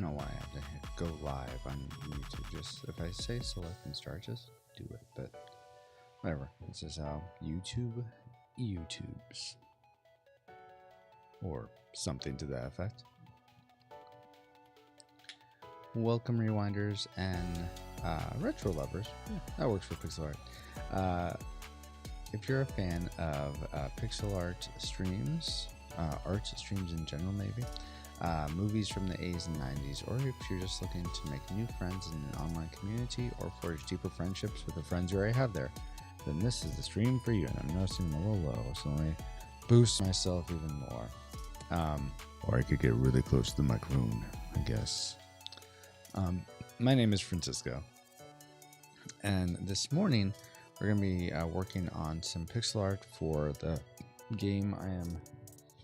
don't know why I have to hit go live on YouTube. Just if I say select and start, just do it. But whatever. This is how YouTube YouTubes. Or something to that effect. Welcome, Rewinders and retro lovers. Yeah, that works for pixel art. If you're a fan of pixel art streams, art streams in general, maybe, movies from the 80s and 90s, or if you're just looking to make new friends in an online community or forge deeper friendships with the friends you already have there, then this is the stream for you. And I'm noticing I'm a little low, so let me boost myself even more. Or I could get really close to the microphone, I guess. My name is Francisco, and this morning we're going to be working on some pixel art for the game I am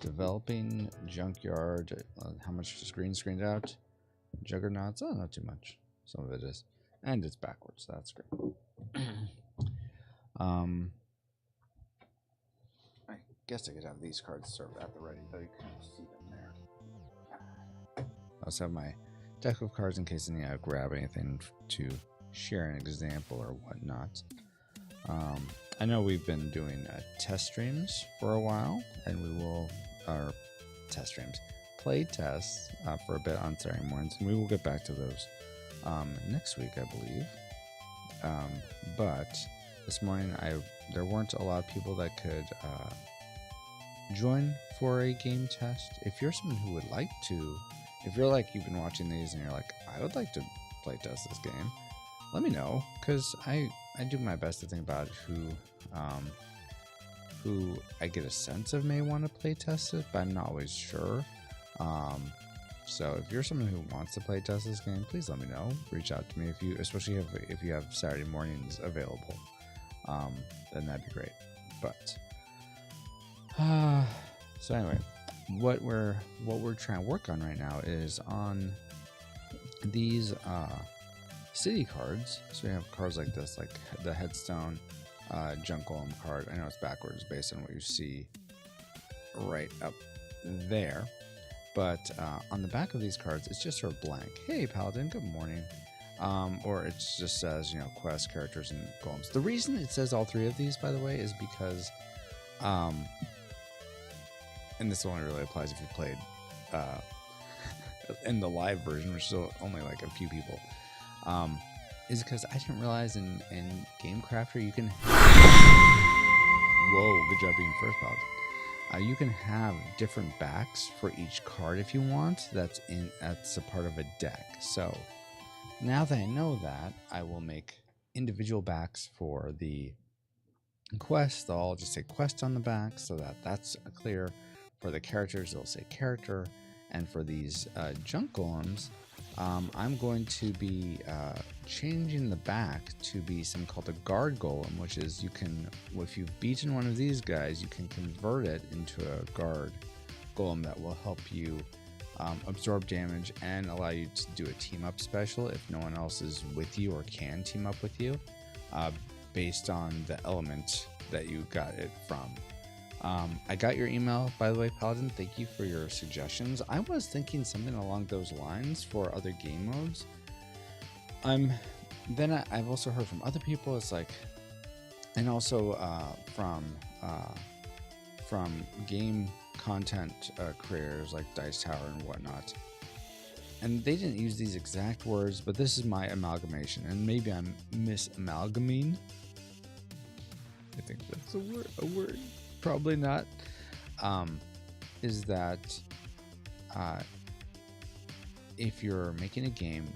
developing, Junkyard. How much is green screened out? Juggernauts? Oh, not too much. Some of it is. And it's backwards, so that's great. I guess I could have these cards served at the ready, though you can't see them there. I also have my deck of cards in case I need to grab anything to share an example or whatnot. I know we've been doing test streams for a while, and we will, or test streams, play tests for a bit on Saturday mornings, and we will get back to those next week, I believe. But this morning, there weren't a lot of people that could join for a game test. If you're someone who would like to, if you're like, you've been watching these and you're like, I would like to play test this game, let me know, because I do my best to think about who I get a sense of may want to play test it, but I'm not always sure. So if you're someone who wants to play test this game, please let me know. Reach out to me especially if you have Saturday mornings available. Then that'd be great. But so anyway, what we're trying to work on right now is on these city cards. So we have cards like this, like the headstone junk golem card. I know it's backwards based on what you see right up there, but on the back of these cards it's just sort of blank. Hey Paladin, good morning. Or it just says, quest, characters, and golems. The reason it says all three of these, by the way, is because and this only really applies if you played in the live version, which is only like a few people, is because I didn't realize in Game Crafter you can whoa, good job being first, Paladin. You can have different backs for each card if you want. That's a part of a deck. So now that I know that, I will make individual backs for the quest. They'll all just say quest on the back, so that's clear. For the characters, they'll say character, and for these junk golems, I'm going to be changing the back to be something called a Gaurd golem, which is if you've beaten one of these guys, you can convert it into a Gaurd golem that will help you absorb damage and allow you to do a team up special if no one else is with you or can team up with you, based on the element that you got it from. I got your email, by the way, Paladin. Thank you for your suggestions. I was thinking something along those lines for other game modes. I've also heard from other people. It's like, and also from game content creators like Dice Tower and whatnot. And they didn't use these exact words, but this is my amalgamation, and maybe I'm misamalgaming. I think that's a word. Probably not. Is that if you're making a game,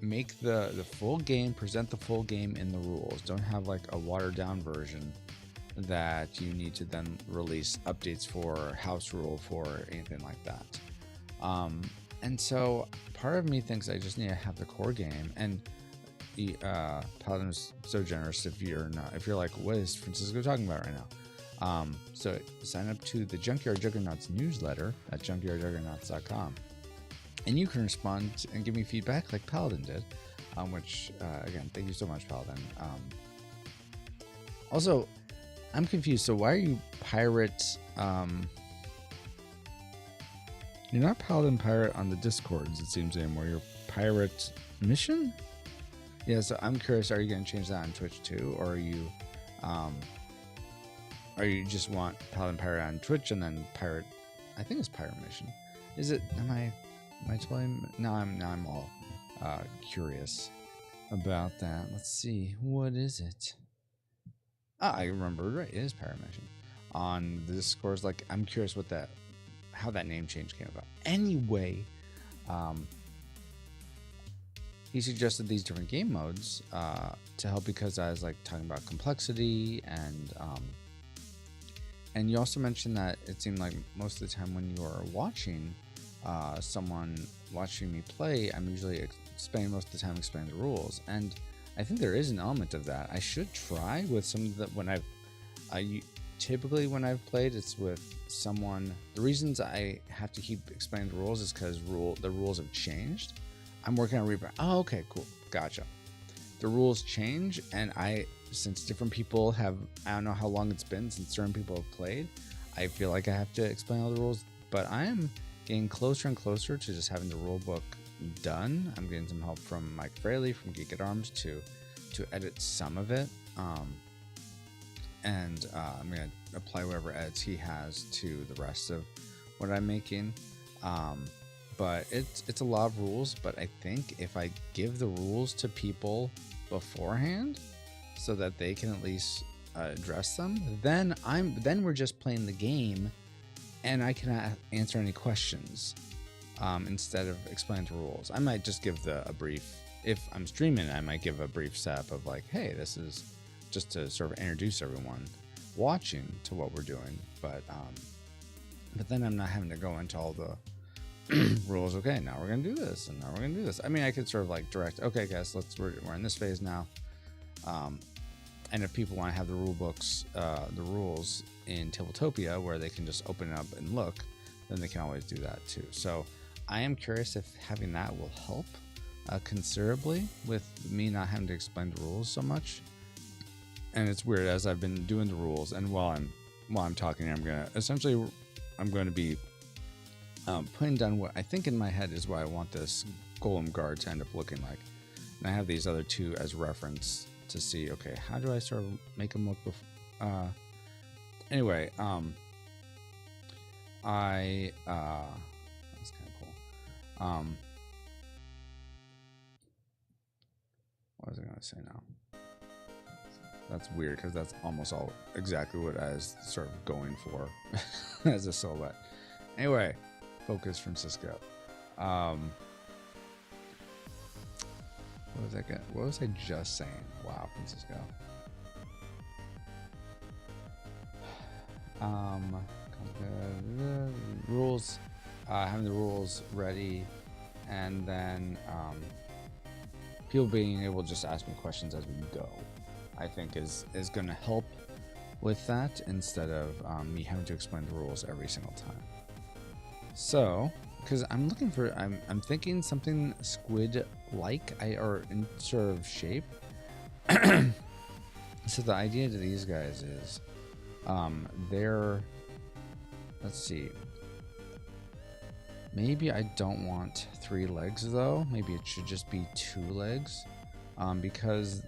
make the full game, present the full game in the rules. Don't have like a watered down version that you need to then release updates for, house rule for, anything like that. And so part of me thinks I just need to have the core game. And the Paladin is so generous. If you're like, what is Francisco talking about right now? So sign up to the Junkyard Juggernauts newsletter at junkyardjuggernauts.com, and you can respond and give me feedback like Paladin did, which again, thank you so much, Paladin. Also, I'm confused. So why are you pirate You're not Paladin Pirate on the Discords, it seems anymore. You're Pirate Mission? Yeah, so I'm curious, are you going to change that on Twitch too? Or are you just want Paladin Pirate on Twitch and then Pirate, I think it's Pirate Mission. Is it, am I totally, now I'm all curious about that. Let's see, what is it? Ah, I remember, right, it is Pirate Mission. On the Discords, like, I'm curious what that, how that name change came about. Anyway, he suggested these different game modes to help, because I was like talking about complexity, and you also mentioned that it seemed like most of the time when you are watching someone watching me play, I'm usually most of the time explaining the rules, and I think there is an element of that. I should try with some of the, typically when I've played, it's with someone. The reasons I have to keep explaining the rules is because the rules have changed. I'm working on rebrand. Oh, okay, cool, gotcha. The rules change, and since different people have, I don't know how long it's been since certain people have played, I feel like I have to explain all the rules, but I am getting closer and closer to just having the rule book done. I'm getting some help from Mike Fraley from Geek at Arms to edit some of it, and I'm going to apply whatever edits he has to the rest of what I'm making. But it's a lot of rules, but I think if I give the rules to people beforehand so that they can at least address them, then we're just playing the game, and I can answer any questions instead of explaining the rules. I might just give a brief, if I'm streaming, I might give a brief setup of like, hey, this is just to sort of introduce everyone watching to what we're doing, but then I'm not having to go into all the rules. Okay, now we're gonna do this, and now we're gonna do this. I mean, I could sort of like direct, okay guys, we're in this phase now, and if people want to have the rule books, the rules in Tabletopia where they can just open it up and look, then they can always do that too. So I am curious if having that will help considerably with me not having to explain the rules so much. And it's weird, as I've been doing the rules, and while I'm talking, I'm going to be putting down what I think in my head is what I want this Golem Guard to end up looking like. And I have these other two as reference to see, okay, how do I sort of make them look anyway, that's kind of cool. What was I going to say now? That's weird, because that's almost all exactly what I was sort of going for as a silhouette. Anyway, focus from Cisco. What was I just saying? Wow, Francisco. Rules, having the rules ready, and then people being able to just ask me questions as we go, I think is going to help with that, instead of me having to explain the rules every single time. So, because I'm looking for, I'm thinking something squid-like, or in sort of shape. So the idea to these guys is, let's see, maybe I don't want 3 legs though. Maybe it should just be 2 legs, because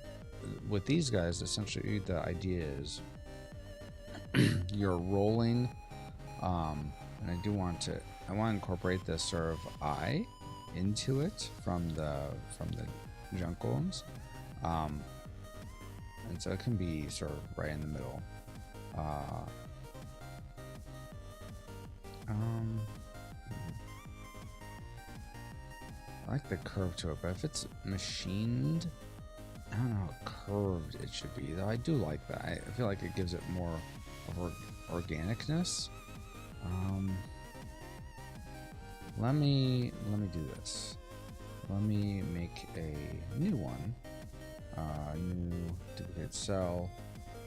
with these guys, essentially the idea is you're rolling, and I want to incorporate this sort of eye into it from the junk golems, and so it can be sort of right in the middle. I like the curve to it, but if it's machined, I don't know how curved it should be, though I do like that. I feel like it gives it more of organicness. Let me do this. Let me make a new one, new duplicate cell,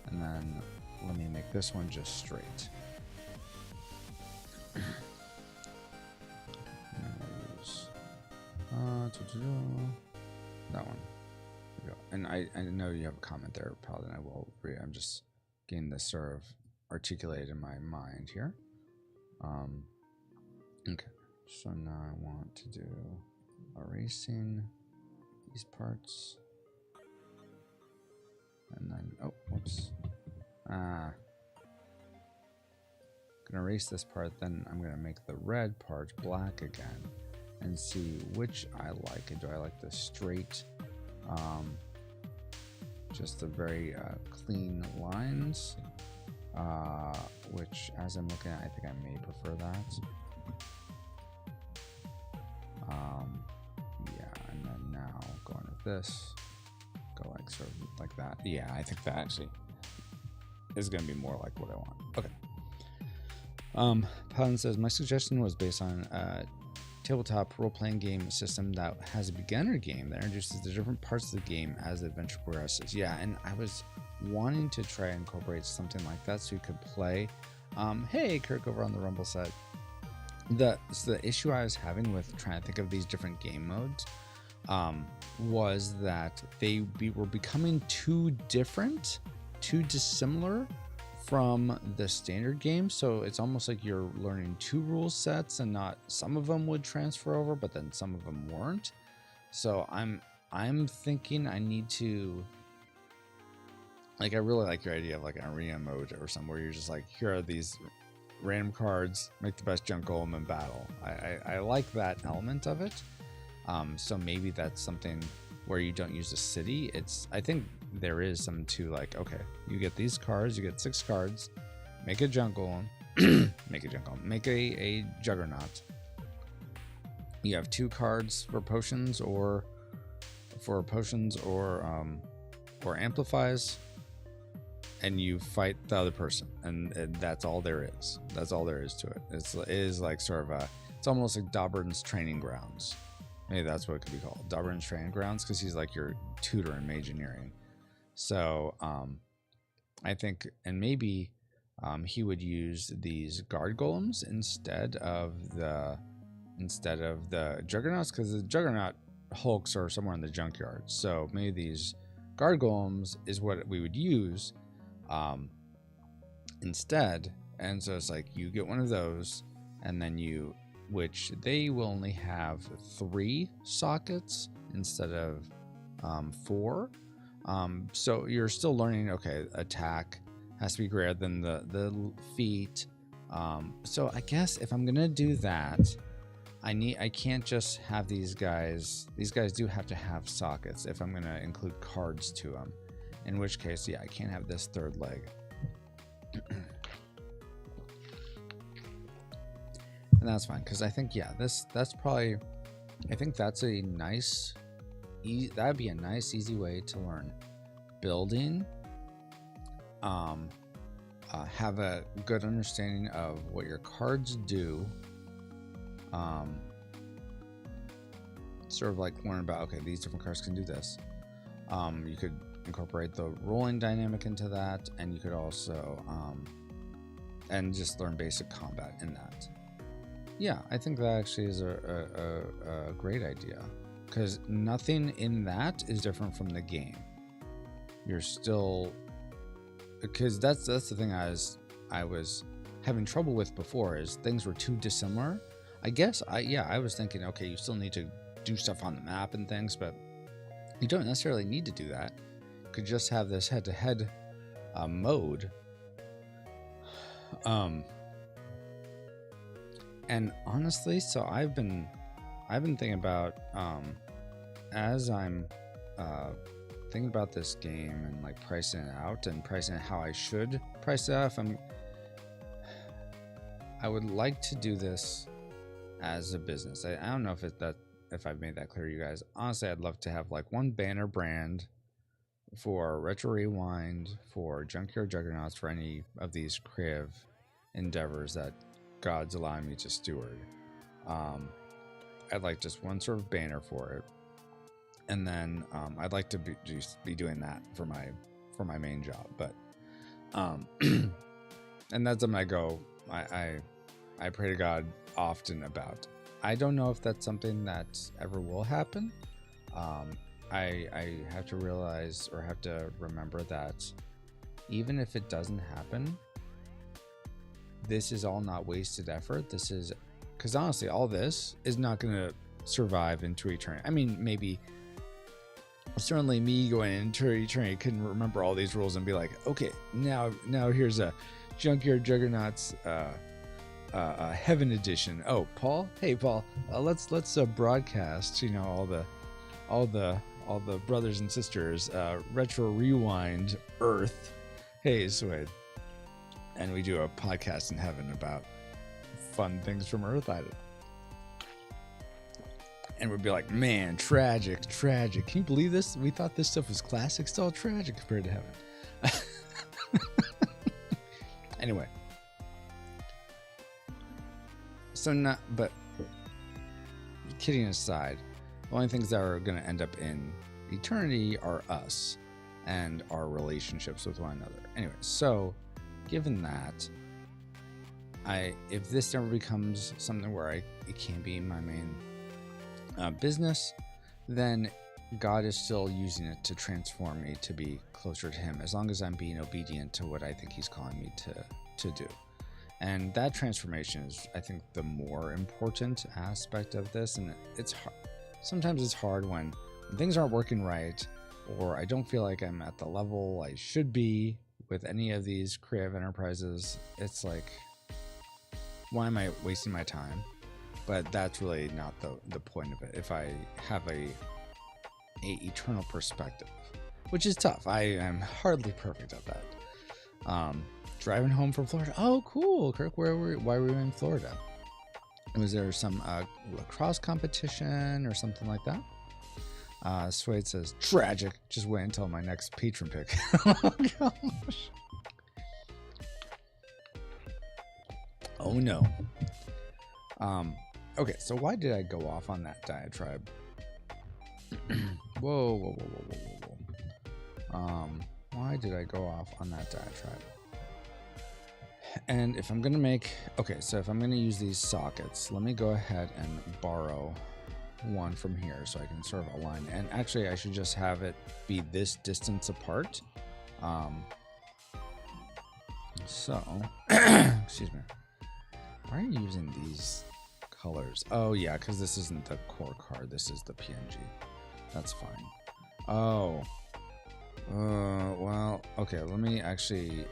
and then let me make this one just straight. That one. There we go. And I know you have a comment there, Paladin. I will read. I'm just getting this sort of articulated in my mind here. Okay. So now I want to do erasing these parts. And then, oh, whoops. Gonna erase this part, then I'm gonna make the red part black again and see which I like. And do I like the straight, just the very clean lines, which as I'm looking at, I think I may prefer that. Yeah, and then now going with this, go like sort of like that. Yeah, I think that actually is going to be more like what I want. Okay. Paladin says, my suggestion was based on a tabletop role-playing game system that has a beginner game that introduces the different parts of the game as the adventure progresses. Yeah, and I was wanting to try and incorporate something like that so you could play. Hey, Kirk over on the Rumble set. The issue I was having with trying to think of these different game modes was that they were becoming too different, too dissimilar from the standard game. So it's almost like you're learning two rule sets, and not some of them would transfer over, but then some of them weren't. So I'm thinking I need to, like, I really like your idea of like an arena mode or something where you're just like, here are these random cards, make the best junk golem in battle. I like that element of it. So maybe that's something where you don't use a city. I think there is some to like, okay, you get these cards, you get 6 cards, make a junk golem, make a juggernaut. You have 2 cards for potions or amplifies, and you fight the other person, and that's all there is. That's all there is to it. It is like sort of it's almost like Dobrin's training grounds. Maybe that's what it could be called, Dobrin's training grounds, because he's like your tutor in Mageneering. So I think, and maybe he would use these Guard Golems instead of the Juggernauts, because the Juggernaut hulks are somewhere in the junkyard. So maybe these Guard Golems is what we would use instead. And so it's like you get one of those, and then which they will only have 3 sockets instead of 4. So you're still learning, okay, attack has to be greater than the feet. So I guess if I'm gonna do that, I can't just have these guys. These guys do have to have sockets if I'm gonna include cards to them. In which case, yeah, I can't have this 3rd leg. And that's fine, because I think, yeah, that's probably, I think that's a nice, that'd be a nice, easy way to learn building. Have a good understanding of what your cards do. Sort of like learn about, okay, these different cards can do this. You could incorporate the rolling dynamic into that, and you could also and just learn basic combat in that. Yeah, I think that actually is a great idea, because nothing in that is different from the game. You're still, because that's the thing I was having trouble with before, is things were too dissimilar. I guess I was thinking, okay, you still need to do stuff on the map and things, but you don't necessarily need to do that. You could just have this head-to-head mode. And honestly, so I've been thinking about as I'm thinking about this game and like pricing it out and pricing it how I should price it out. I would like to do this as a business. I don't know if I've made that clear to you guys. Honestly, I'd love to have like one banner brand for Retro Rewind, for Junkyard Juggernauts, for any of these creative endeavors that God's allowing me to steward. I'd like just one sort of banner for it, and then I'd like to be doing that for my main job. But and that's something I go. I pray to God often about. I don't know if that's something that ever will happen. I have to realize, or have to remember, that even if it doesn't happen, this is all not wasted effort. This is, because honestly, all this is not going to survive into eternity. I mean, maybe certainly me going into eternity couldn't remember all these rules and be like, okay, now here's a Junkyard Juggernauts Heaven Edition. Oh, Paul, hey Paul, let's broadcast, you know, all the brothers and sisters, retro rewind Earth. Hey, Swade, and we do a podcast in heaven about fun things from Earth. I don't know. And we'd be like, man, tragic. Can you believe this? We thought this stuff was classic. It's all tragic compared to heaven. Anyway. So but kidding aside, the only things that are going to end up in eternity are us and our relationships with one another. Anyway, so given that, if this ever becomes something where it can be my main business, then God is still using it to transform me to be closer to him, as long as I'm being obedient to what I think he's calling me to do. And that transformation is, I think, the more important aspect of this. And it's hard. Sometimes it's hard when things aren't working right, or I don't feel like I'm at the level I should be with any of these creative enterprises. It's like, why am I wasting my time? But that's really not the point of it. If I have a eternal perspective, which is tough. I am hardly perfect at that. Driving home from Florida. Oh, cool, Kirk. Why were we in Florida? Was there some lacrosse competition or something like that? Suede says, tragic. Just wait until my next patron pick. Oh, gosh. Oh, no. Okay, so why did I go off on that diatribe? Whoa. Why did I go off on that diatribe? And if I'm going to if I'm going to use these sockets, let me go ahead and borrow one from here so I can sort of align. And actually, I should just have it be this distance apart. Excuse me. Why are you using these colors? Oh yeah, because this isn't the core card, this is the PNG. That's fine. Oh, well, okay, let me actually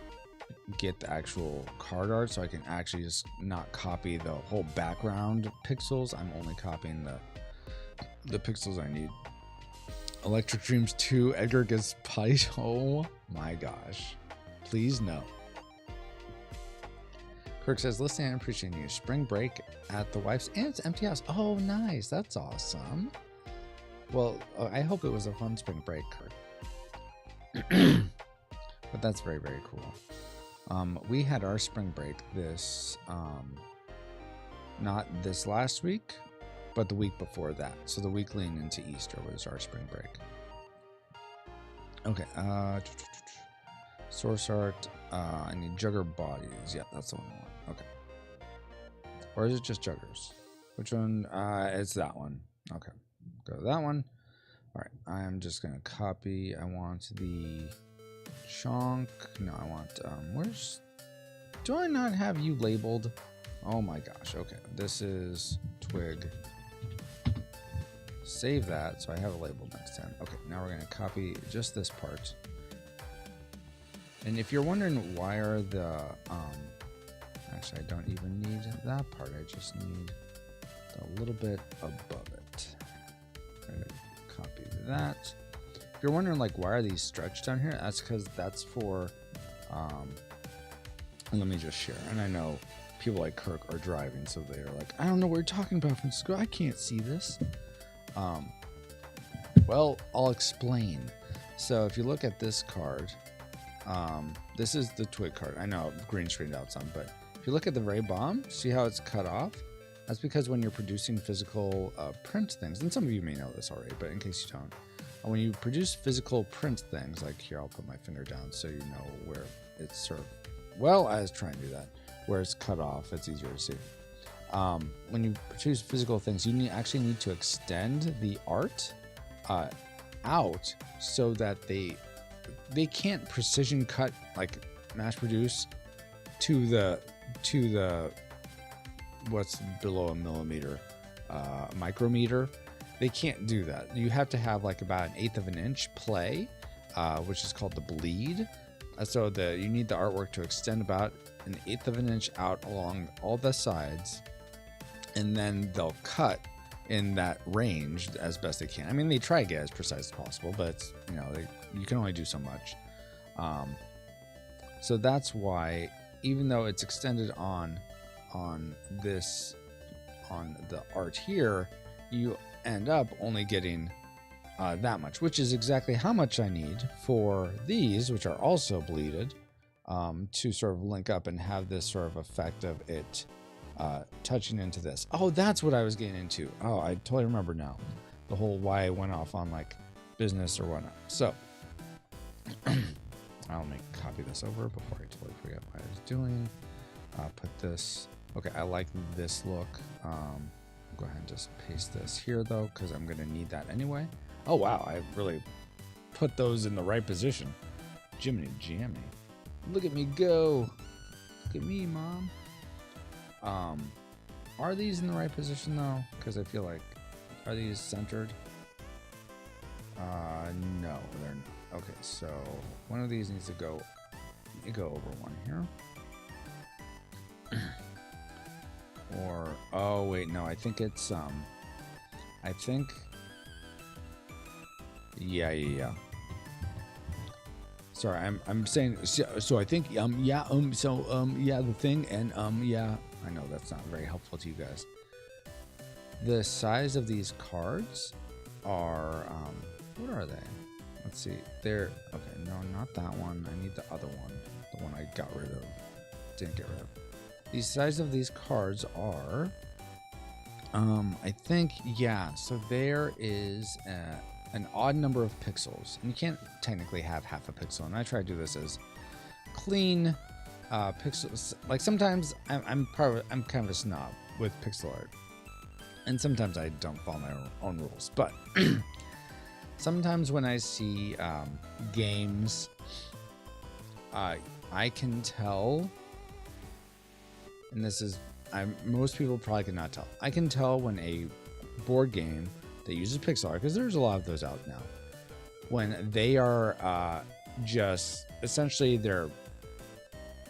get the actual card art so I can actually just not copy the whole background pixels. I'm only copying the pixels I need. Electric Dreams 2, Edgar gets piped. Oh my gosh, please no. Kirk says, listening and appreciating you. Spring break at the wife's and it's empty house. Oh, nice. That's awesome. Well, I hope it was a fun spring break, Kirk. But that's very, very cool. We had our spring break not this last week, but the week before that. So the week leading into Easter was our spring break. Okay. Source art. I need jugger bodies. Yeah, that's the one I want. Okay. Or is it just juggers? Which one? It's that one. Okay. Go to that one. All right. I'm just going to copy. I want the chunk. No, I want, do I not have you labeled? Oh my gosh. Okay. This is twig. Save that so I have it labeled next time. Okay. Now we're going to copy just this part. And if you're wondering why are the, actually I don't even need that part. I just need a little bit above it. I'm going to copy that. If you're wondering like why are these stretched down here, that's because that's for, let me just share. And I know people like Kirk are driving, so they're like, I don't know what you're talking about, Francisco. I can't see this. Well, I'll explain. So if you look at this card, this is the twig card. I know green screened out some, but if you look at the very bottom, see how it's cut off? That's because when you're producing physical print things, and some of you may know this already, but in case you don't, when you produce physical print things, like here, I'll put my finger down so you know where it's sort of, well, I was trying to do that, where it's cut off, it's easier to see. When you produce physical things, you actually need to extend the art out so that they can't precision cut, like mass produce to the what's below a millimeter, micrometer. They can't do that. You have to have like about 1/8 of an inch play, which is called the bleed. So you need the artwork to extend about 1/8 of an inch out along all the sides, and then they'll cut in that range as best they can. I mean, they try to get as precise as possible, but it's, you know, you can only do so much. So that's why, even though it's extended on the art here, you end up only getting that much, which is exactly how much I need for these, which are also bleeded, to sort of link up and have this sort of effect of it touching into this. Oh, that's what I was getting into. Oh, I totally remember now. The whole why I went off on like business or whatnot. So I'll copy this over before I totally forget what I was doing. Put this. Okay, I like this look. Go ahead and just paste this here though, because I'm gonna need that anyway. Oh wow, I really put those in the right position. Jiminy Jammy. Look at me go. Look at me, Mom. Are these in the right position though? Because I feel like, are these centered? No, they're not. Okay, so one of these needs to go. Let me go over one here. Or, oh wait, no, I think it's yeah. Sorry, I'm saying, so I think yeah, the thing, and yeah, I know that's not very helpful to you guys. The size of these cards are what are they? Let's see. They're okay, no, not that one. I need the other one. The one I got rid of. Didn't get rid of. The size of these cards are I think, yeah, so there is an odd number of pixels, and you can't technically have half a pixel, and I try to do this as clean pixels. Like sometimes I'm kind of a snob with pixel art, and sometimes I don't follow my own rules, but sometimes when I see games, I can tell, and this is, most people probably cannot tell. I can tell when a board game that uses pixel art, because there's a lot of those out now, when they are just essentially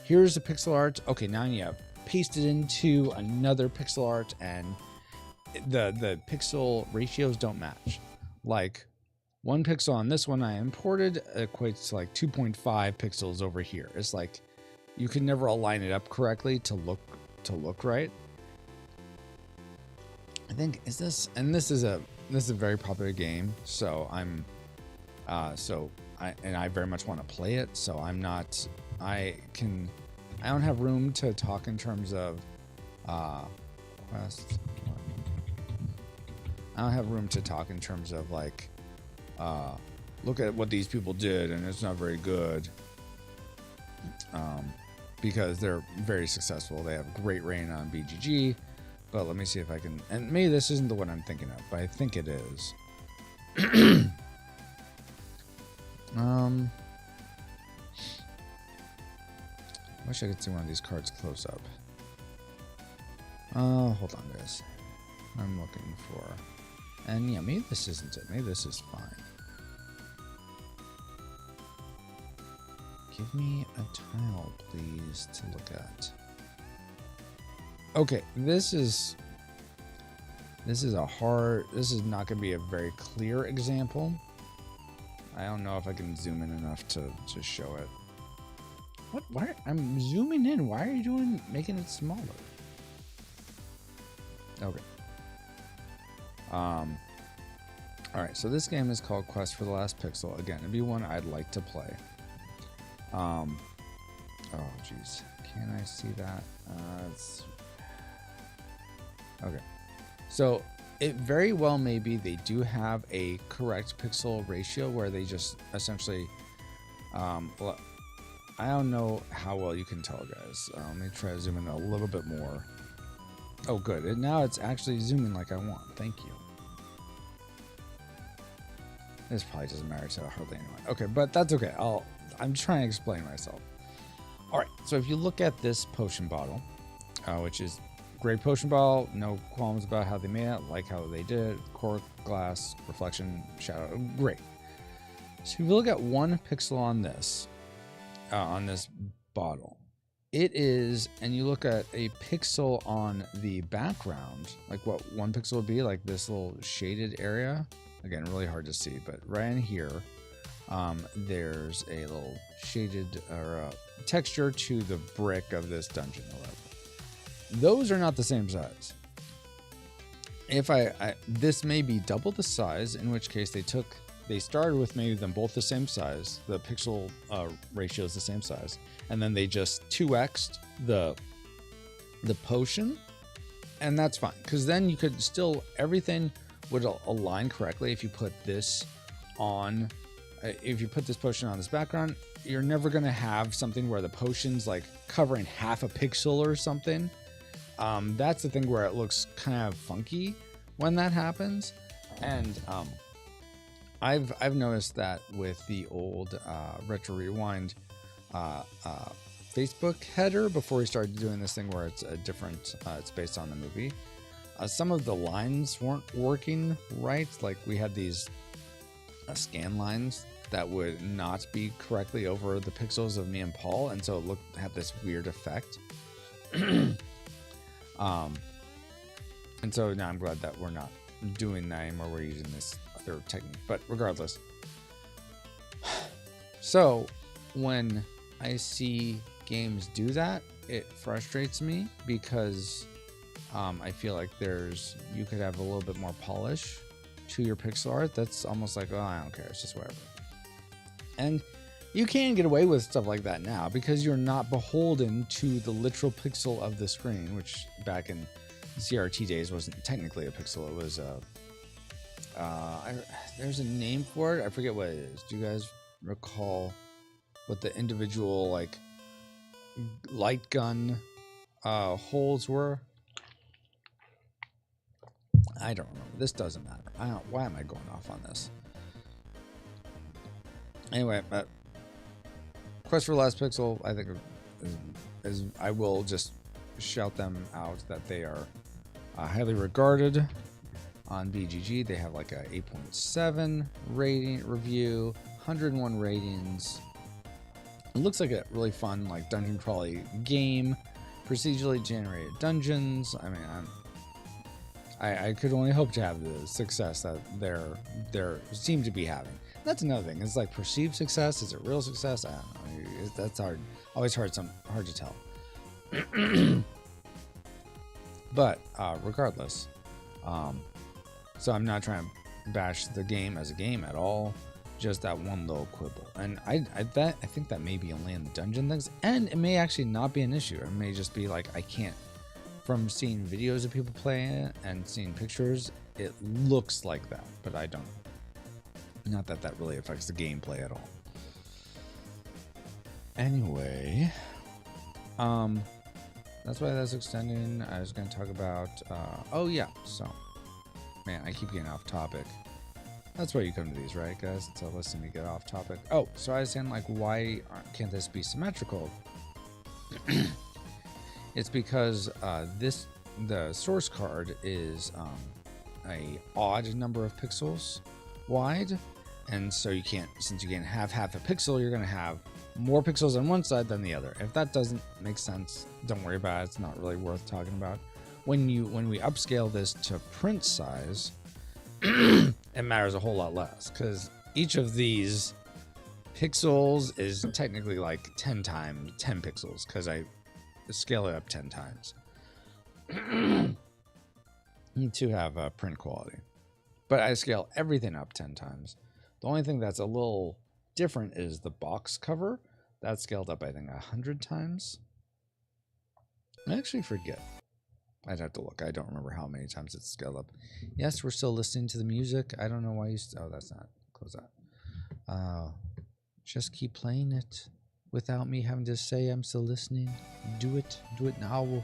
here's the pixel art. Okay, now you have pasted into another pixel art, and the pixel ratios don't match. Like 1 pixel on this one I imported equates to like 2.5 pixels over here. It's like you can never align it up correctly to look right. I think this is a very popular game, so I very much want to play it, so I don't have room to talk in terms of quest. I don't have room to talk in terms of like look at what these people did and it's not very good, because they're very successful. They have great reign on BGG, but let me see if I can, and maybe this isn't the one I'm thinking of, but I think it is. Wish I could see one of these cards close up. Hold on, guys. I'm looking for, and yeah, maybe this isn't it. Maybe this is fine. Give me a tile, please, to look at. Okay, this is not going to be a very clear example. I don't know if I can zoom in enough to show it. What? Why? I'm zooming in. Why are you making it smaller? Okay. All right. So this game is called Quest for the Last Pixel. Again, it'd be one I'd like to play. Oh, geez. Can I see that? Okay. So it very well may be they do have a correct pixel ratio where they just essentially, well, I don't know how well you can tell, guys. Let me try to zoom in a little bit more. Oh, good. And now it's actually zooming like I want. Thank you. This probably doesn't matter to hardly anyone. Okay, but that's okay. I'm trying to explain myself. All right, so if you look at this potion bottle, which is great potion ball. No qualms about how they made it. Like how they did it. Cork, glass, reflection, shadow. Great. So if you look at 1 pixel on this bottle, it is, and you look at a pixel on the background, like what 1 pixel would be, like this little shaded area. Again, really hard to see, but right in here, there's a little shaded or texture to the brick of this dungeon or whatever. Those are not the same size. If this may be double the size, in which case they started with maybe them both the same size. The pixel ratio is the same size, and then they just 2x'd the potion, and that's fine, because then you could still, everything would align correctly. If you put this on, if you put this potion on this background, you're never going to have something where the potion's like covering half a pixel or something. That's the thing where it looks kind of funky when that happens. And I've noticed that with the old Retro Rewind Facebook header before we started doing this thing where it's a different, it's based on the movie. Some of the lines weren't working right. Like we had these scan lines that would not be correctly over the pixels of me and Paul, and so it had this weird effect. And so now I'm glad that we're not doing that anymore. We're using this other technique, but regardless. So when I see games do that, it frustrates me because I feel like you could have a little bit more polish to your pixel art. That's almost like, oh, I don't care, it's just whatever. And you can get away with stuff like that now because you're not beholden to the literal pixel of the screen, which back in CRT days wasn't technically a pixel. It was there's a name for it. I forget what it is. Do you guys recall what the individual like light gun holes were? I don't remember. This doesn't matter. Why am I going off on this? Anyway, Quest for the Last Pixel, I think is I will just shout them out that they are highly regarded on BGG. They have like a 8.7 rating review, 101 ratings. It looks like a really fun like dungeon crawly game, procedurally generated dungeons. I mean, I could only hope to have the success that they seem to be having. That's another thing. It's like perceived success. Is it real success? I don't know. That's hard. Always hard to tell. But regardless, so I'm not trying to bash the game as a game at all. Just that one little quibble, and I think that may be only in the dungeon things, and it may actually not be an issue. It may just be like I can't. From seeing videos of people playing it and seeing pictures, it looks like that, but I don't. Not that that really affects the gameplay at all. Anyway, that's why that's extending. I was going to talk about. Oh yeah, so man, I keep getting off topic. That's why you come to these, right, guys? To listen to me get off topic. Oh, so I was saying like, why can't this be symmetrical? It's because the source card is a odd number of pixels wide, and so you can't, since you can't have half a pixel, you're going to have more pixels on one side than the other. If that doesn't make sense, don't worry about it. It's not really worth talking about. When we upscale this to print size, it matters a whole lot less because each of these pixels is technically like 10 times 10 pixels because I scale it up 10 times to have print quality, but I scale everything up 10 times. The only thing that's a little different is the box cover. That's scaled up, I think, 100 times. I actually forget. I'd have to look. I don't remember how many times it's scaled up. Yes, we're still listening to the music. I don't know why you... Oh, that's not... Close that. Just keep playing it without me having to say I'm still listening. Do it. Do it now.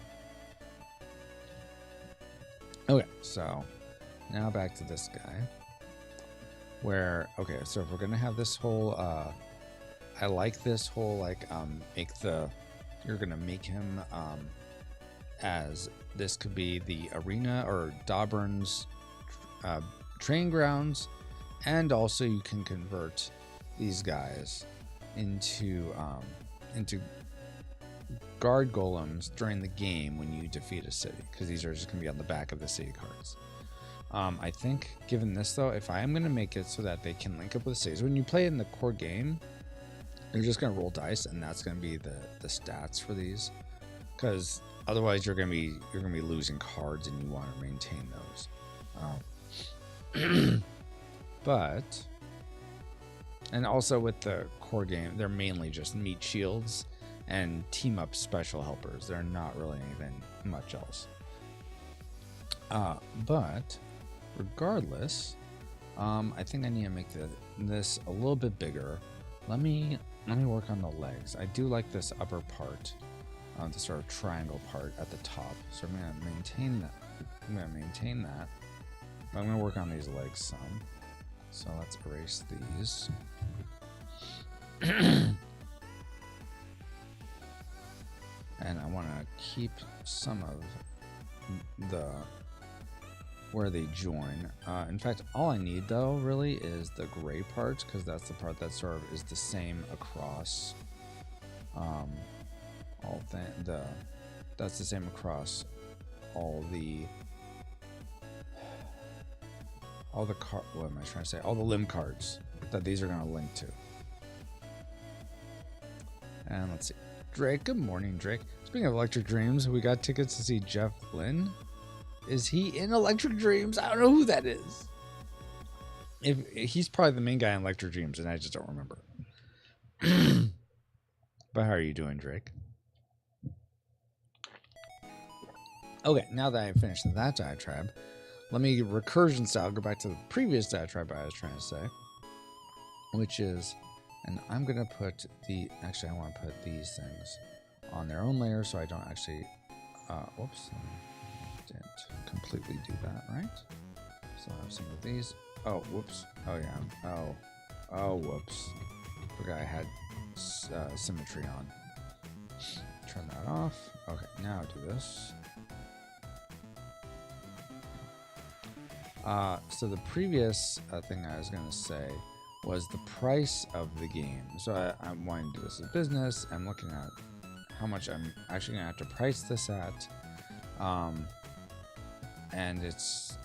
Okay, so now back to this guy. Where, okay, so if we're going to have this whole... I like this whole, like, you're going to make him as This could be the arena or Doburn's train grounds, and also you can convert these guys into guard golems during the game when you defeat a city, because these are just going to be on the back of the city cards. I think given this though, if I am going to make it so that they can link up with cities, when you play in the core game, you're just going to roll dice, and that's going to be the stats for these, because otherwise you're going to be losing cards, and you want to maintain those. But, and also with the core game, they're mainly just meat shields and team up special helpers. They're not really anything much else. But regardless, I think I need to make this a little bit bigger. Let me work on the legs. I do like this upper part, the sort of triangle part at the top. So I'm gonna maintain that. But I'm gonna work on these legs some. So let's erase these. And I want to keep some of the where they join. In fact, all I need though really is the gray part, because that's the part that sort of is the same across that's the same across all the what am I trying to say? All the limb cards that these are going to link to. And let's see. Drake, good morning, Drake. Speaking of Electric Dreams, we got tickets to see Jeff Lynne. Is he in Electric Dreams? I don't know who that is. If he's probably the main guy in Electric Dreams, and I just don't remember. But how are you doing, Drake? Okay, now that I've finished that diatribe, let me recursion style go back to the previous diatribe I was trying to say, which is, and I'm gonna put actually I want to put these things on their own layer so I don't actually, whoops, I didn't completely do that, right? So I have some of these. Oh, whoops. Oh yeah. Oh, whoops. Forgot I had symmetry on. Turn that off. Okay, now do this. So the previous thing I was going to say was the price of the game. So I'm wanting to do this as a business. I'm looking at how much I'm actually going to have to price this at. And it's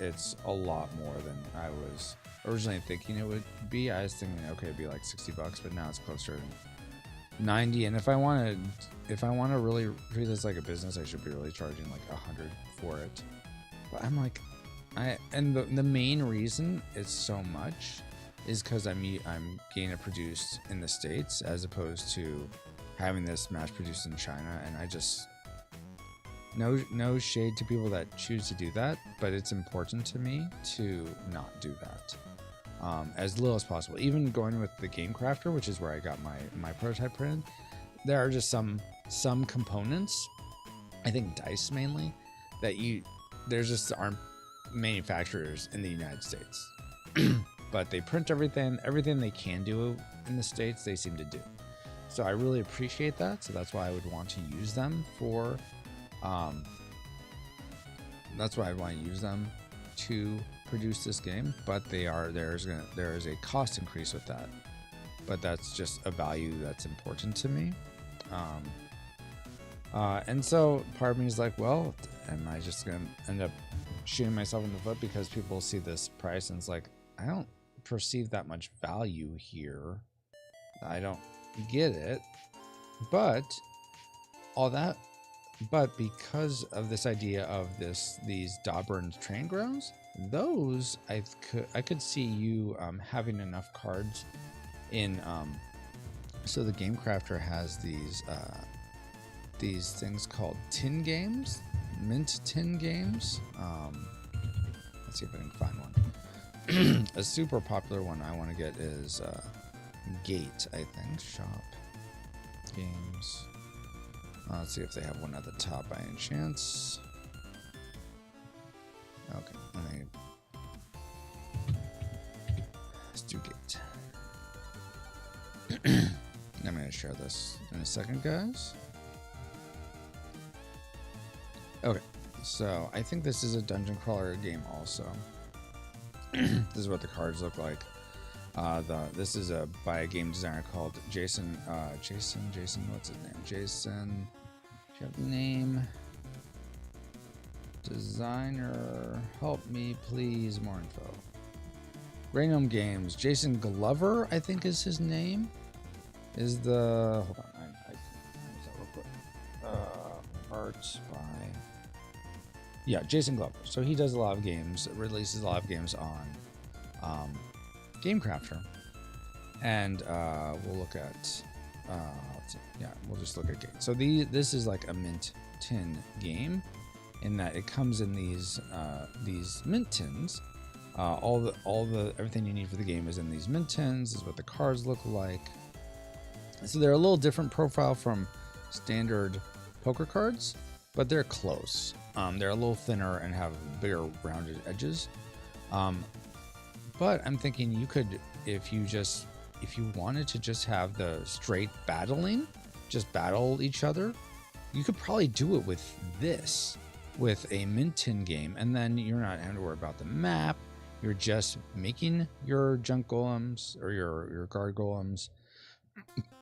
a lot more than I was originally thinking it would be. I was thinking, okay, it'd be like $60, but now it's closer to 90. And if I want to really treat this like a business, I should be really charging like 100 for it. But I'm like, the main reason it's so much is because I'm getting it produced in the States as opposed to having this mass produced in China, and I just no shade to people that choose to do that, but it's important to me to not do that as little as possible. Even going with the Game Crafter, which is where I got my prototype printed, there are just some components, I think dice mainly, that there's just aren't manufacturers in the United States. But they print everything they can do in the States, they seem to do. So I really appreciate that. So that's why I would want to use them for that's why I want to use them to produce this game. But there is a cost increase with that. But that's just a value that's important to me. And so part of me is like, well, am I just gonna end up shooting myself in the foot because people see this price and it's like, I don't perceive that much value here. I don't get it. But because of this idea of these Doburn's train grounds, those I could see you having enough cards in. So the Game Crafter has these things called tin games, mint tin games. Let's see if I can find one. A super popular one I want to get is Gate, I think. Shop games. Let's see if they have one at the top by any chance. Okay, let's do Gate. I'm going to share this in a second, guys. Okay, So I think this is a dungeon crawler game also. This is what the cards look like. This is by a game designer called Jason. Jason, what's his name? Jason. Do you have a name? Designer, help me please. More info. Rainham Games. Jason Glover, I think is his name. Is the hold on? I real quick. Art by. Yeah, Jason Glover. So he does a lot of games, releases a lot of games on Game Crafter. And we'll look at, let's see. Yeah, we'll just look at games. So this is like a mint tin game in that it comes in these mint tins. Everything you need for the game is in these mint tins. This is what the cards look like. So they're a little different profile from standard poker cards, but they're close. They're a little thinner and have bigger rounded edges. But I'm thinking you could, if you wanted to just have the straight battling, just battle each other, you could probably do it with a mint tin game, and then you're not having to worry about the map. You're just making your junk golems or your guard golems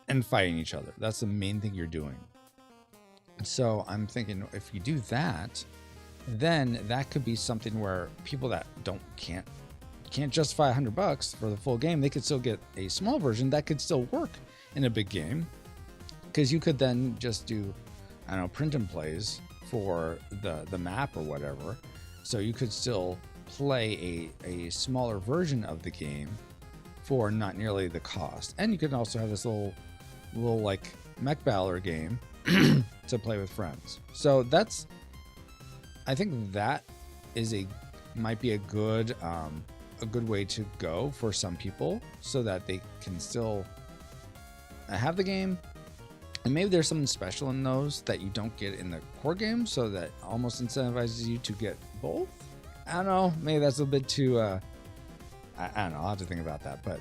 and fighting each other. That's the main thing you're doing. So I'm thinking if you do that, then that could be something where people that can't justify $100 for the full game, they could still get a small version that could still work in a big game, because you could then just do, I don't know, print and plays for the map or whatever. So you could still play a smaller version of the game for not nearly the cost, and you could also have this little like mech battler game to play with friends. So I think that might be a good way to go for some people, so that they can still have the game, and maybe there's something special in those that you don't get in the core game, so that almost incentivizes you to get both. I don't know, maybe that's a bit too I don't know, I'll have to think about that. But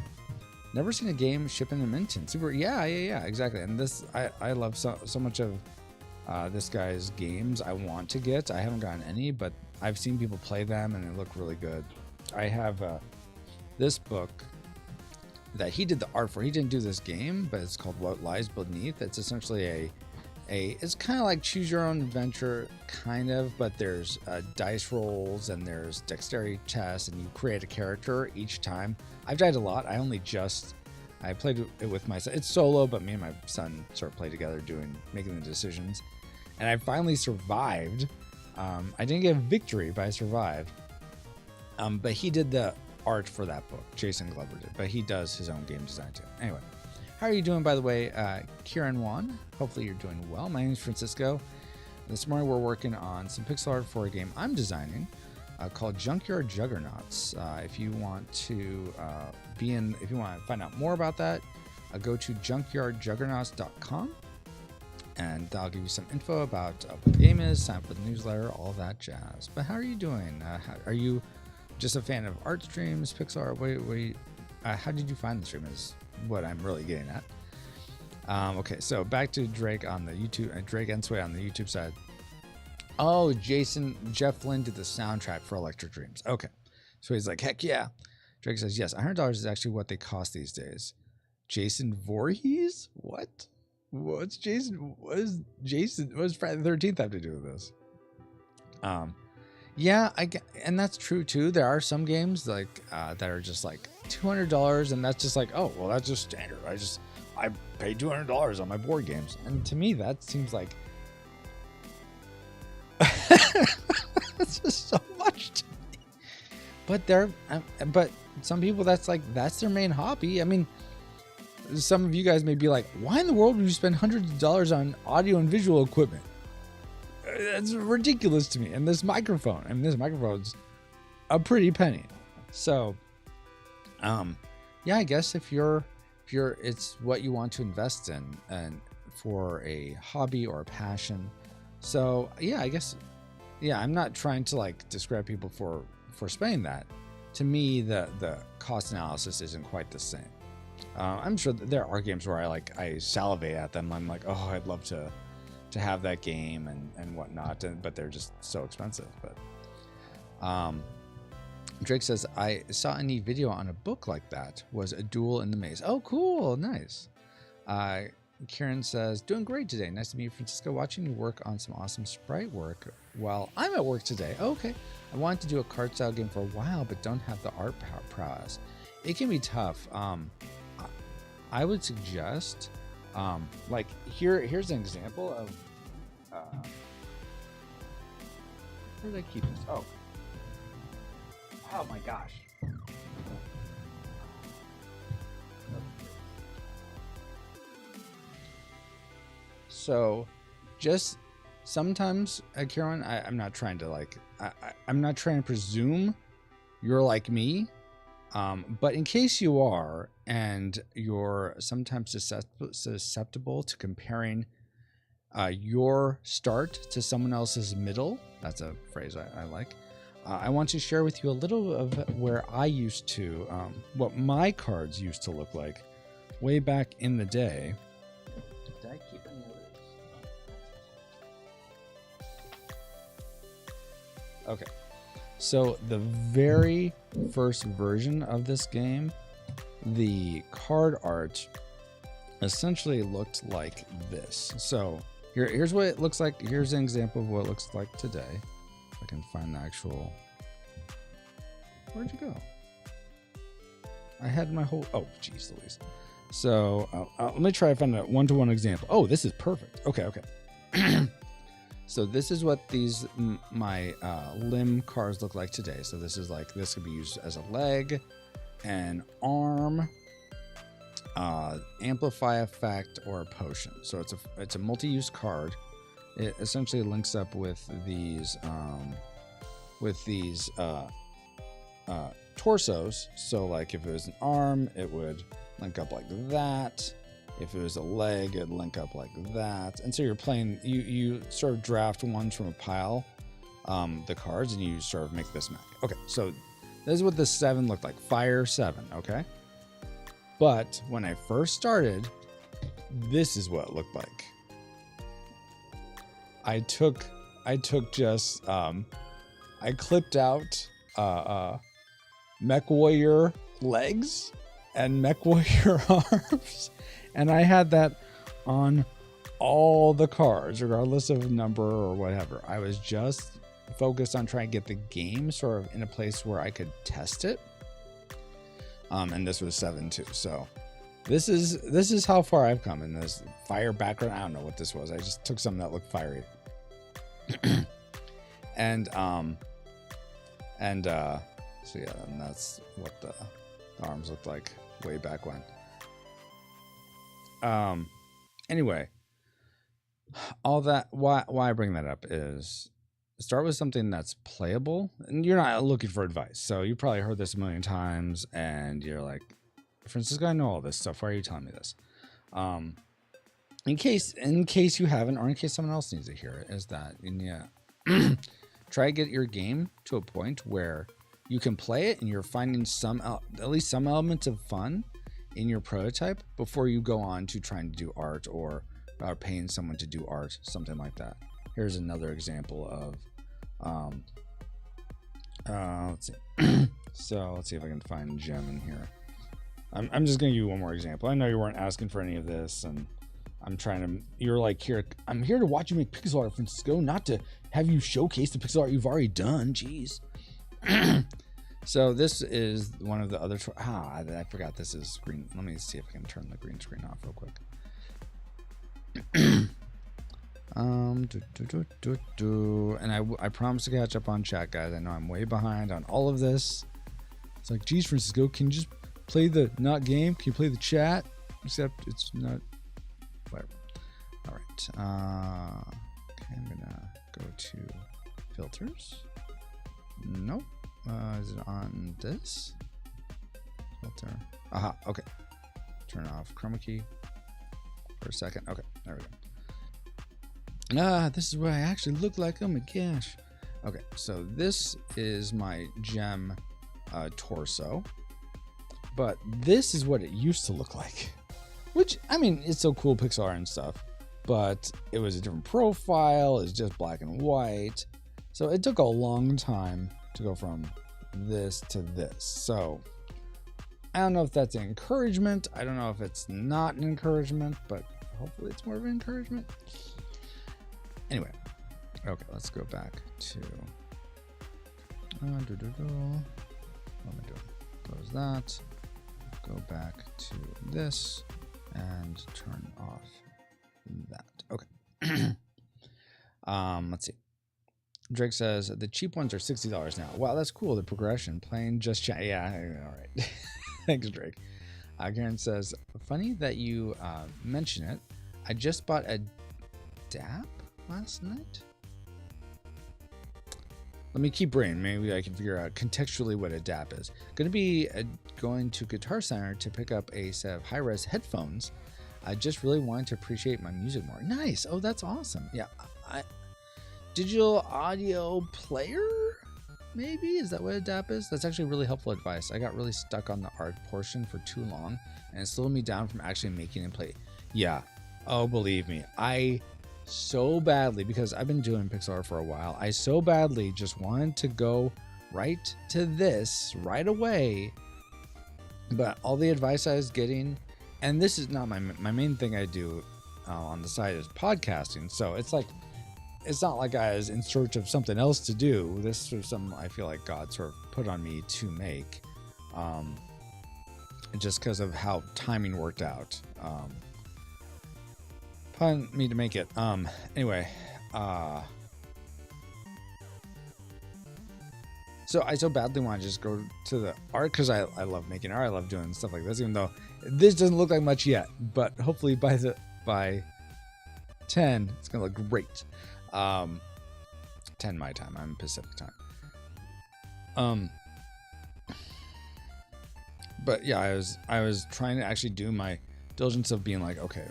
never seen a game shipping a mint tin. Super, yeah, exactly. And this, I love so much of this guy's games. I want to get. I haven't gotten any, but I've seen people play them, and they look really good. I have this book that he did the art for. He didn't do this game, but it's called What Lies Beneath. It's essentially it's kind of like choose your own adventure, kind of, but there's dice rolls and there's dexterity tests, and you create a character each time. I've died a lot. I played it with my son. It's solo, but me and my son sort of play together, making the decisions. And I finally survived. I didn't get a victory, but I survived. But he did the art for that book. Jason Glover did, but he does his own game design too. Anyway, how are you doing, by the way, Kieran Wan? Hopefully you're doing well. My name is Francisco. This morning we're working on some pixel art for a game I'm designing called Junkyard Juggernauts. If you want to find out more about that, go to junkyardjuggernauts.com, and that'll give you some info about what the game is, sign up for the newsletter, all that jazz. But how are you doing? Are you just a fan of art streams, pixel art? How did you find the stream is what I'm really getting at. Okay, so back to Drake on the YouTube, Drake Ensway on the YouTube side. Oh, Jeff Lynne did the soundtrack for Electric Dreams. Okay, so he's like, heck yeah. Drake says, yes, $100 is actually what they cost these days. Jason Voorhees? What? What's Jason? What does Friday the 13th have to do with this? Yeah, and that's true too. There are some games like that are just like $200, and that's just like, oh, well, that's just standard. I paid $200 on my board games, and to me that seems like it's just so much to me. But some people that's their main hobby. I mean, some of you guys may be like, why in the world would you spend hundreds of dollars on audio and visual equipment? That's ridiculous to me. And this microphone's a pretty penny. So, yeah, I guess if it's what you want to invest in and for a hobby or a passion. So yeah, I guess, yeah, I'm not trying to discredit people for spending that. To me, the cost analysis isn't quite the same. I'm sure that there are games where I salivate at them. I'm like, oh, I'd love to have that game and whatnot, but they're just so expensive. But Drake says, I saw a neat video on a book like that. Was a duel in the maze. Oh, cool. Nice. Kieran says, doing great today. Nice to meet you, Francisco. Watching you work on some awesome sprite work while I'm at work today. Oh, okay. I wanted to do a card style game for a while, but don't have the art prowess. It can be tough. I would suggest, like here's an example of, where did I keep this? Oh my gosh. So just sometimes, Karen, I'm not trying to I'm not trying to presume you're like me. But in case you are, and you're sometimes susceptible to comparing your start to someone else's middle, that's a phrase I like. I want to share with you a little of where I used to, what my cards used to look like way back in the day. Did I keep any others? Okay. So the very first version of this game, the card art essentially looked like this. So here's what it looks like. Here's an example of what it looks like today. If I can find the actual... Where'd you go? I had my whole... Oh, geez Louise. So let me try to find a one-to-one example. Oh, this is perfect. Okay. So this is what these my limb cards look like today. So this is like, this could be used as a leg, an arm, amplify effect, or a potion. So it's a multi-use card. It essentially links up with these torsos. So like if it was an arm, it would link up like that. If it was a leg, it'd link up like that. And so you're playing, you sort of draft ones from a pile, the cards, and you sort of make this mech. Okay, so this is what the 7 looked like. Fire 7, okay? But when I first started, this is what it looked like. I clipped out Mech Warrior legs and Mech Warrior arms. And I had that on all the cards, regardless of number or whatever. I was just focused on trying to get the game sort of in a place where I could test it. And this was 7 too. So this is how far I've come in this fire background. I don't know what this was. I just took something that looked fiery. So yeah, and that's what the arms looked like way back when. Anyway, all that, why I bring that up is start with something that's playable, and you're not looking for advice. So you probably heard this a million times and you're like, Francisco, I know all this stuff. Why are you telling me this? In case you haven't, or in case someone else needs to hear it, is that, try to get your game to a point where you can play it and you're finding at least some elements of fun in your prototype before you go on to trying to do art or paying someone to do art, something like that. Here's another example of, let's see. So let's see if I can find gem in here. I'm just going to give you one more example. I know you weren't asking for any of this, and I'm trying to, you're like, I'm here to watch you make pixel art, Francisco, not to have you showcase the pixel art you've already done. Jeez. So this is one of the other, I forgot this is green. Let me see if I can turn the green screen off real quick. And I promise to catch up on chat, guys. I know I'm way behind on all of this. It's like, geez, Francisco, can you just play the not game? Can you play the chat? Except it's not, whatever. All right. Okay, I'm gonna go to filters. Nope. Is it on this? Filter. Aha, okay. Turn off chroma key for a second. Okay, there we go. This is what I actually look like. Oh my gosh. Okay, so this is my gem torso. But this is what it used to look like. Which, I mean, it's so cool, pixel art and stuff. but it was a different profile. It's just black and white. So it took a long time to go from this to this. So I don't know if that's an encouragement. I don't know if it's not an encouragement, but hopefully it's more of an encouragement. Anyway, okay, let's go back to what am I doing? Close that. Go back to this and turn off that. Okay. Let's see. Drake says the cheap ones are $60 now. Wow, that's cool. The progression, plain just chat. Yeah, all right. Thanks, Drake. Karen says, funny that you mention it. I just bought a DAP last night. Let me keep brain. Maybe I can figure out contextually what a DAP is. Going to be going to Guitar Center to pick up a set of high-res headphones. I just really wanted to appreciate my music more. Nice. Oh, that's awesome. Yeah. Digital audio player? Maybe? Is that what a DAP is? That's actually really helpful advice. I got really stuck on the art portion for too long, and it slowed me down from actually making and play. Yeah. Oh, believe me. I so badly, because I've been doing pixel art for a while, I so badly just wanted to go right to this right away. But all the advice I was getting, and this is not my main thing I do on the side is podcasting. So it's like, it's not like I was in search of something else to do. This was something I feel like God sort of put on me to make, just because of how timing worked out. Pun me to make it. Anyway, so I so badly want to just go to the art because I love making art. I love doing stuff like this, even though this doesn't look like much yet. But hopefully by 10, it's gonna look great. 10 my time. I'm Pacific time. But yeah, I was trying to actually do my diligence of being like, okay,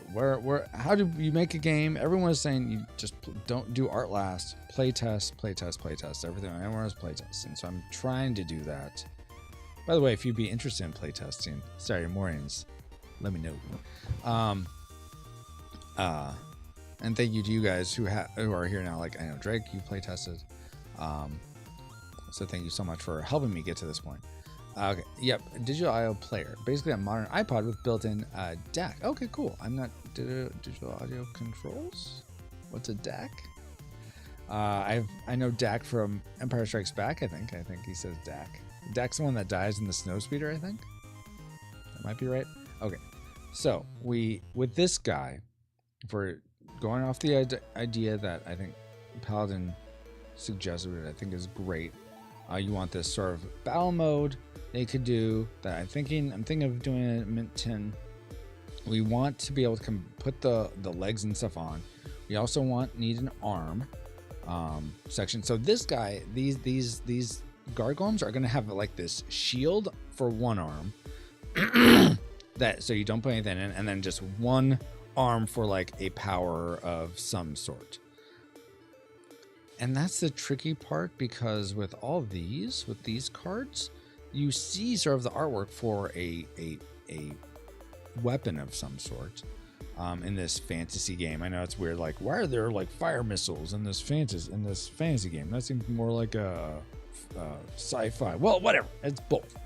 how do you make a game? Everyone is saying you just don't do art last. Play test. Everything. Everyone is play testing. So I'm trying to do that. By the way, if you'd be interested in play testing Saturday mornings, let me know. And thank you to you guys who are here now. Like I know Drake, you play tested. So thank you so much for helping me get to this point. Okay, yep, digital audio player. Basically a modern iPod with built-in DAC. Okay, cool. I'm not digital audio controls. What's a DAC? I know DAC from Empire Strikes Back. I think he says DAC. DAC's the one that dies in the snowspeeder. I think that might be right. Okay, so with this guy, if we're going off the idea that I think Paladin suggested, it I think is great. You want this sort of battle mode they could do that. I'm thinking of doing it at Mint 10. We want to be able to put the legs and stuff on. We also need an arm section. So this guy, these Guard Golems are going to have like this shield for one arm that so you don't put anything in, and then just one arm for like a power of some sort. And that's the tricky part, because with these cards, you see sort of the artwork for a weapon of some sort in this fantasy game. I know it's weird, like why are there like fire missiles in this fantasy game? That seems more like a sci-fi. Well, whatever, it's both.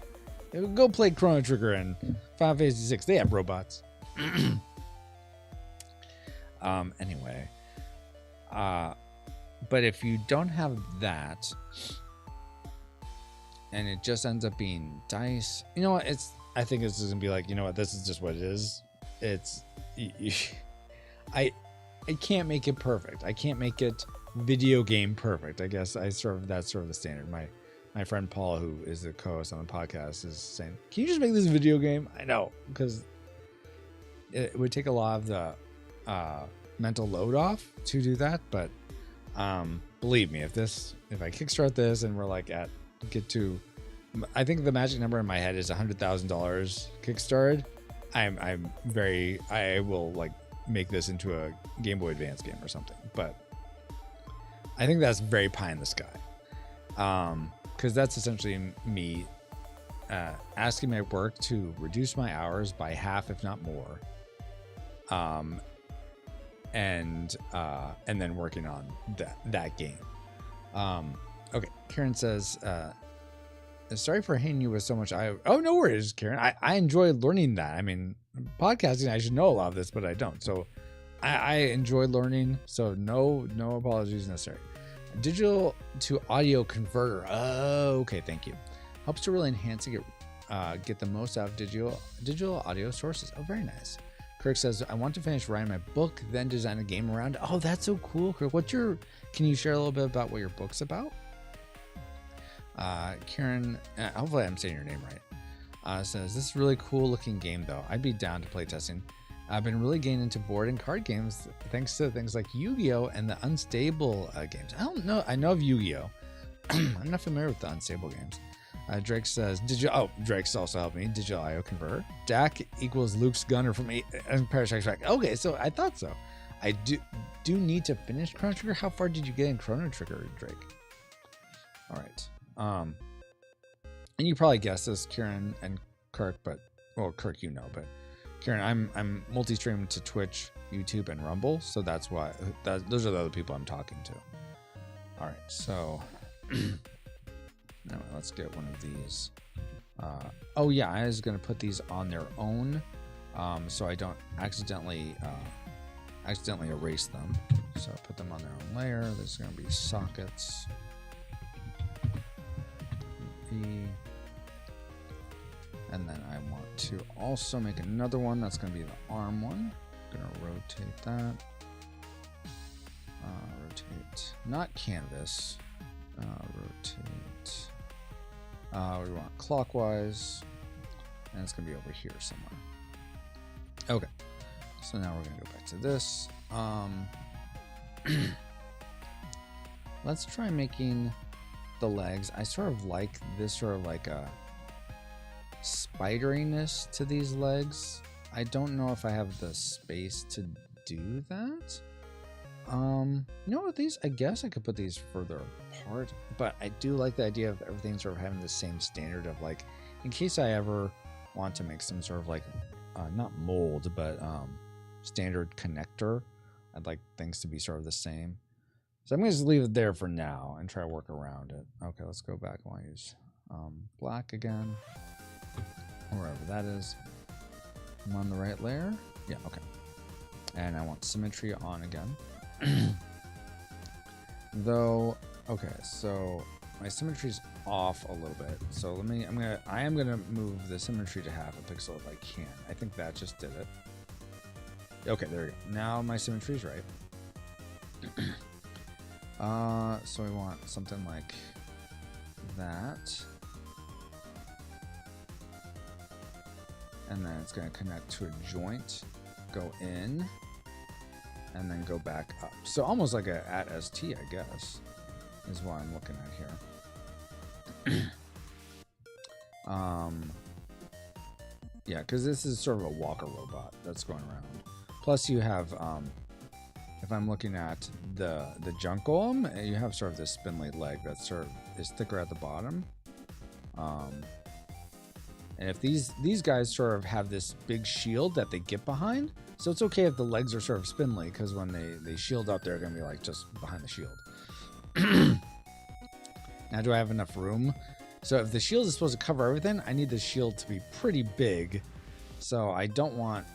Go play Chrono Trigger and Final Fantasy VI. They have robots. Anyway, but if you don't have that, and it just ends up being dice, you know what? I think this is gonna be like, you know what? This is just what it is. I can't make it perfect. I can't make it video game perfect. I guess that's sort of the standard. My friend Paul, who is the co-host on the podcast, is saying, "Can you just make this video game?" I know, because it would take a lot of the mental load off to do that. But believe me, if I kickstart this and we're like I think the magic number in my head is $100,000 kickstarted. I will like make this into a Game Boy Advance game or something. But I think that's very pie in the sky. Because that's essentially me asking my work to reduce my hours by half, if not more. and then working on that game. Okay, Karen says, sorry for hating you with so much. Oh, no worries, Karen. I enjoy learning that. I mean, podcasting, I should know a lot of this, but I don't. So I enjoy learning. So no apologies necessary. Digital to audio converter. Oh, okay. Thank you. Helps to really enhance and get the most out of digital audio sources. Oh, very nice. Kirk says, I want to finish writing my book, then design a game around it. Oh, that's so cool, Kirk. Can you share a little bit about what your book's about? Karen, hopefully I'm saying your name right, says, this is a really cool looking game though. I'd be down to play testing. I've been really getting into board and card games thanks to things like Yu-Gi-Oh! And the Unstable games. I don't know. I know of Yu-Gi-Oh! I'm not familiar with the Unstable games. Drake says, Drake's also helped me. Digital IO converter. Dak equals Luke's gunner from Empire Strikes Back. Okay, so I thought so. I do need to finish Chrono Trigger. How far did you get in Chrono Trigger, Drake? All right. And you probably guessed this, Kieran and Kirk, but Kirk, but Kieran, I'm multi-streaming to Twitch, YouTube, and Rumble, so that's why those are the other people I'm talking to. All right, so now let's get one of these. Oh yeah, I was gonna put these on their own, so I don't accidentally erase them. So put them on their own layer. There's gonna be sockets. And then I want to also make another one that's going to be the arm one. I'm going to rotate that. Rotate, not canvas. Rotate. We want clockwise, and it's going to be over here somewhere. Okay, so now we're going to go back to this. Let's try making the legs. I sort of like this sort of like a spideriness to these legs. I don't know if I have the space to do that. You know what, these, I guess I could put these further apart, but I do like the idea of everything sort of having the same standard of like, in case I ever want to make some sort of like not mold, but standard connector, I'd like things to be sort of the same. So I'm going to just leave it there for now and try to work around it. Okay, let's go back. I want to use black again, wherever that is. I'm on the right layer. Yeah, okay. And I want symmetry on again. Though, okay, so my symmetry's off a little bit. So I am gonna move the symmetry to half a pixel if I can. I think that just did it. Okay, there we go. Now my symmetry's right. So we want something like that. And then it's going to connect to a joint, go in, and then go back up. So almost like a at ST, I guess, is what I'm looking at here. Yeah, because this is sort of a walker robot that's going around. Plus you have, if I'm looking at the junk golem, you have sort of this spindly leg that sort of is thicker at the bottom. And if these guys sort of have this big shield that they get behind, so it's okay if the legs are sort of spindly, because when they shield up, they're going to be like just behind the shield. Now, do I have enough room? So if the shield is supposed to cover everything, I need the shield to be pretty big. So I don't want...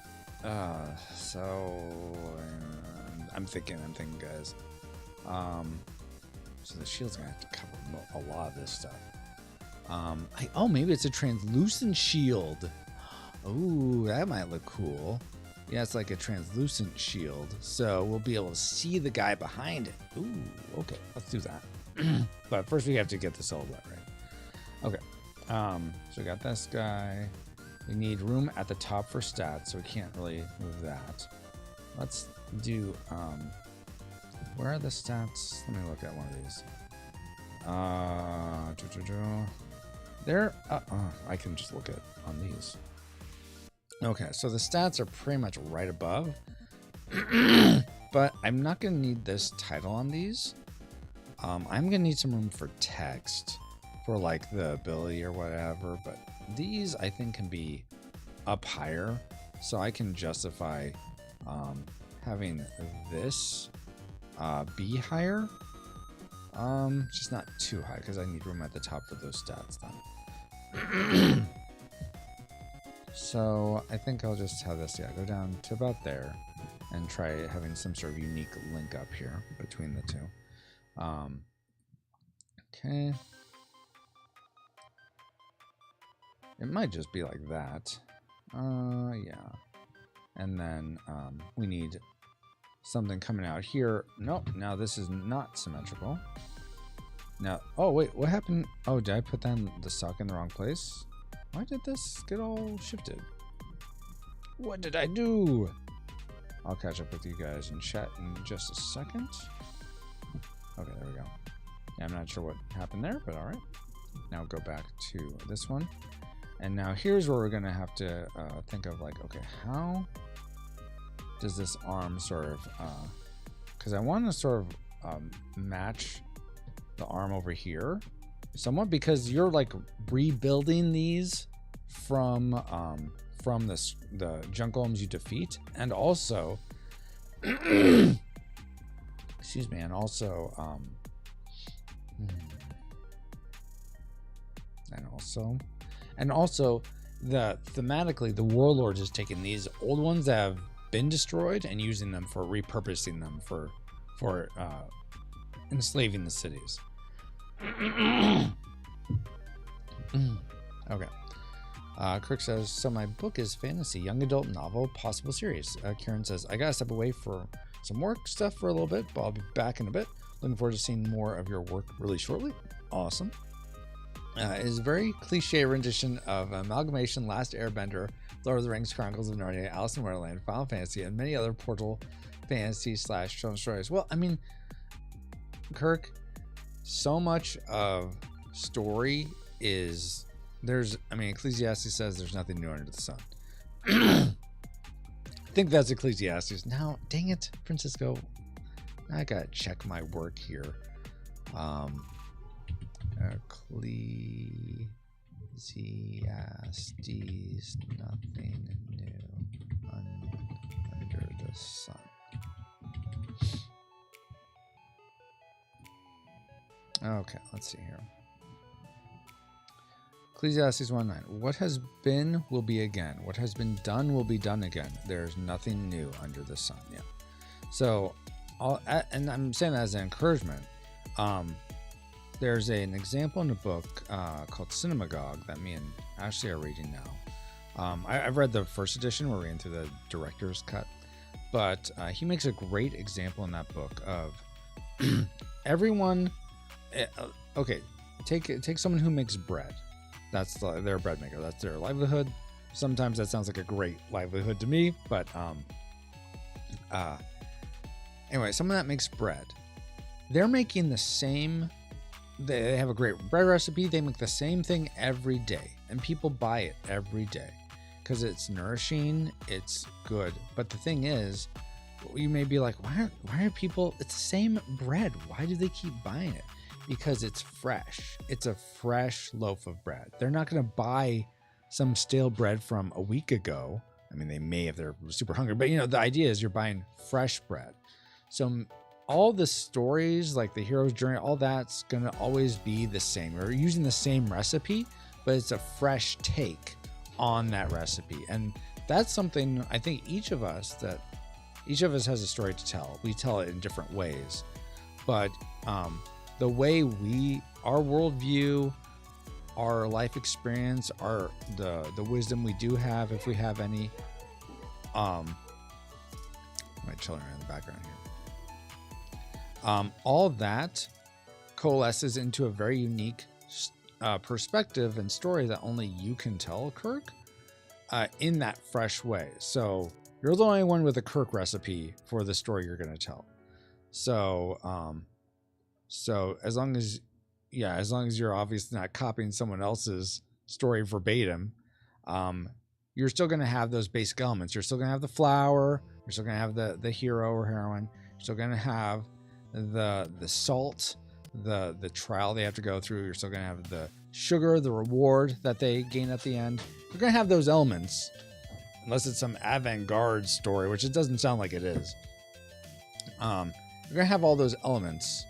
I'm thinking, guys. So the shield's going to have to cover a lot of this stuff. Maybe it's a translucent shield. Oh, that might look cool. Yeah, it's like a translucent shield, so we'll be able to see the guy behind it. Ooh, okay, let's do that. But first we have to get the silhouette right. Okay, so we got this guy. We need room at the top for stats, so we can't really move that. Let's do, where are the stats? Let me look at one of these. There, I can just look at on these. Okay, so the stats are pretty much right above, but I'm not gonna need this title on these. I'm gonna need some room for text for like the ability or whatever, but these I think can be up higher, so I can justify having this be higher. Just not too high because I need room at the top for those stats then. So I think I'll just have this, go down to about there and try having some sort of unique link up here between the two. Okay. It might just be like that. Yeah. And then we need something coming out here. Nope, now this is not symmetrical. Now, oh wait, what happened? Oh, did I put down the sock in the wrong place? Why did this get all shifted? What did I do? I'll catch up with you guys in chat in just a second. Okay, there we go. Yeah, I'm not sure what happened there, but all right. Now go back to this one. And now here's where we're going to have to think of like, okay, how does this arm sort of, because I want to sort of think the arm over here somewhat, because you're like rebuilding these from the junk golems you defeat, and also excuse me, and also the thematically the warlord is taking these old ones that have been destroyed and using them for repurposing them for enslaving the cities. Okay. Kirk says, so my book is fantasy, young adult novel, possible series. Karen says, I gotta step away for some work stuff for a little bit, but I'll be back in a bit. Looking forward to seeing more of your work really shortly. Awesome. It is a very cliche rendition of Amalgamation, Last Airbender, Lord of the Rings, Chronicles of Narnia, Alice in Wonderland, Final Fantasy, and many other Portal fantasy / children's stories. Well, I mean, Kirk, so much of story is Ecclesiastes says there's nothing new under the sun. I think that's Ecclesiastes. Now, dang it, Francisco, I gotta check my work here. Ecclesiastes, nothing new under the sun. Okay, let's see here. Ecclesiastes 1:9. What has been will be again. What has been done will be done again. There's nothing new under the sun. Yeah. So, and I'm saying that as an encouragement. There's an example in a book called Cinemagogue that me and Ashley are reading now. I've read the first edition. We're reading through the director's cut. But he makes a great example in that book of everyone. Okay, take someone who makes bread. That's their bread maker. That's their livelihood. Sometimes that sounds like a great livelihood to me, but anyway, someone that makes bread, they're making the same. They have a great bread recipe. They make the same thing every day, and people buy it every day because it's nourishing. It's good. But the thing is, you may be like, why are people? It's the same bread. Why do they keep buying it? Because it's fresh. It's a fresh loaf of bread. They're not going to buy some stale bread from a week ago. I mean, they may if they're super hungry, but the idea is you're buying fresh bread. So all the stories, like the hero's journey, all that's going to always be the same. We're using the same recipe, but it's a fresh take on that recipe. And that's something I think each of us has a story to tell. We tell it in different ways, but the way our worldview, our life experience, the wisdom we do have, if we have any, my children are in the background here. All that coalesces into a very unique perspective and story that only you can tell, Kirk, in that fresh way. So you're the only one with a Kirk recipe for the story you're going to tell. So as long as you're obviously not copying someone else's story verbatim, you're still going to have those basic elements. You're still going to have the flour. You're still going to have the hero or heroine. You're still going to have the salt, the trial they have to go through. You're still going to have the sugar, the reward that they gain at the end. You're going to have those elements, unless it's some avant-garde story, which it doesn't sound like it is. You're gonna have all those elements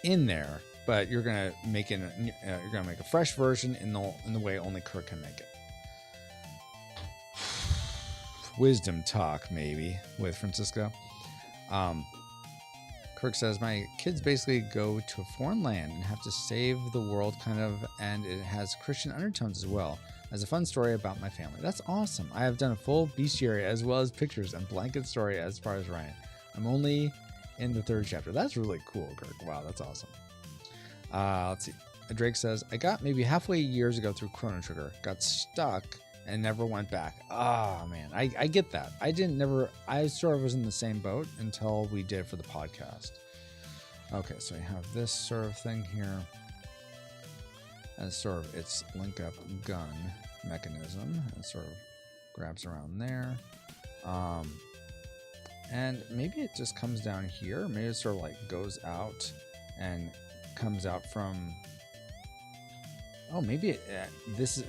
in there, but you're gonna make a fresh version in the way only Kirk can make it. Wisdom talk maybe with Francisco. Kirk says, my kids basically go to a foreign land and have to save the world, kind of, and it has Christian undertones as well as a fun story about my family. That's awesome. I have done a full bestiary as well as pictures and blanket story as far as Ryan. I'm only in the 3rd chapter. That's really cool, Kirk. Wow, that's awesome. Let's see. Drake says, I got maybe halfway years ago through Chrono Trigger, got stuck and never went back. Oh man, I get that. I sort of was in the same boat until we did it for the podcast. Okay, so we have this sort of thing here as sort of its link up gun mechanism. It sort of grabs around there. And maybe it just comes down here. Maybe it sort of like goes out and comes out from, oh, maybe this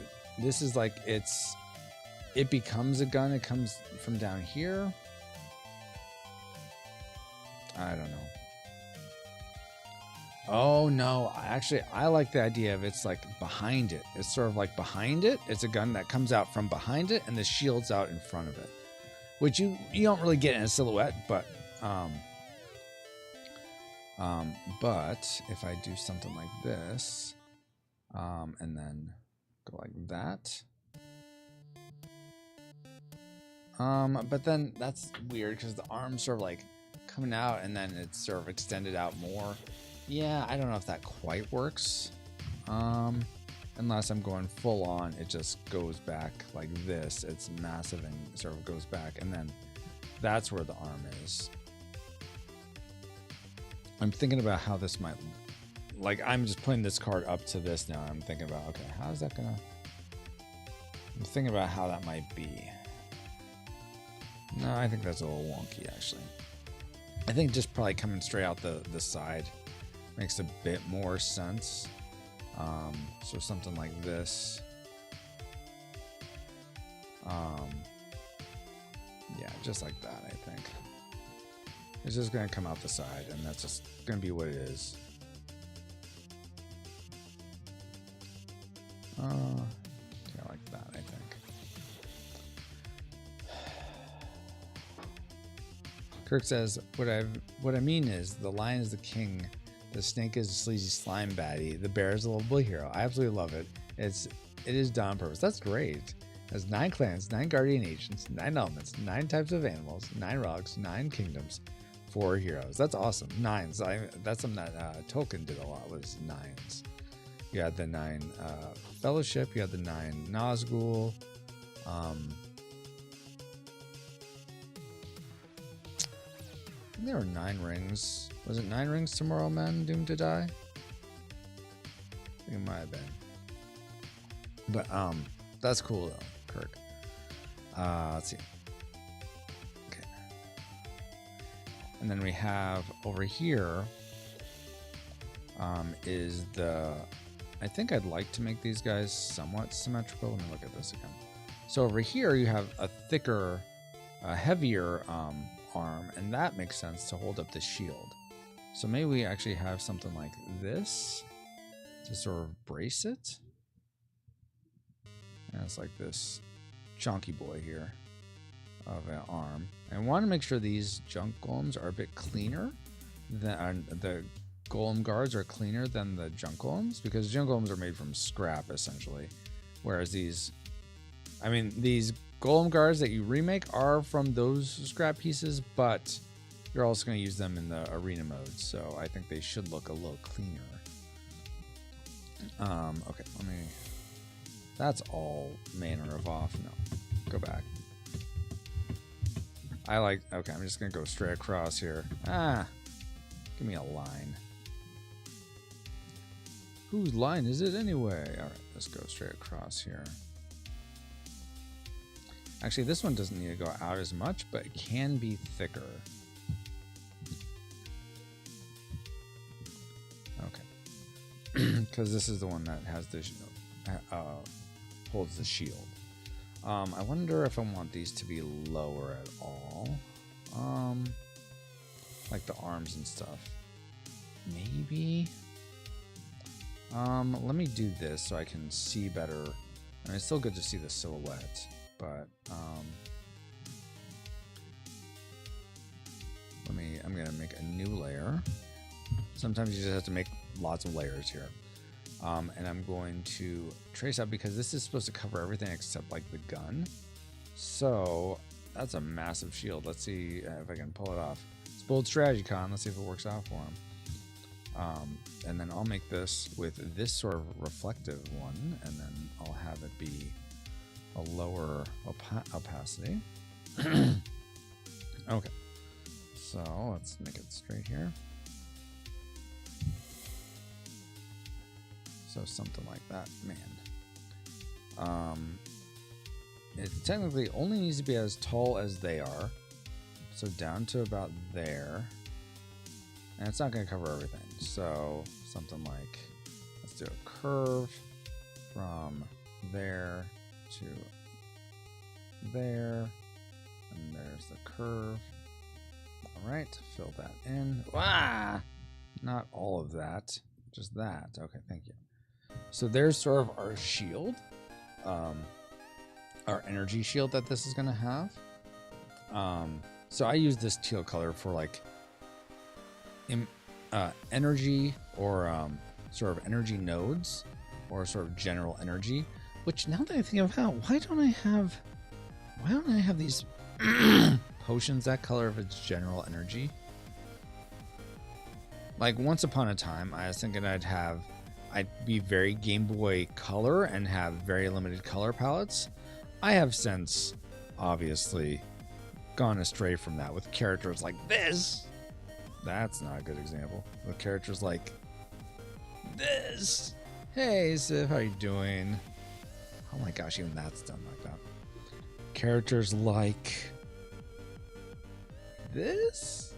is like it becomes a gun. It comes from down here. I don't know. Oh no, actually I like the idea of it's like behind it. It's sort of like behind it. It's a gun that comes out from behind it and the shield's out in front of it. Which you don't really get in a silhouette, but if I do something like this, and then go like that, but then that's weird because the arm's sort of like coming out and then it's sort of extended out more. Yeah, I don't know if that quite works. Unless I'm going full on, it just goes back like this. It's massive and sort of goes back, and then that's where the arm is. I'm thinking about how this might, like, I'm just putting this card up to this now. I'm thinking about, okay, how's that gonna, I'm thinking about how that might be. No, I think that's a little wonky, actually. I think just probably coming straight out the side makes a bit more sense. So something like this. Yeah, just like that, I think. It's just going to come out the side, and that's just going to be what it is. Yeah, like that, I think. Kirk says, what I mean is, the lion is the king, the snake is a sleazy slime baddie, the bear is a lovable hero. I absolutely love it. It is done on purpose. That's great. It has 9 clans, 9 guardian agents, 9 elements, 9 types of animals, 9 rocks, 9 kingdoms, 4 heroes. That's awesome. 9s. That's something that Tolkien did a lot, was 9s. You had the 9 Fellowship, you had the 9 Nazgul. There were 9 rings. Was it 9 rings to mortal men doomed to die? I think it might have been. But that's cool though, Kirk. Let's see. Okay. And then we have over here is the, I think I'd like to make these guys somewhat symmetrical. Let me look at this again. So over here you have a thicker, heavier arm, and that makes sense to hold up the shield. So maybe we actually have something like this to sort of brace it. And it's like this chonky boy here of an arm. And I want to make sure these junk golems are a bit cleaner than the golem guards are cleaner than the junk golems, because junk golems are made from scrap essentially, whereas these golem guards that you remake are from those scrap pieces, but you're also going to use them in the arena mode, so I think they should look a little cleaner. Okay, let me, that's all manner of off. No, go back. Okay, I'm just going to go straight across here. Give me a line. Whose line is it anyway? All right, let's go straight across here. Actually, this one doesn't need to go out as much, but it can be thicker. Okay. Because this is the one that has the holds the shield. I wonder if I want these to be lower at all. like the arms and stuff. Maybe. Let me do this so I can see better. I mean, it's still good to see the silhouette, but I'm gonna make a new layer. Sometimes you just have to make lots of layers here. And I'm going to trace out, because this is supposed to cover everything except like the gun. So that's a massive shield. Let's see if I can pull it off. It's bold strategy, Con. Let's see if it works out for him. And then I'll make this with this sort of reflective one, and then I'll have it be a lower opacity. Okay, so let's make it straight here. So something like that, man. It technically only needs to be as tall as they are, so down to about there. And it's not going to cover everything. So something like, let's do a curve from there to there. And there's the curve. All right, fill that in. Ah! Not all of that, just that. Okay, thank you. So there's sort of our shield, our energy shield that this is going to have. So I use this teal color for like energy, or sort of energy nodes, or sort of general energy. Which, now that I think about, why don't I have these potions that color if it's general energy? Like, once upon a time, I was thinking I'd be very Game Boy Color and have very limited color palettes. I have since, obviously, gone astray from that with characters like this. That's not a good example. With characters like this. Hey, Civ, how you doing? Oh my gosh, even that's done like that. Characters like this.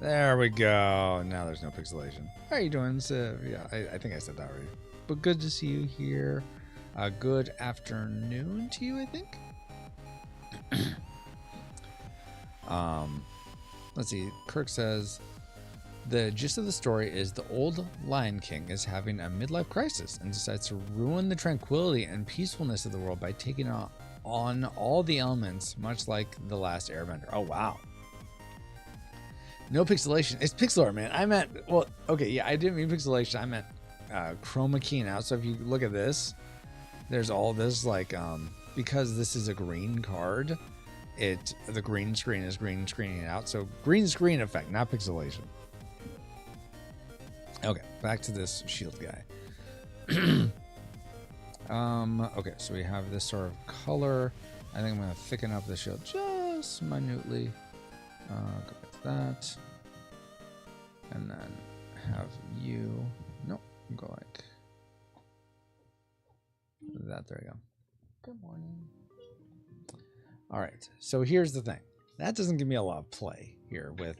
There we go. Now there's no pixelation. How are you doing, Civ? Yeah, I think I said that already. But good to see you here. Good afternoon to you, I think. Let's see. Kirk says, the gist of the story is the old Lion King is having a midlife crisis and decides to ruin the tranquility and peacefulness of the world by taking on all the elements, much like The Last Airbender. Oh, wow. No pixelation. It's pixel art, man. I meant, well, okay, yeah, I didn't mean pixelation. I meant chroma keying out. So if you look at this, there's all this, like, because this is a green card, the green screen is green screening out. So green screen effect, not pixelation. Okay, back to this shield guy. Okay, so we have this sort of color. I think I'm going to thicken up the shield just minutely. Go back to that. And then have you... Nope, go like that. There you go. Good morning. All right, so here's the thing. That doesn't give me a lot of play here with...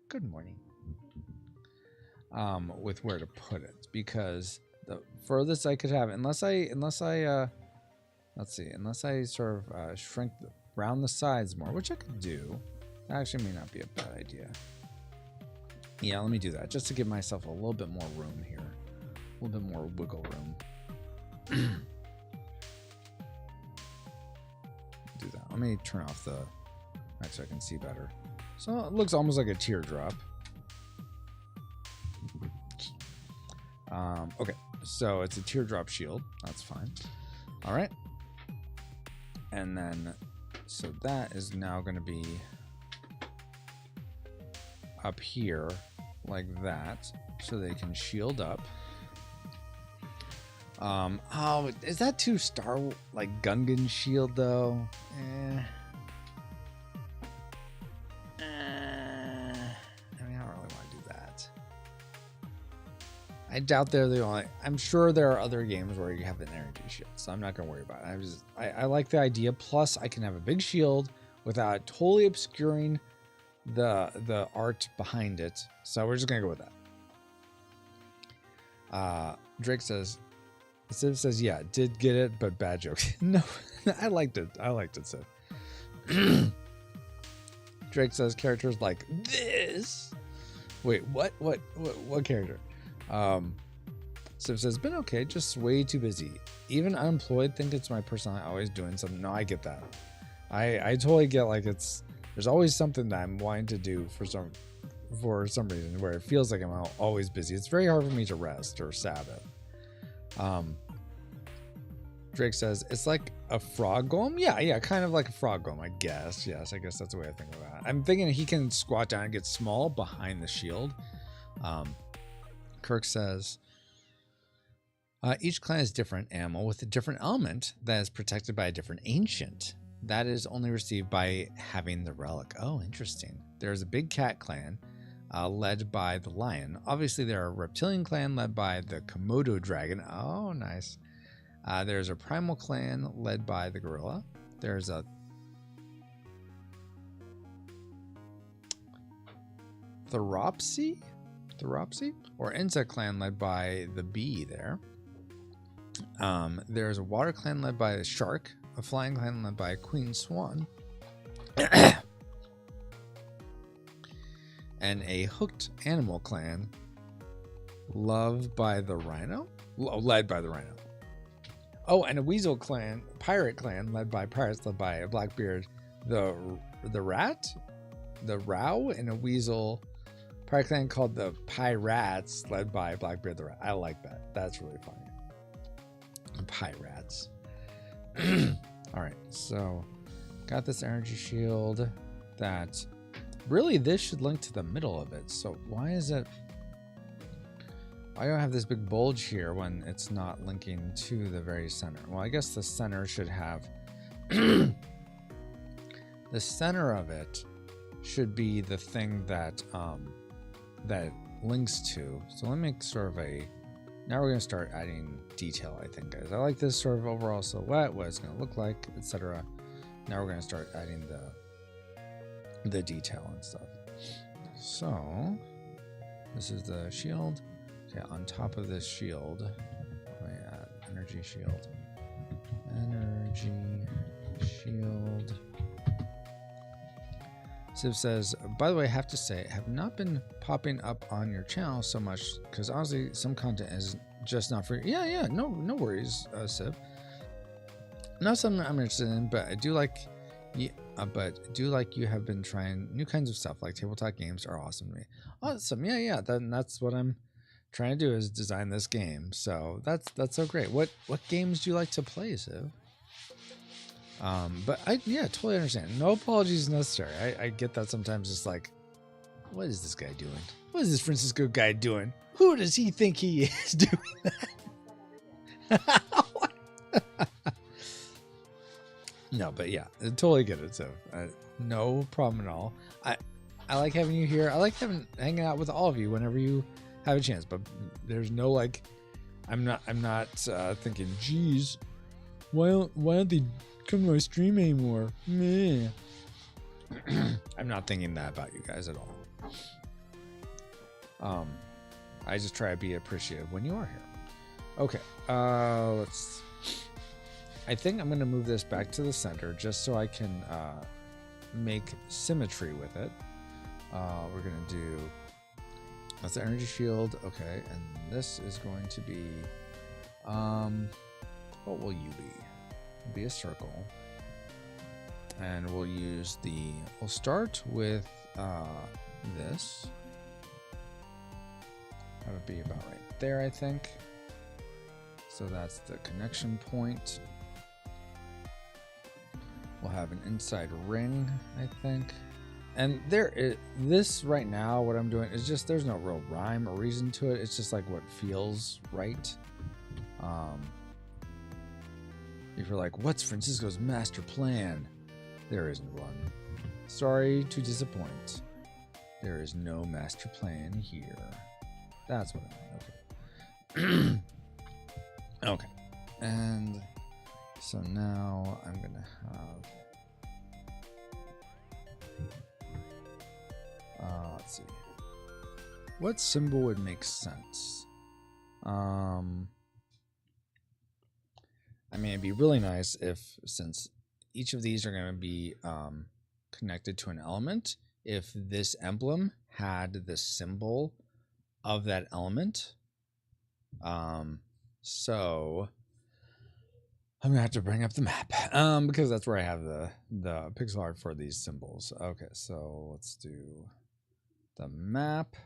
Good morning. With where to put it, because the furthest I could have, unless I sort of shrink round the sides more, which I could do. That actually may not be a bad idea. Yeah, let me do that just to give myself a little bit more room here, a little bit more wiggle room. Do that. Let me turn off the, actually I can see better. So it looks almost like a teardrop. Okay, so it's a teardrop shield. That's fine. All right. And then, so that is now going to be up here like that, so they can shield up. Oh, is that too like Gungan shield though? I doubt they're the only. I'm sure there are other games where you have an energy shield, so I'm not gonna worry about it. I like the idea. Plus, I can have a big shield without totally obscuring the art behind it. So we're just gonna go with that. Drake says, Civ says, yeah, did get it, but bad jokes. No, I liked it. I liked it, Civ. Drake says characters like this. Wait, what character? Civ says, been okay, just way too busy. Even unemployed, think it's my personality, always doing something. No, I get that. I totally get, like, there's always something that I'm wanting to do for some reason where it feels like I'm always busy. It's very hard for me to rest or Sabbath. Drake says, it's like a frog golem? Yeah, kind of like a frog golem, I guess. Yes, I guess that's the way I think about it. I'm thinking he can squat down and get small behind the shield. Kirk says, each clan is different animal with a different element that is protected by a different ancient. That is only received by having the relic. Oh, interesting. There's a big cat clan led by the lion. Obviously, there are a reptilian clan led by the Komodo dragon. Oh, nice. There's a primal clan led by the gorilla. There's a Theropsy or insect clan led by the bee there. There's a water clan led by the shark, a flying clan led by a queen swan, and a hooked animal clan led by the rhino. Oh, and a weasel clan, pirate clan led by pirates led by a Blackbeard, the rat, the row, and a weasel pirate clan called the Pirates led by Blackbeard the rat. I like that. That's really funny. Pirates. All right, so got this energy shield that really this should link to the middle of it. So why do I have this big bulge here when it's not linking to the very center? Well, I guess the center should have the center of it should be the thing that that it links to. So let me make sort of now we're going to start adding detail, I think, guys. I like this sort of overall silhouette, what it's going to look like, etc. Now we're going to start adding the detail and stuff. So this is the shield. Okay, on top of this shield, let me add energy shield. Civ says, by the way, I have to say, I have not been popping up on your channel so much because honestly, some content is just not for you. Yeah, no worries, Civ. Not something I'm interested in, but I do like you have been trying new kinds of stuff, like tabletop games are awesome to me. Awesome, yeah. Then that's what I'm trying to do, is design this game. So that's so great. What games do you like to play, Civ? But I totally understand. No apologies necessary. I get that sometimes. It's like, what is this guy doing? What is this Francisco guy doing? Who does he think he is doing that? No, but yeah, I totally get it. So no problem at all. I like having you here. I like hanging out with all of you whenever you have a chance. But there's no like, I'm not thinking, geez, why don't they come to my stream anymore? Meh. I'm not thinking that about you guys at all. I just try to be appreciative when you are here. Okay, I think I'm going to move this back to the center just so I can make symmetry with it. We're going to do, that's the energy shield. Okay, and this is going to be, what will you be? It'll be a circle. And we'll start with this. That would be about right there, I think. So that's the connection point. We'll have an inside ring, I think. And this right now, what I'm doing is just, there's no real rhyme or reason to it. It's just like what feels right. If you're like, what's Francisco's master plan? There isn't one. Sorry to disappoint. There is no master plan here. That's what I mean. Okay. Okay. And so now I'm going to have, let's see. What symbol would make sense? I mean, it'd be really nice if, since each of these are going to be connected to an element, if this emblem had the symbol of that element. So I'm gonna have to bring up the map because that's where I have the pixel art for these symbols. Okay, so let's do the map.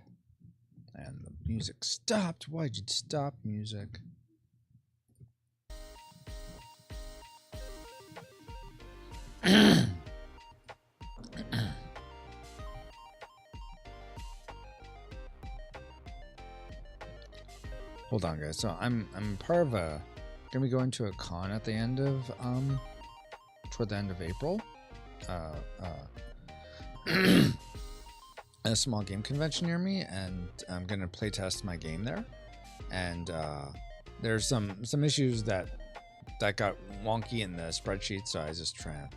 And the music stopped. Why'd you stop music? Hold on, guys. So I'm part of gonna be going to a con at the end of toward the end of April. A small game convention near me, and I'm gonna play test my game there. And there's some issues that got wonky in the spreadsheet, so I was just trying to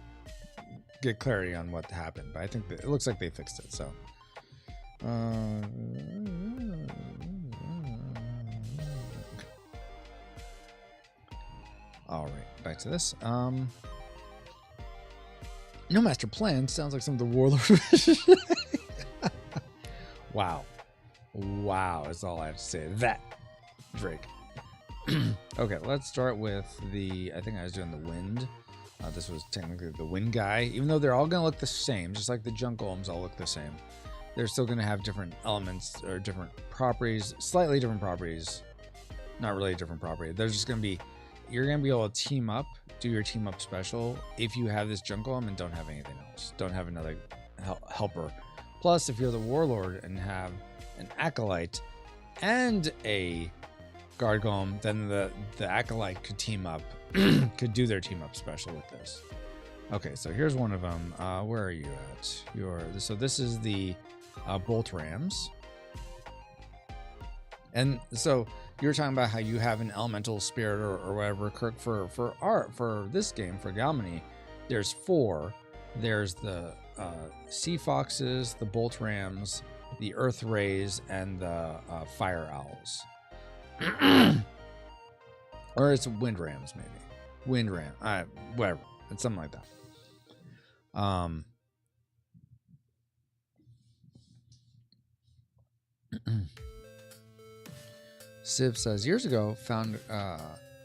get clarity on what happened. But I think it looks like they fixed it. So all right, back to this. No master plan sounds like some of the warlord. Wow. That's all I have to say. That, Drake. Okay, let's start with I think I was doing the wind. This was technically the wind guy. Even though they're all going to look the same, just like the junk golems all look the same, they're still going to have different elements or different properties, slightly different properties. Not really a different property. There's just going to be, you're going to be able to team up, do your team up special if you have this junk golem and don't have anything else. Don't have another helper. Plus, if you're the warlord and have an acolyte and a guard golem, then the acolyte could team up, could do their team up special with this. Okay, so here's one of them. Where are you at? So this is the bolt rams. And so you were talking about how you have an elemental spirit or whatever, Kirk. For this game, for Galmany, there's 4. There's the sea foxes, the bolt rams, the earth rays, and the fire owls. Or it's wind rams, maybe. Wind ram, whatever. It's something like that. Civ says, years ago, found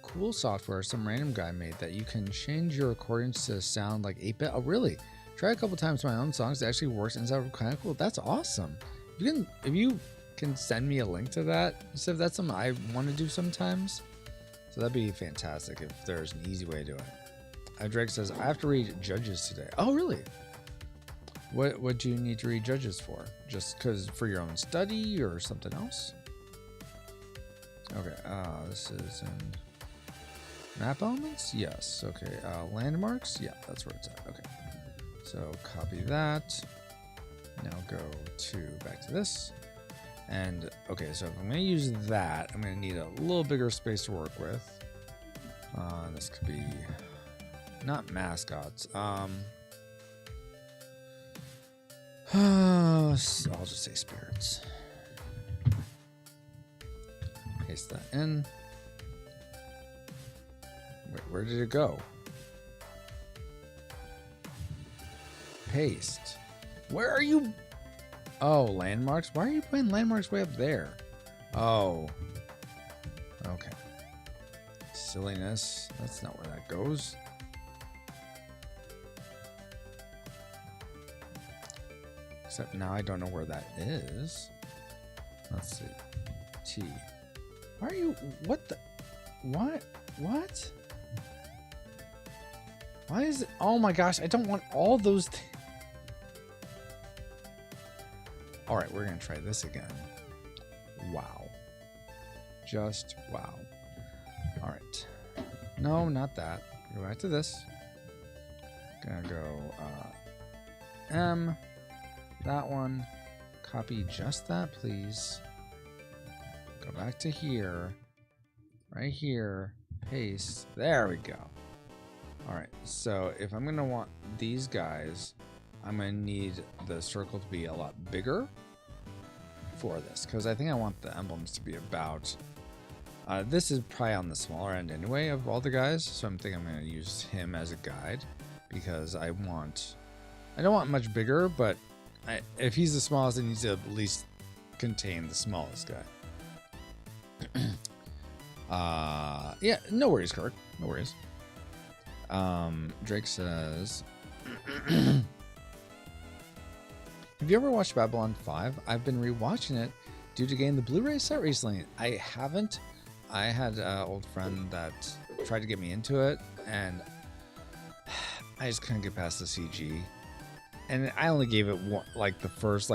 cool software some random guy made that you can change your recordings to sound like 8-bit. Oh, really? Tried a couple times my own songs. It actually works and it's kind of cool. That's awesome. If you can send me a link to that, Civ, that's something I want to do sometimes. So that'd be fantastic if there's an easy way to do it. Drake says, I have to read Judges today. Oh, really? What do you need to read Judges for? Just because for your own study or something else? Okay, this is in map elements? Yes, okay. Landmarks? Yeah, that's where it's at. Okay. So copy that. Now go back to this. And okay, so if I'm going to use that, I'm going to need a little bigger space to work with. This could be not mascots. I'll just say spirits. Paste that in. Wait, where did it go? Paste. Where are you? Oh, landmarks. Why are you putting landmarks way up there? Oh. Okay. Silliness. That's not where that goes. Except now I don't know where that is. Let's see. T. Why are you? What the? What? What? Why is it? Oh my gosh! I don't want all those. All right, we're gonna try this again. Wow. Just wow. All right. No, not that. Go back to this. Gonna go M. That one. Copy just that, please. Go back to here. Right here. Paste. There we go. All right. So if I'm gonna want these guys, I'm going to need the circle to be a lot bigger for this, because I think I want the emblems to be about... this is probably on the smaller end anyway of all the guys, so I'm thinking I'm going to use him as a guide, because I don't want much bigger, but if he's the smallest, it needs to at least contain the smallest guy. Yeah, no worries, Kirk. No worries. Drake says, have you ever watched Babylon 5? I've been rewatching it due to getting the Blu-ray set recently. I haven't. I had an old friend that tried to get me into it, and I just couldn't get past the CG. And I only gave it the first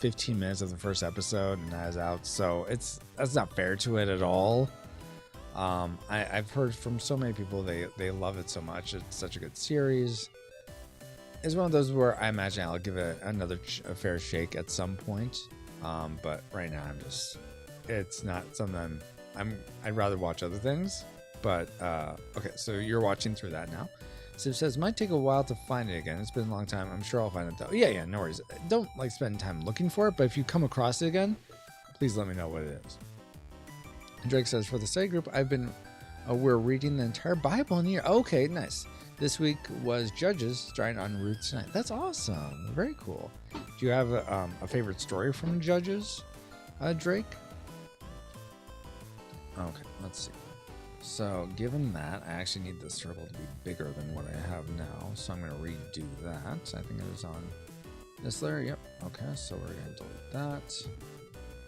15 minutes of the first episode, and I was out. So that's not fair to it at all. I've heard from so many people they love it so much. It's such a good series. It's one of those where I imagine I'll give it a fair shake at some point. But right now it's not something I'd rather watch other things. But okay, so you're watching through that now. So it says, might take a while to find it again. It's been a long time. I'm sure I'll find it though. Yeah, no worries. Don't spend time looking for it, but if you come across it again, please let me know what it is. And Drake says, for the study group, we're reading the entire Bible in a year. Okay, nice. This week was Judges, starting on Ruth tonight. That's awesome. Very cool. Do you have a favorite story from Judges, Drake? Okay, let's see. So, given that, I actually need this circle to be bigger than what I have now. So I'm going to redo that. I think it was on this layer. Yep. Okay, so we're going to delete that.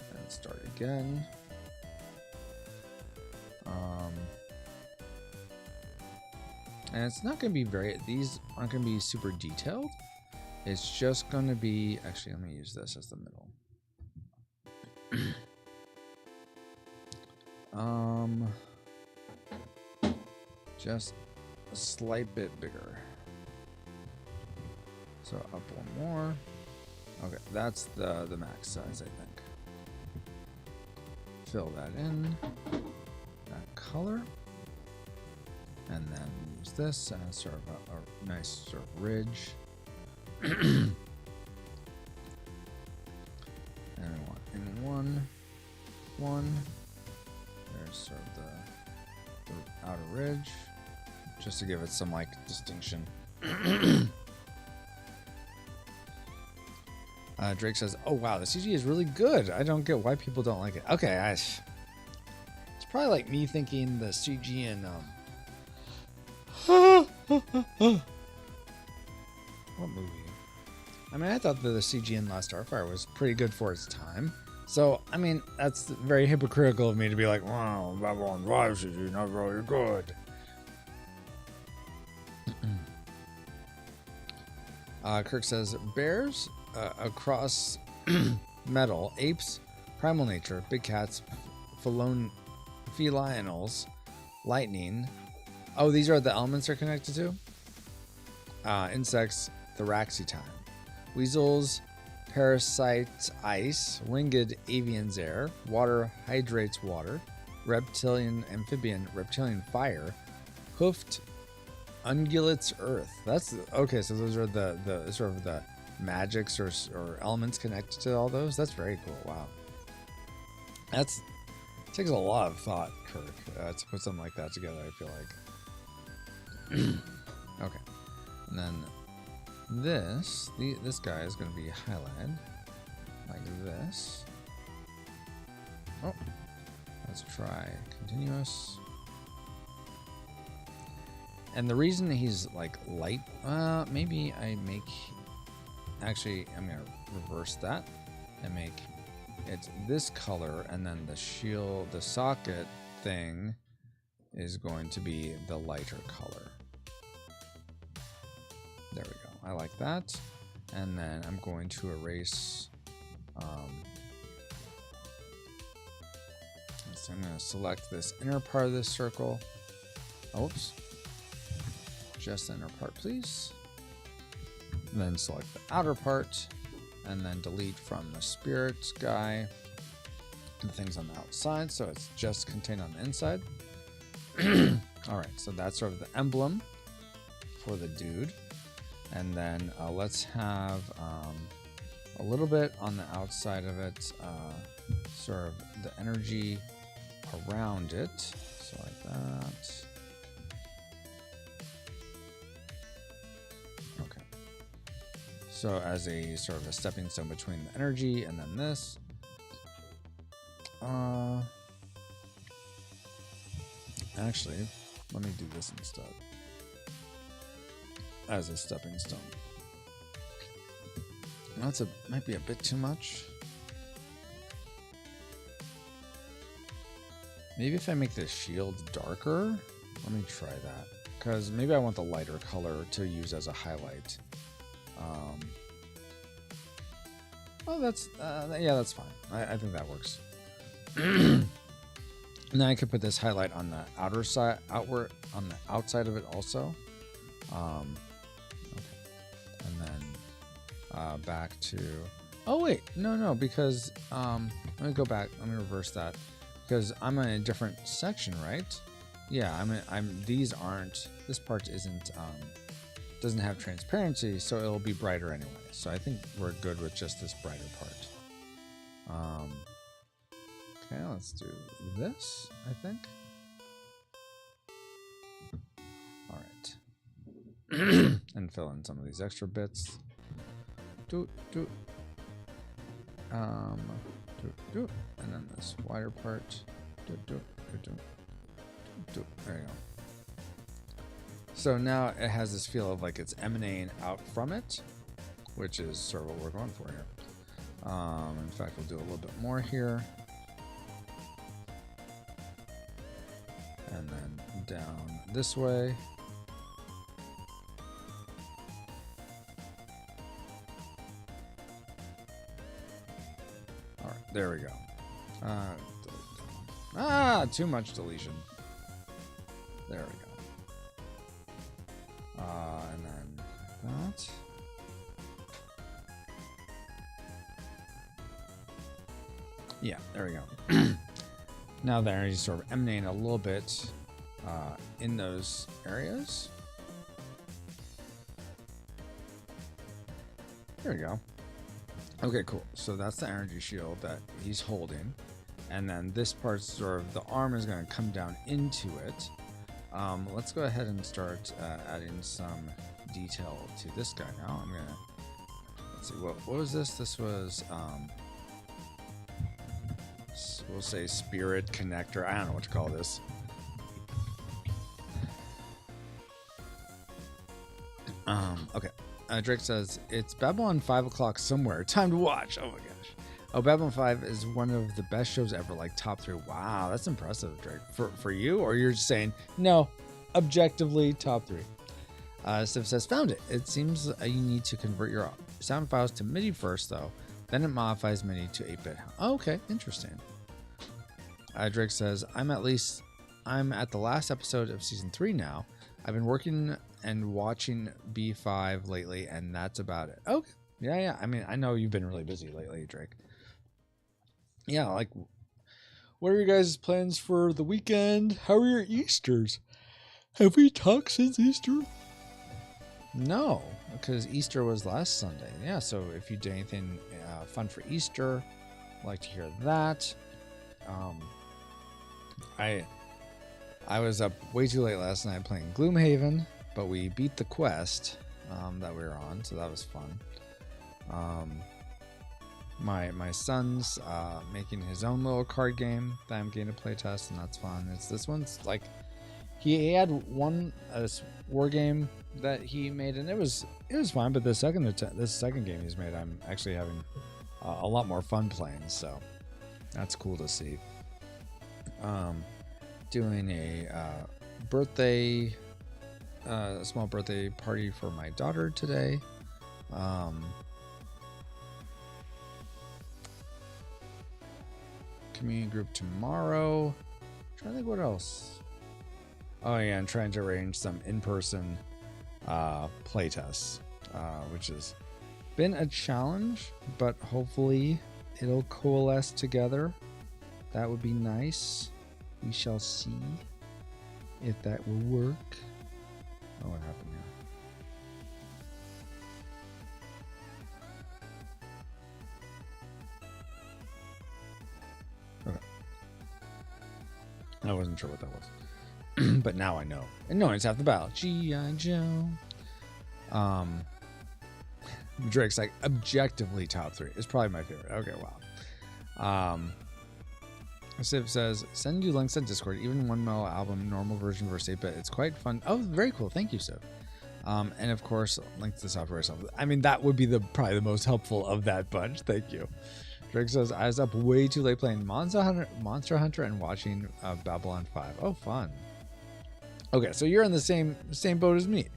And start again. And it's not going to be these aren't going to be super detailed. It's just going to be, actually, let me use this as the middle. Just a slight bit bigger. So up one more. Okay, that's the max size, I think. Fill that in, that color, and then use this as sort of a nice sort of ridge. And I want in one. There's sort of the outer ridge, just to give it some distinction. Drake says, "Oh wow, the CG is really good. I don't get why people don't like it." Okay, it's probably like me thinking the CG in what movie? I mean, I thought that the CG in Last Starfire was pretty good for its time. So, I mean, that's very hypocritical of me to be like, "Wow, Babylon 5 CG not very good." Kirk says, bears across metal, apes, primal nature, big cats, felinals, lightning. Oh, these are the elements they're connected to? Insects, thoraxy time. Weasels, parasites, ice. Winged avians, air. Water hydrates water. Reptilian, amphibian, reptilian, fire. Hoofed ungulates, earth. That's okay. So those are the sort of the magics or elements connected to all those. That's very cool. Wow, it takes a lot of thought, Kirk, to put something like that together. I feel like. Okay, and then this guy is going to be highlighted like this. Oh, let's try continuous. And the reason he's light, maybe I'm going to reverse that and make it this color, and then the socket thing is going to be the lighter color. There we go. I like that. And then I'm going to erase, so I'm going to select this inner part of this circle. Oops. Just the inner part, please. And then select the outer part, and then delete from the spirit guy the things on the outside, so it's just contained on the inside. All right, so that's sort of the emblem for the dude, and then let's have a little bit on the outside of it, sort of the energy around it, so like that. So as a sort of a stepping stone between the energy and then this. Actually, let me do this instead. As a stepping stone. That's might be a bit too much. Maybe if I make the shield darker, let me try that. Because maybe I want the lighter color to use as a highlight. Oh, that's yeah, that's fine. I think that works. And then I could put this highlight on the outer side, on the outside of it also. Okay. And then back to. Oh wait, no, because let me go back. Let me reverse that. Because I'm in a different section, right? Yeah, these aren't, this part isn't, doesn't have transparency, so it'll be brighter anyway. So I think we're good with just this brighter part. Okay, let's do this, I think. All right. And fill in some of these extra bits. And then this wider part. There you go. So now it has this feel of like it's emanating out from it, which is sort of what we're going for here. In fact, we'll do a little bit more here. And then down this way. All right, there we go. Too much deletion. There we go. And then that. Yeah, there we go. Now the energy is sort of emanating a little bit in those areas. There we go. Okay, cool. So that's the energy shield that he's holding. And then this part, sort of the arm is going to come down into it. Let's go ahead and start adding some detail to this guy now. I'm going to, let's see, what was this? This was, we'll say spirit connector. I don't know what to call this. Okay. Drake says, it's Babylon 5 o'clock somewhere. Time to watch. Oh my gosh. Oh, Babylon 5 is one of the best shows ever, like top 3. Wow, that's impressive, Drake. For you, or you're just saying, no, objectively top 3. Steph says, found it. It seems you need to convert your sound files to MIDI first, though. Then it modifies MIDI to 8-bit. Oh, okay, interesting. Drake says, I'm at the last episode of season 3 now. I've been working and watching B5 lately, and that's about it. Okay. Yeah. I mean, I know you've been really busy lately, Drake. Yeah, like, what are your guys' plans for the weekend? How are your Easters? Have we talked since Easter? No, because Easter was last Sunday. Yeah, so if you did anything fun for Easter, I'd like to hear that. I was up way too late last night playing Gloomhaven, but we beat the quest that we were on, so that was fun. My son's making his own little card game that I'm getting to play test, and that's fun. This one's like, he had one war game that he made, and it was fine. But the second game he's made, I'm actually having a lot more fun playing. So that's cool to see. Doing a small birthday party for my daughter today. Community group tomorrow. I'm trying to think what else. Oh yeah, I'm trying to arrange some in-person playtests, which has been a challenge, but hopefully it'll coalesce together. That would be nice. We shall see if that will work. Oh, what happened here? Okay. I wasn't sure what that was. But now I know. And knowing's half the battle. G.I. Joe. Drake's like objectively top 3. It's probably my favorite. Okay, wow. Civ says, send you links on Discord, even 1 mil album, normal version versus 8-bit. It's quite fun. Oh, very cool. Thank you, Civ. And of course, link to the software itself. I mean, that would be probably the most helpful of that bunch. Thank you. Drake says, I was up way too late playing Monster Hunter and watching Babylon 5. Oh, fun. Okay, so you're in the same boat as me.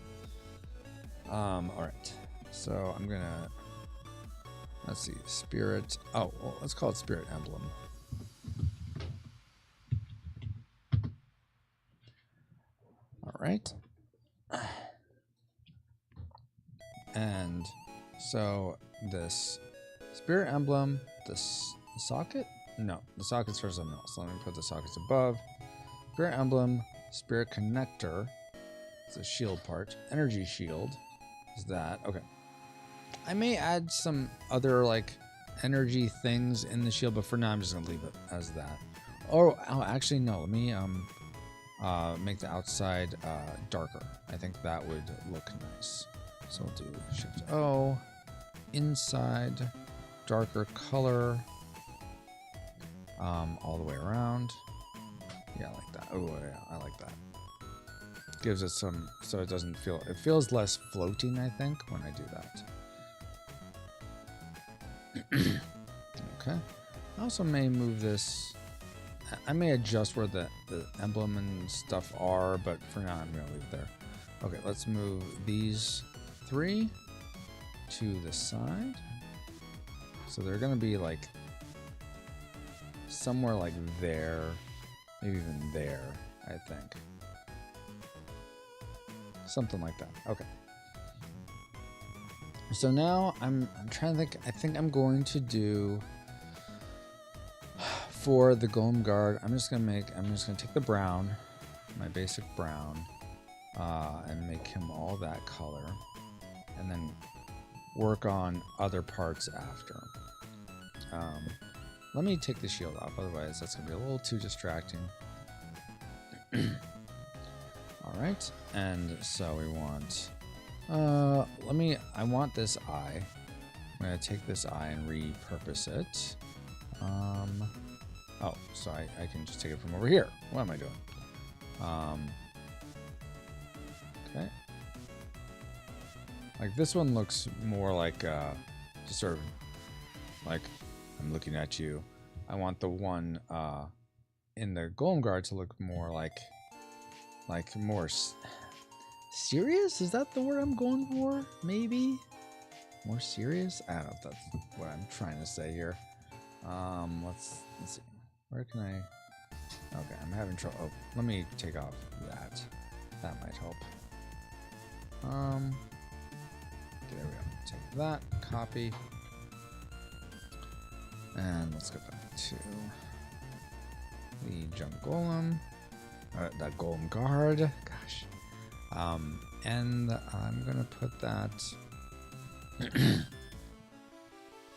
All right. So I'm gonna, let's see, Spirit. Oh, well, let's call it Spirit Emblem. All right. And so this Spirit Emblem, this socket? No, the socket's for something else. Let me put the sockets above. Spirit Emblem, Spirit Connector. It's a shield part. Energy Shield is that. Okay. I may add some other like energy things in the shield, but for now I'm just gonna leave it as that. Oh, actually no. Let me make the outside darker. I think that would look nice. So we'll do Shift O, inside, darker color, all the way around. Yeah, I like that. Oh yeah, I like that. Gives it some, so it doesn't feel. It feels less floating, I think, when I do that. Okay. I also may move this. I may adjust where the emblem and stuff are, but for now I'm gonna leave it there. Okay, let's move these 3 to the side. So they're gonna be like somewhere like there, maybe even there, I think. Something like that. Okay. So now I'm trying to think. I think I'm going to do for the Golem Guard. I'm just gonna take the brown, my basic brown, and make him all that color, and then work on other parts after. Let me take the shield off, otherwise that's gonna be a little too distracting. All right, and so we want. I want this eye. I'm gonna take this eye and repurpose it. Oh, so I can just take it from over here. What am I doing? Okay. Like this one looks more like just sort of like I'm looking at you. I want the one in the Golem Guard to look more like more serious? Is that the word I'm going for? Maybe more serious? I don't know if that's what I'm trying to say here. Let's see. Where can I? Okay, I'm having trouble. Oh, let me take off that. That might help. There we go. Take that. Copy. And let's go back to the Junk Golem. That Golem Guard. Gosh. And I'm gonna put that. I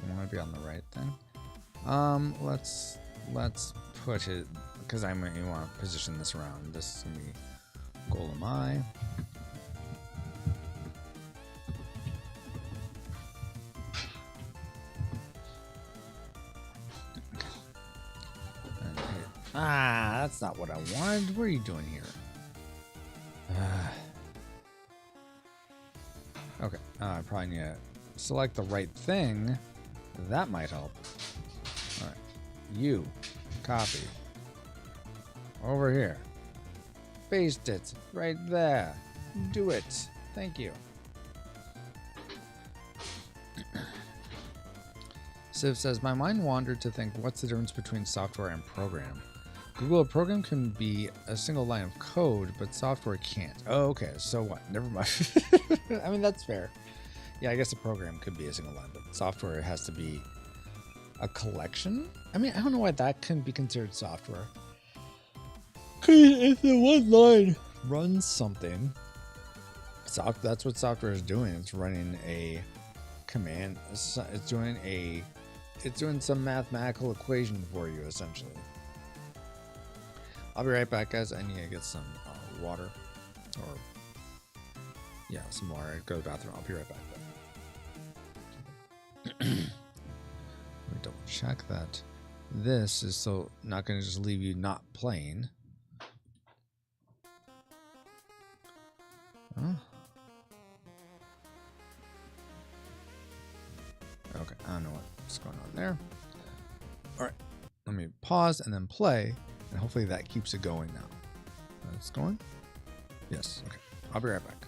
want to be on the right thing. Let's put it because I want to position this around. This is gonna be Golem Eye. That's not what I wanted. What are you doing here? Okay, I probably need to select the right thing. That might help. All right, you copy over here. Paste it right there. Do it. Thank you. Civ says, my mind wandered to think, what's the difference between software and program? Google, a program can be a single line of code, but software can't. Oh, okay. So what? Never mind. I mean, that's fair. Yeah, I guess a program could be a single line, but software has to be a collection. I mean, I don't know why that can be considered software. If the one line runs something, that's what software is doing. It's running a command. It's doing some mathematical equation for you, essentially. I'll be right back, guys. I need to get some water. Or, yeah, some water. Go to the bathroom. I'll be right back, though. Let me double check that. This is so not going to just leave you not playing. Huh? Okay, I don't know what's going on there. All right, let me pause and then play, and hopefully that keeps it going now. It's going? Yes, okay. I'll be right back.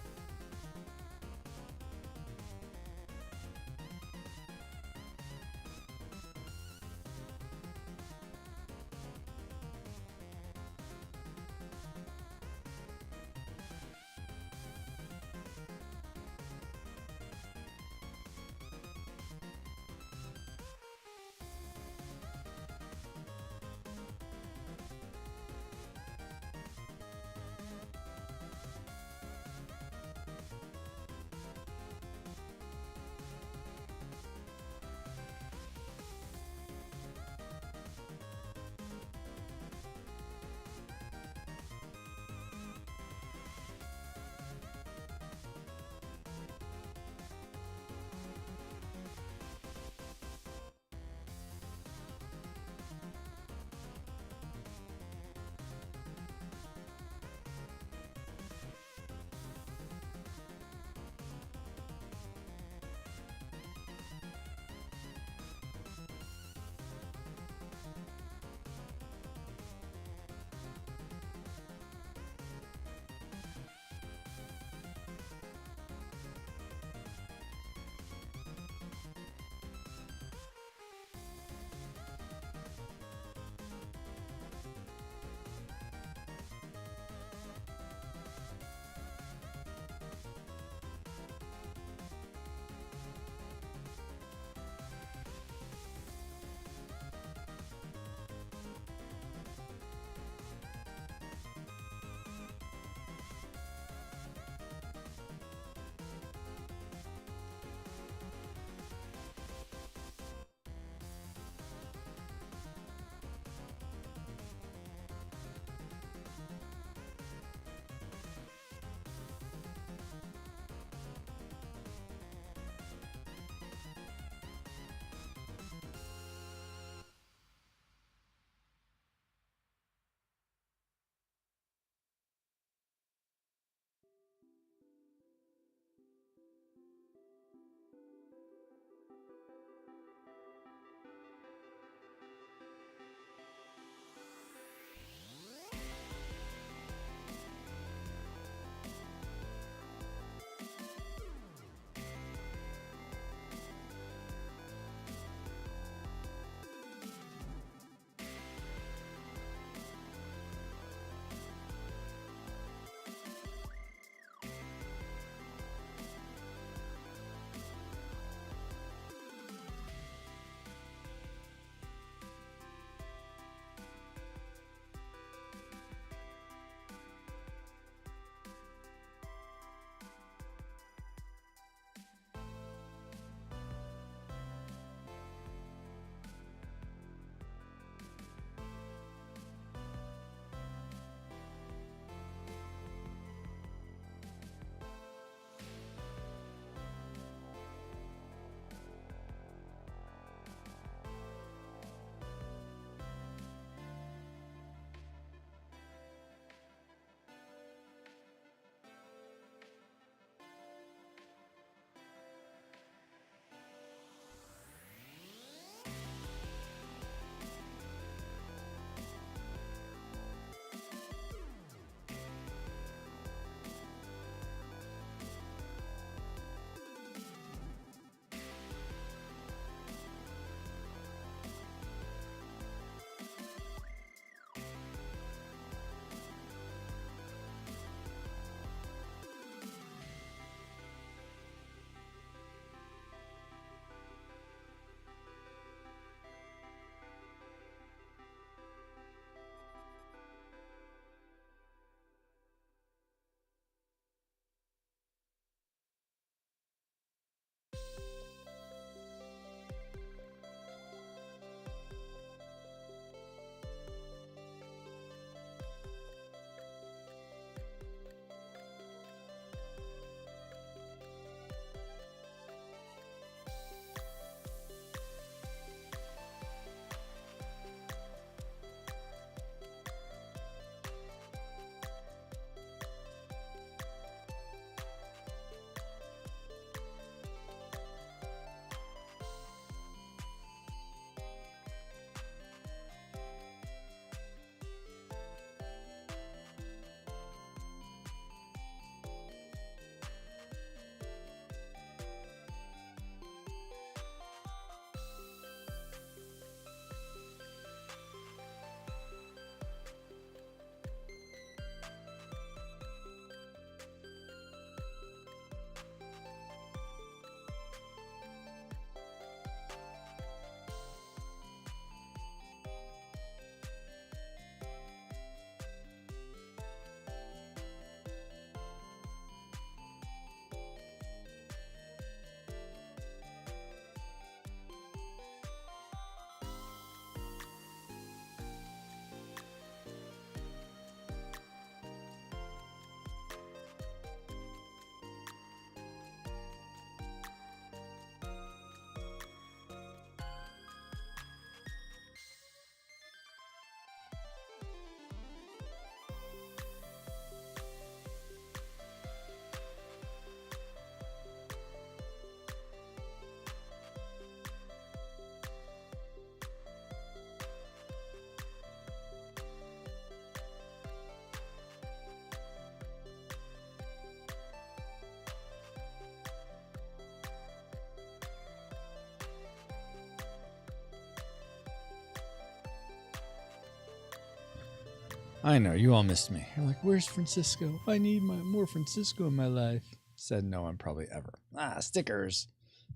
I know, you all missed me. You're like, where's Francisco? I need more Francisco in my life. Said no one probably ever. Ah, stickers.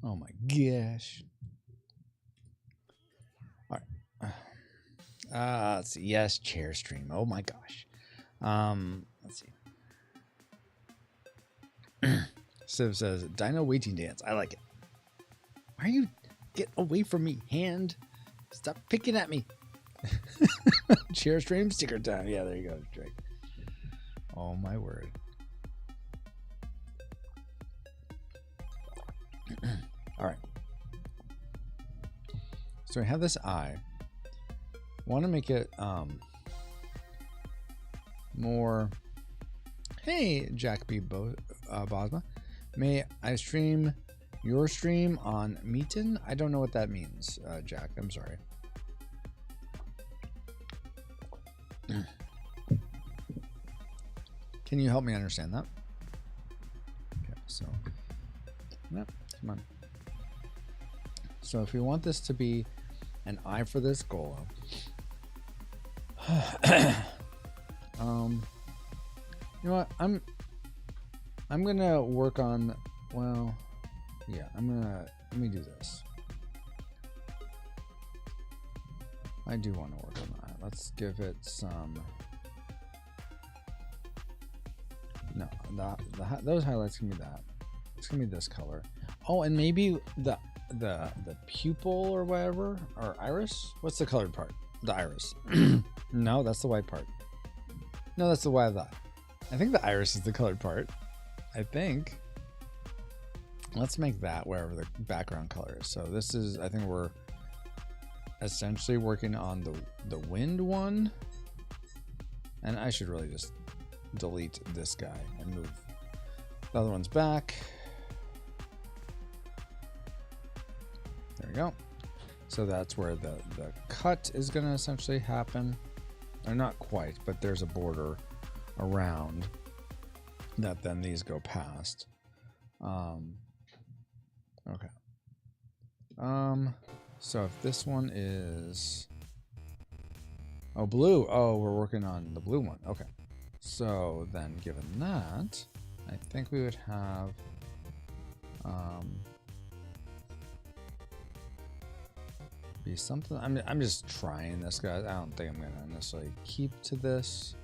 Oh my gosh. All right. Let's see. Yes, chair stream. Oh my gosh. Let's see. Civ says, Dino waiting dance. I like it. Why are you... Get away from me, hand. Stop picking at me. Chair stream sticker time. Yeah, there you go, Drake. Oh my word. All right. So I have this eye. Want to make it more. Hey, Jack B. Bosma. May I stream your stream on Meetin? I don't know what that means, Jack. I'm sorry. Can you help me understand that? Okay, so yep, come on. So if we want this to be an eye for this golem, you know what? I'm gonna work on. Well, yeah, let me do this. I do want to work on that. Let's give it some. No, those highlights can be that. It's gonna be this color. Oh, and maybe the pupil or whatever, or iris. What's the colored part? The iris. No, that's the white part. No, that's the white eye. I think the iris is the colored part. I think. Let's make that wherever the background color is. So this is, I think we're essentially working on the wind one. And I should really just delete this guy and move the other ones back. There we go. So that's where the cut is going to essentially happen. Or not quite, but there's a border around that then these go past. Okay. So if this one is blue. Oh, we're working on the blue one. Okay. So then given that, I think we would have be something. I'm just trying this, guys. I don't think I'm gonna necessarily keep to this.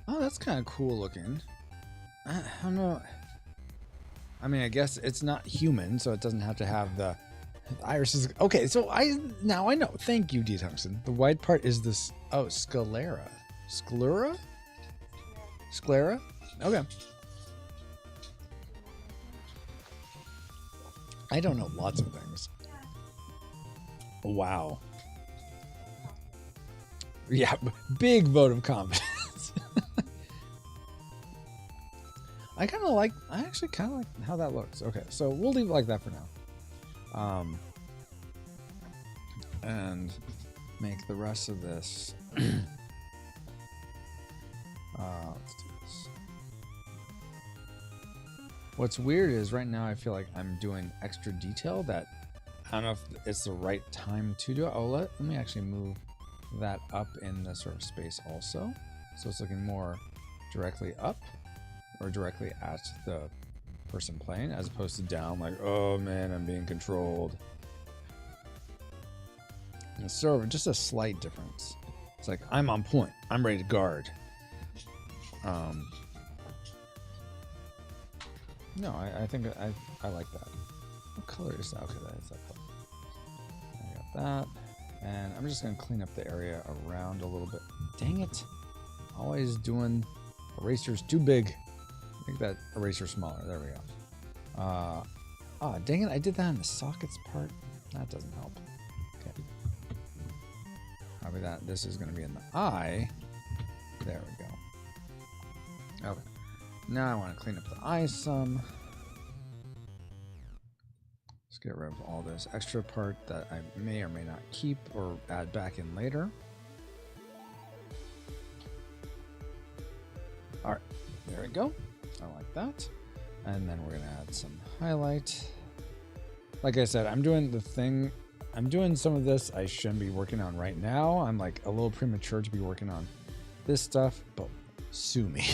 Oh, that's kind of cool looking. I don't know. I mean, I guess it's not human, so it doesn't have to have the irises. Okay, so now I know. Thank you, D. Tungsten. The white part is this. Oh, sclera. Sclera? Sclera? Okay. I don't know lots of things. Wow. Yeah, big vote of confidence. I actually kind of like how that looks. Okay, so we'll leave it like that for now. And make the rest of this. Let's do this. What's weird is right now I feel like I'm doing extra detail that I don't know if it's the right time to do it. Oh, let me actually move that up in this sort of space also. So it's looking more directly up. Or directly at the person playing, as opposed to down, like, oh man, I'm being controlled. And it's sort of just a slight difference. It's like, I'm on point. I'm ready to guard. No, I think I like that. What color is that? Okay, that is that color. I got that. And I'm just going to clean up the area around a little bit. Dang it. Always doing erasers too big. Make that eraser smaller. There we go. Dang it. I did that on the sockets part. That doesn't help. Okay. Copy that. This is going to be in the eye. There we go. Okay. Now I want to clean up the eye some. Let's get rid of all this extra part that I may or may not keep or add back in later. All right. There we go. I like that. And then we're gonna add some highlight. Like I said, I'm doing some of this I shouldn't be working on right now. I'm like a little premature to be working on this stuff, but sue me.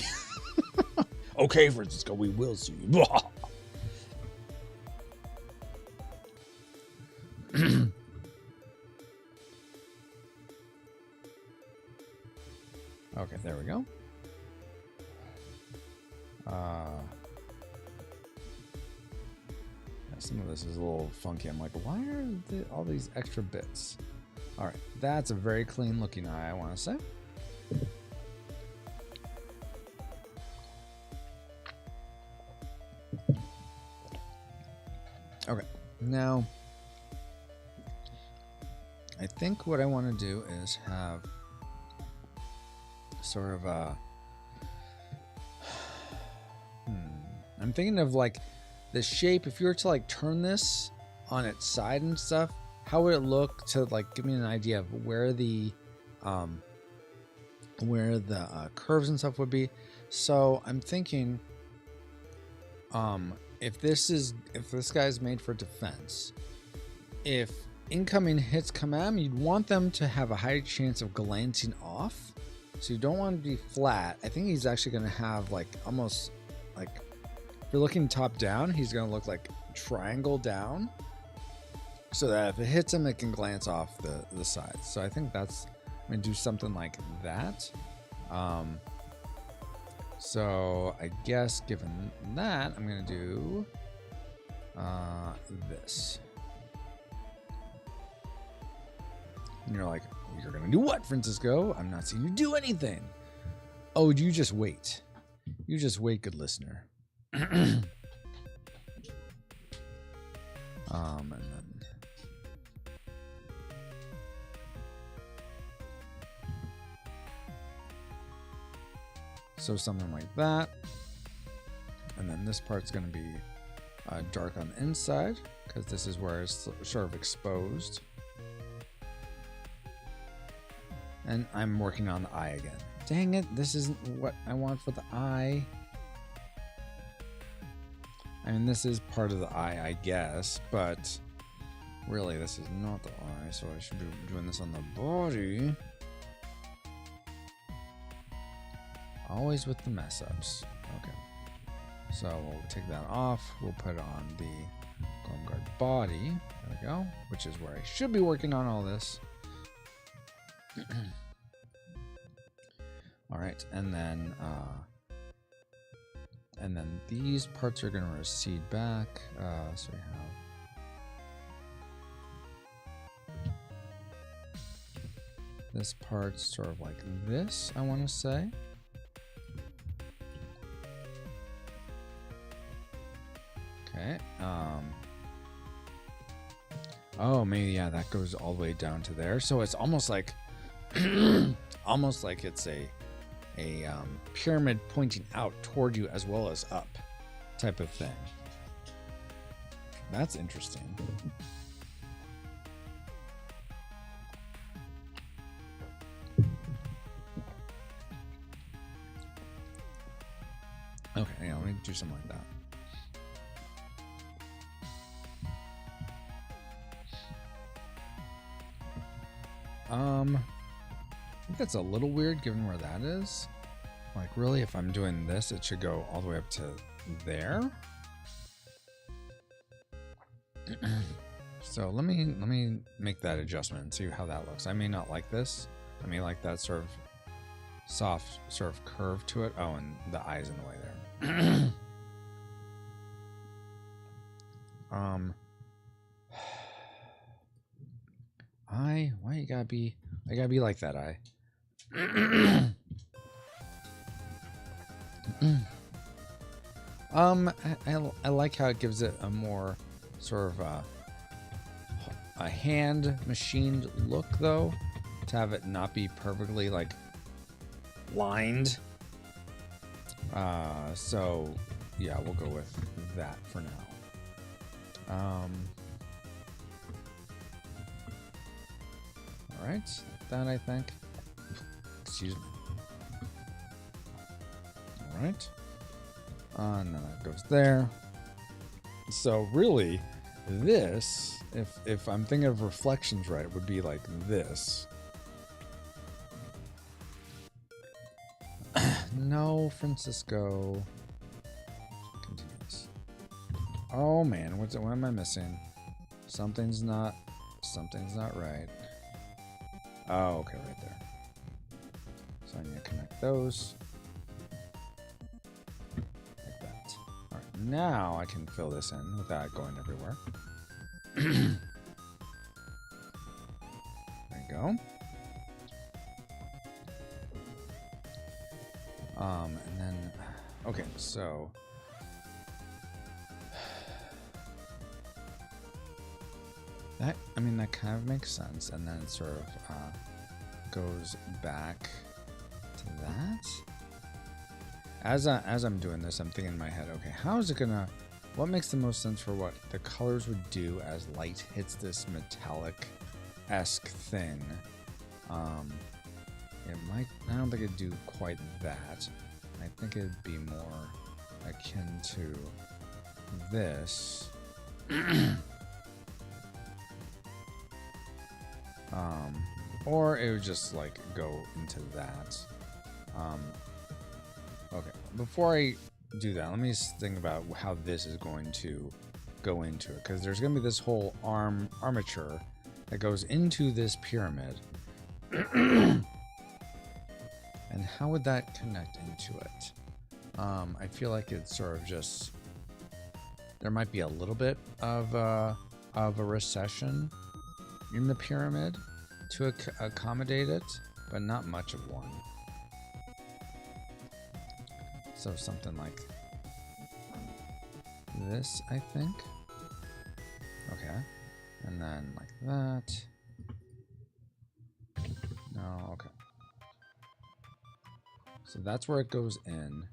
Okay, Francisco, we will sue you. Okay, there we go. Some of this is a little funky. I'm like, why are all these extra bits? All right, that's a very clean looking eye, I want to say. Okay, now I think what I want to do is have sort of a I'm thinking of like the shape. If you were to like turn this on its side and stuff, how would it look to like give me an idea of where the curves and stuff would be? So I'm thinking if this guy's made for defense, if incoming hits come at him, you'd want them to have a high chance of glancing off. So you don't want to be flat. I think he's actually going to have like almost like, if you're looking top down, he's going to look like triangle down, so that if it hits him, it can glance off the sides. So I think I'm going to do something like that. So I guess given that, I'm going to do this. And you're like, you're going to do what, Francisco? I'm not seeing you do anything. Oh, you just wait. You just wait, good listener. And then so something like that. And then this part's going to be dark on the inside, because this is where it's sort of exposed. And I'm working on the eye again. Dang it, this isn't what I want for the eye. I mean, this is part of the eye, I guess, but really this is not the eye, so I should be doing this on the body. Always with the mess ups. Okay. So we'll take that off. We'll put on the Guard body. There we go. Which is where I should be working on all this. All right, and then these parts are going to recede back. So we have this part sort of like this, I want to say. Okay. Oh, maybe, yeah, that goes all the way down to there. So it's almost like almost like it's a pyramid pointing out toward you as well as up type of thing. That's interesting. Okay, yeah, let me do something like that. I think that's a little weird given where that is. Like, really, if I'm doing this, it should go all the way up to there. So let me make that adjustment and see how that looks. I may not like this. I may like that sort of soft sort of curve to it. Oh, and the eye's in the way there. Why you gotta be? I gotta be like that eye. I like how it gives it a more sort of a hand machined look, though, to have it not be perfectly like lined. So yeah, we'll go with that for now. All right, that I think. Excuse me. All right. And then that goes there. So really, this, if I'm thinking of reflections right, would be like this. No, Francisco. Continues. Oh man, what am I missing? Something's not right. Oh, okay, right there. So I need to connect those. Like that. Alright, now I can fill this in without going everywhere. There you go. And then, okay, so that, I mean, that kind of makes sense. And then it sort of goes back to that. As I'm doing this, I'm thinking in my head, okay, how is it gonna, what makes the most sense for what the colors would do as light hits this metallic-esque thing? It might, I don't think it'd do quite that. I think it'd be more akin to this. Or it would just like go into that. Okay, before I do that, let me think about how this is going to go into it, because there's going to be this whole armature that goes into this pyramid. And how would that connect into it? I feel like it's sort of just, there might be a little bit of a recession in the pyramid to accommodate it, but not much of one. So something like this, I think. Okay. And then like that. No, okay. So that's where it goes in.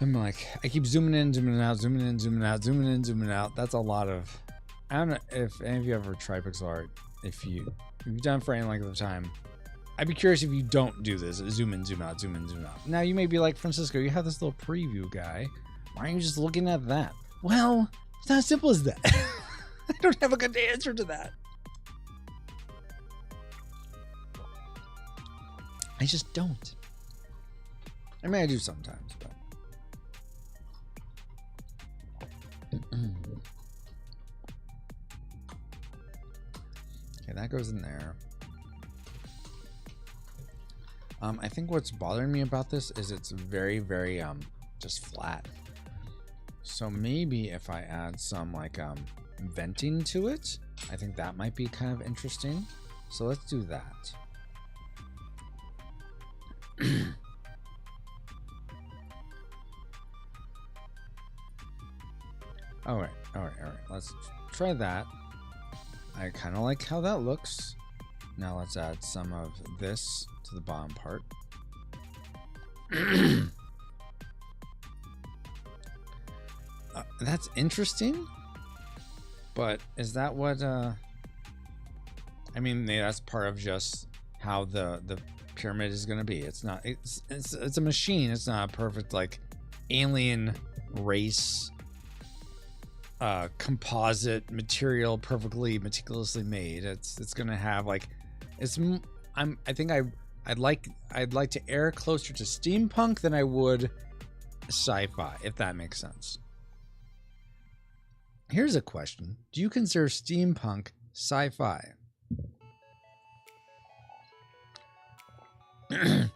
I'm like, I keep zooming in, zooming out, zooming in, zooming out, zooming in, zooming out. That's a lot of, I don't know if any of you ever tried pixel art. If you've done it for any length of time, I'd be curious if you don't do this. Zoom in, zoom out, zoom in, zoom out. Now you may be like, Francisco, you have this little preview guy. Why aren't you just looking at that? Well, it's not as simple as that. I don't have a good answer to that. I just don't. I mean, I do sometimes, but. Okay, that goes in there. I think what's bothering me about this is it's very, very just flat. So maybe if I add some like venting to it, I think that might be kind of interesting. So let's do that. All right. Let's try that. I kind of like how that looks. Now let's add some of this to the bottom part. That's interesting. But is that what? I mean, that's part of just how the pyramid is going to be. It's not. It's a machine. It's not a perfect like alien race. Composite material, perfectly meticulously made. It's gonna have like, I think I'd like to err closer to steampunk than I would sci-fi, if that makes sense. Here's a question: do you consider steampunk sci-fi? I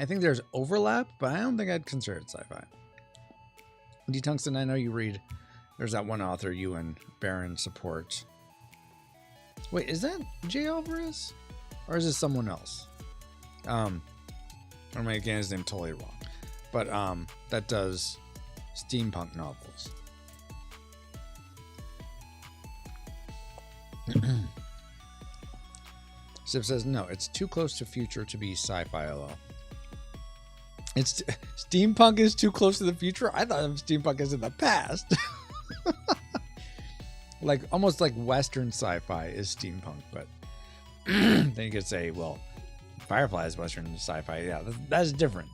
think there's overlap, but I don't think I'd consider it sci-fi. D-Tungsten, I know you read. There's that one author you and Baron support. Wait, is that J. Alvarez? Or is it someone else? Or am I getting his name totally wrong? But that does steampunk novels. Sip says, no, it's too close to future to be sci-fi, lol. It's steampunk is too close to the future? I thought steampunk is in the past. Like almost like Western sci-fi is steampunk, but then you could say, well, Firefly is Western sci-fi. Yeah, that's different.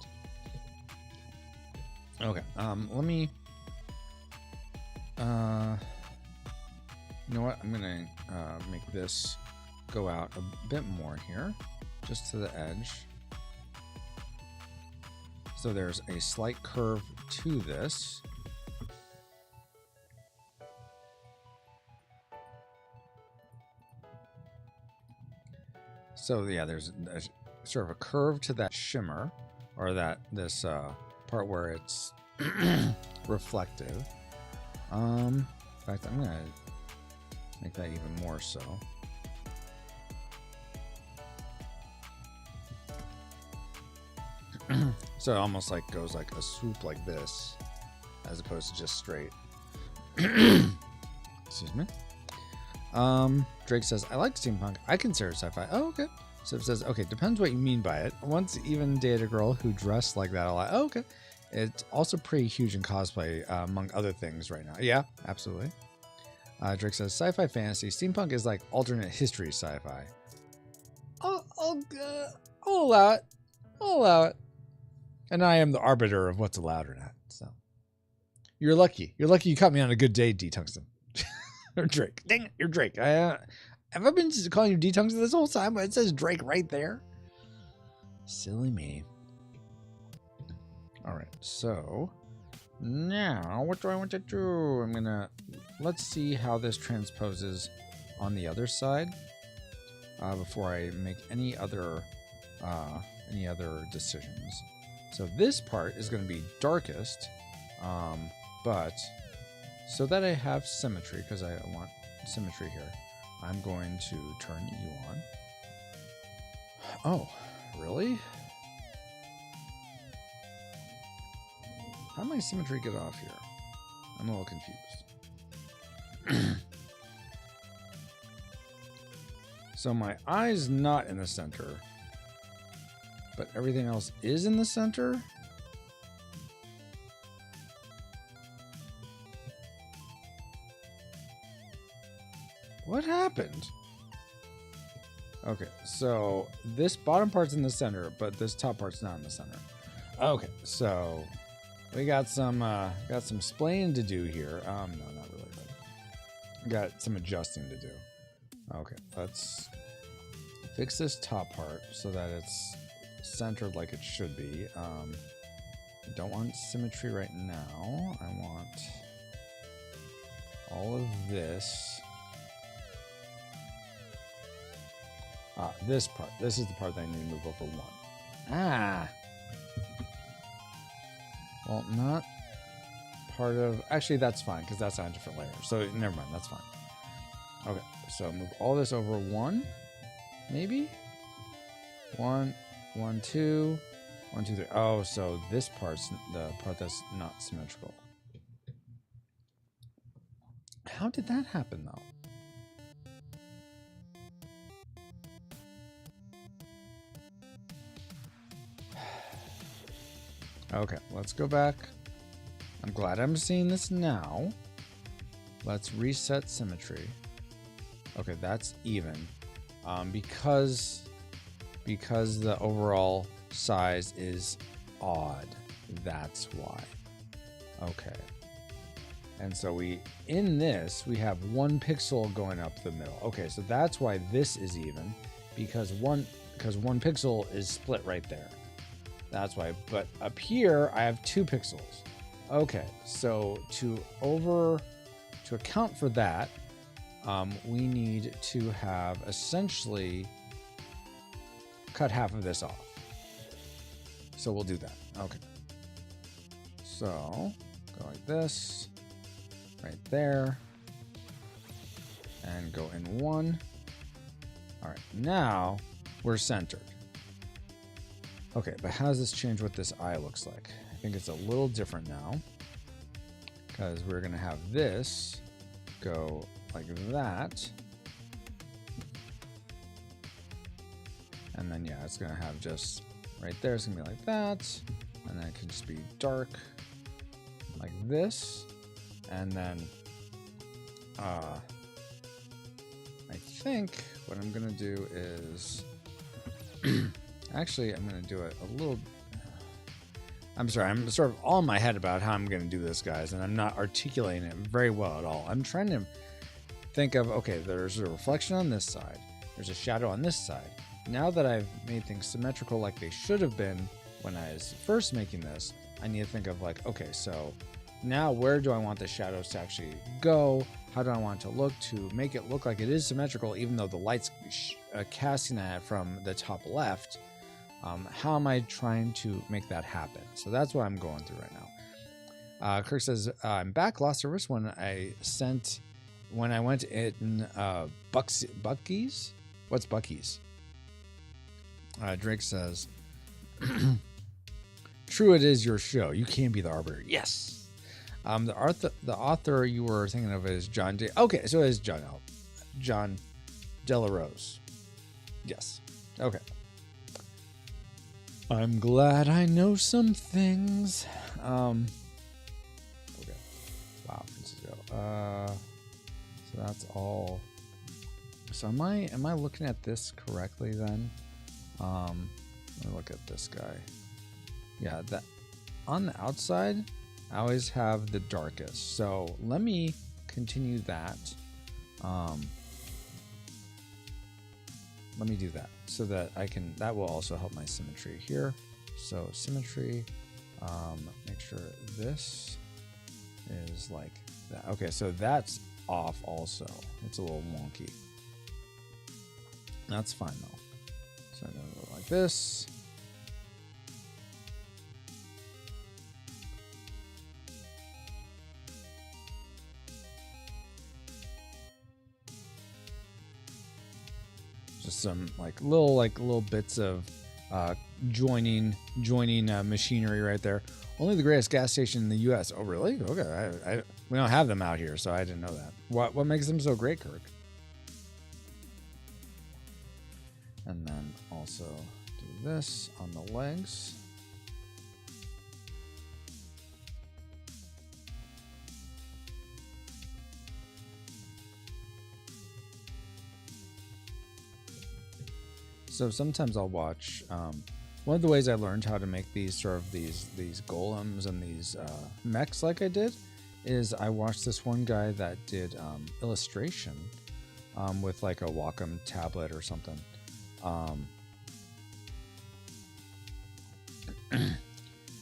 Okay, let me, you know what? I'm gonna make this go out a bit more here, just to the edge. So there's a slight curve to this. So yeah, there's sort of a curve to that shimmer, or this part where it's reflective. In fact, I'm gonna make that even more so. So it almost like goes like a swoop like this, as opposed to just straight. Excuse me. Drake says, I like steampunk. I consider it sci-fi. Oh, okay. Civ says, okay, depends what you mean by it. Once even dated a girl who dressed like that a lot. Oh, okay. It's also pretty huge in cosplay, among other things right now. Yeah, absolutely. Drake says, sci-fi fantasy. Steampunk is like alternate history sci-fi. I'll allow it. I'll allow it. And I am the arbiter of what's allowed or not. So you're lucky. You're lucky you caught me on a good day, D Tungsten. Or Drake. Dang it, you're Drake. Have I been calling you D Tungsten this whole time? But it says Drake right there. Silly me. All right. So now what do I want to do? Let's see how this transposes on the other side before I make any other decisions. So this part is going to be darkest, but so that I have symmetry, because I want symmetry here, I'm going to turn you on. Oh, really? How did my symmetry get off here? I'm a little confused. So my eye's not in the center, but everything else is in the center? What happened? Okay, so this bottom part's in the center, but this top part's not in the center. Okay, so we got some splaining to do here. No, not really, but got some adjusting to do. Okay, let's fix this top part so that it's centered like it should be. I don't want symmetry right now. I want all of this. This part. This is the part that I need to move over one. Ah! Well, not part of... Actually, that's fine, because that's on a different layer. So, never mind. That's fine. Okay, so move all this over one, maybe? 1, 1, 2, 1, 2, 3. Oh, so this part's the part that's not symmetrical. How did that happen, though? Okay, let's go back. I'm glad I'm seeing this now. Let's reset symmetry. Okay, that's even. Because the overall size is odd. That's why. Okay. And so in this, we have 1 pixel going up the middle. Okay, so that's why this is even, because one pixel is split right there. That's why. But up here, I have 2 pixels. Okay, so to account for that, we need to have essentially cut half of this off. So we'll do that. Okay. So go like this, right there, and go in 1. All right, now we're centered. Okay, but how does this change what this eye looks like? I think it's a little different now, because we're going to have this go like that. And then, yeah, it's going to have just right there. It's going to be like that. And then it can just be dark like this. And then I think what I'm gonna do is actually I'm gonna do it a little. I'm sorry, I'm sort of all in my head about how I'm gonna do this, guys, and I'm not articulating it very well at all. I'm trying to think of, okay, there's a reflection on this side, there's a shadow on this side. Now that I've made things symmetrical like they should have been when I was first making this, I need to think of like, okay, so now where do I want the shadows to actually go? How do I want it to look to make it look like it is symmetrical, even though the light's casting at it from the top left? How am I trying to make that happen? So that's what I'm going through right now. Kirk says, I'm back. Lost service when I went in Bucky's. What's Bucky's? Drake says, true, it is your show. You can be the arbiter. Yes. The author you were thinking of is John D. Okay, so it is John Delarose. Yes. Okay. I'm glad I know some things. Okay. Wow, Francisco. So that's all. So am I looking at this correctly then? Let me look at this guy. Yeah, that on the outside, I always have the darkest. So let me continue that. Let me do that so that that will also help my symmetry here. So symmetry, make sure this is like that. Okay, so that's off also. It's a little wonky. That's fine though. So I'm gonna go like this. Just some little bits of joining machinery right there. Only the greatest gas station in the U.S. Oh, really? Okay, we don't have them out here, so I didn't know that. What makes them so great, Kirk? And then also do this on the legs. So sometimes I'll watch. One of the ways I learned how to make these these golems and these mechs like I did is I watched this one guy that did illustration with like a Wacom tablet or something.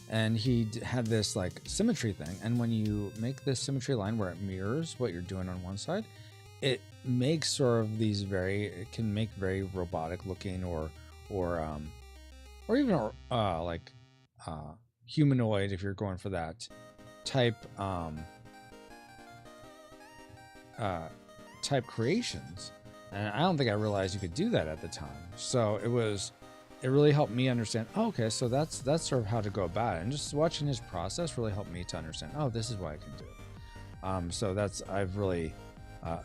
And he had this like symmetry thing, and when you make this symmetry line where it mirrors what you're doing on one side, it makes sort of these it can make very robotic looking or even humanoid if you're going for that type creations. And I don't think I realized you could do that at the time. So it really helped me understand, oh, okay, so that's sort of how to go about it. And just watching his process really helped me to understand, oh, this is what I can do. So I've really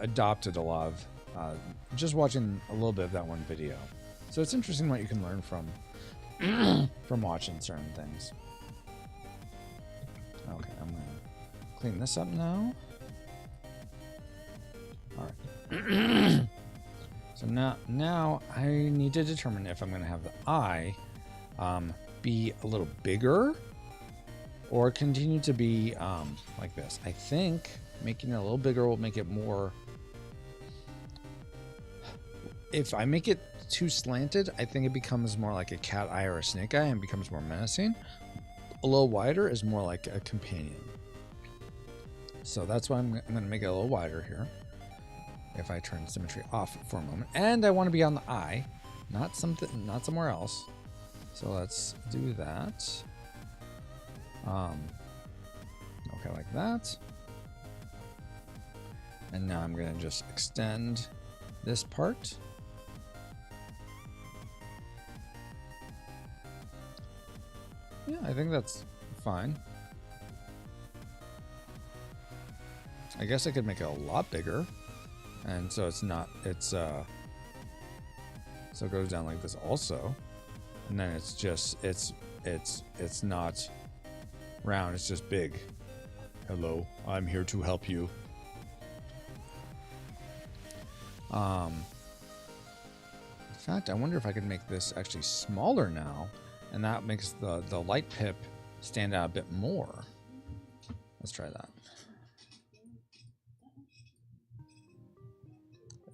adopted a lot of just watching a little bit of that one video. So it's interesting what you can learn from watching certain things. Okay, I'm gonna clean this up now. All right. So now I need to determine if I'm going to have the eye be a little bigger or continue to be like this. I think making it a little bigger will make it more. If I make it too slanted, I think it becomes more like a cat eye or a snake eye and becomes more menacing. A little wider is more like a companion. So that's why I'm going to make it a little wider here. If I turn symmetry off for a moment, and I want to be on the eye, not somewhere else. So let's do that. Okay, like that. And now I'm going to just extend this part. Yeah, I think that's fine. I guess I could make it a lot bigger. And so so it goes down like this also. And then it's just, it's not round, it's just big. Hello, I'm here to help you. fact, I wonder if I could make this actually smaller now, and that makes the light pip stand out a bit more. Let's try that.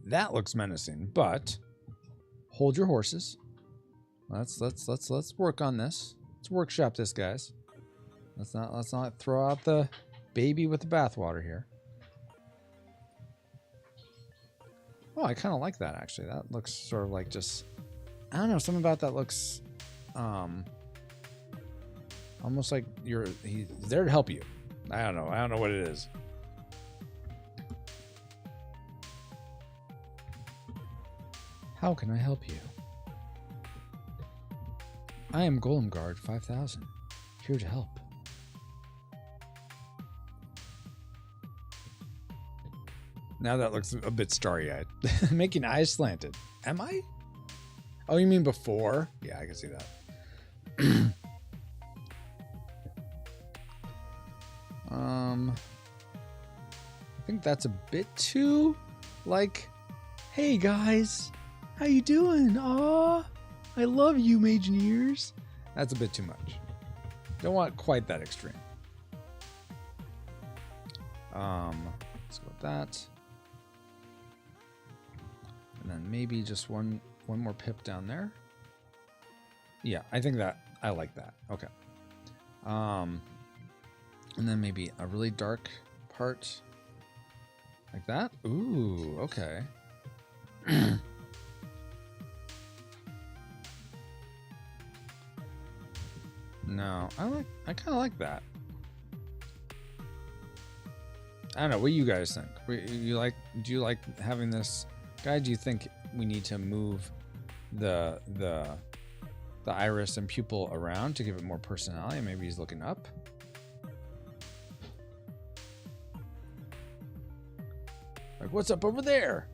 That looks menacing, but hold your horses. Let's work on this. Let's workshop this, guys. Let's not throw out the baby with the bathwater here. Oh, I kind of like that actually. That looks sort of like just, I don't know, something about that looks almost like he's there to help you. I don't know what it is. How can I help you? I am Golem Guard 5000, here to help. Now that looks a bit starry-eyed. Making eyes slanted. Am I? Oh, you mean before? Yeah, I can see that. I think that's a bit too, like, hey guys, how you doing? Aw, I love you, Mageneers. That's a bit too much. Don't want quite that extreme. Let's go with that. And then maybe just one more pip down there. Yeah, I think that I like that. Okay. And then maybe a really dark part like that. Ooh, okay. No, I kind of like that. I don't know. What do you guys think? Do you like having this guy? Do you think we need to move the iris and pupil around to give it more personality? Maybe he's looking up. Like, what's up over there?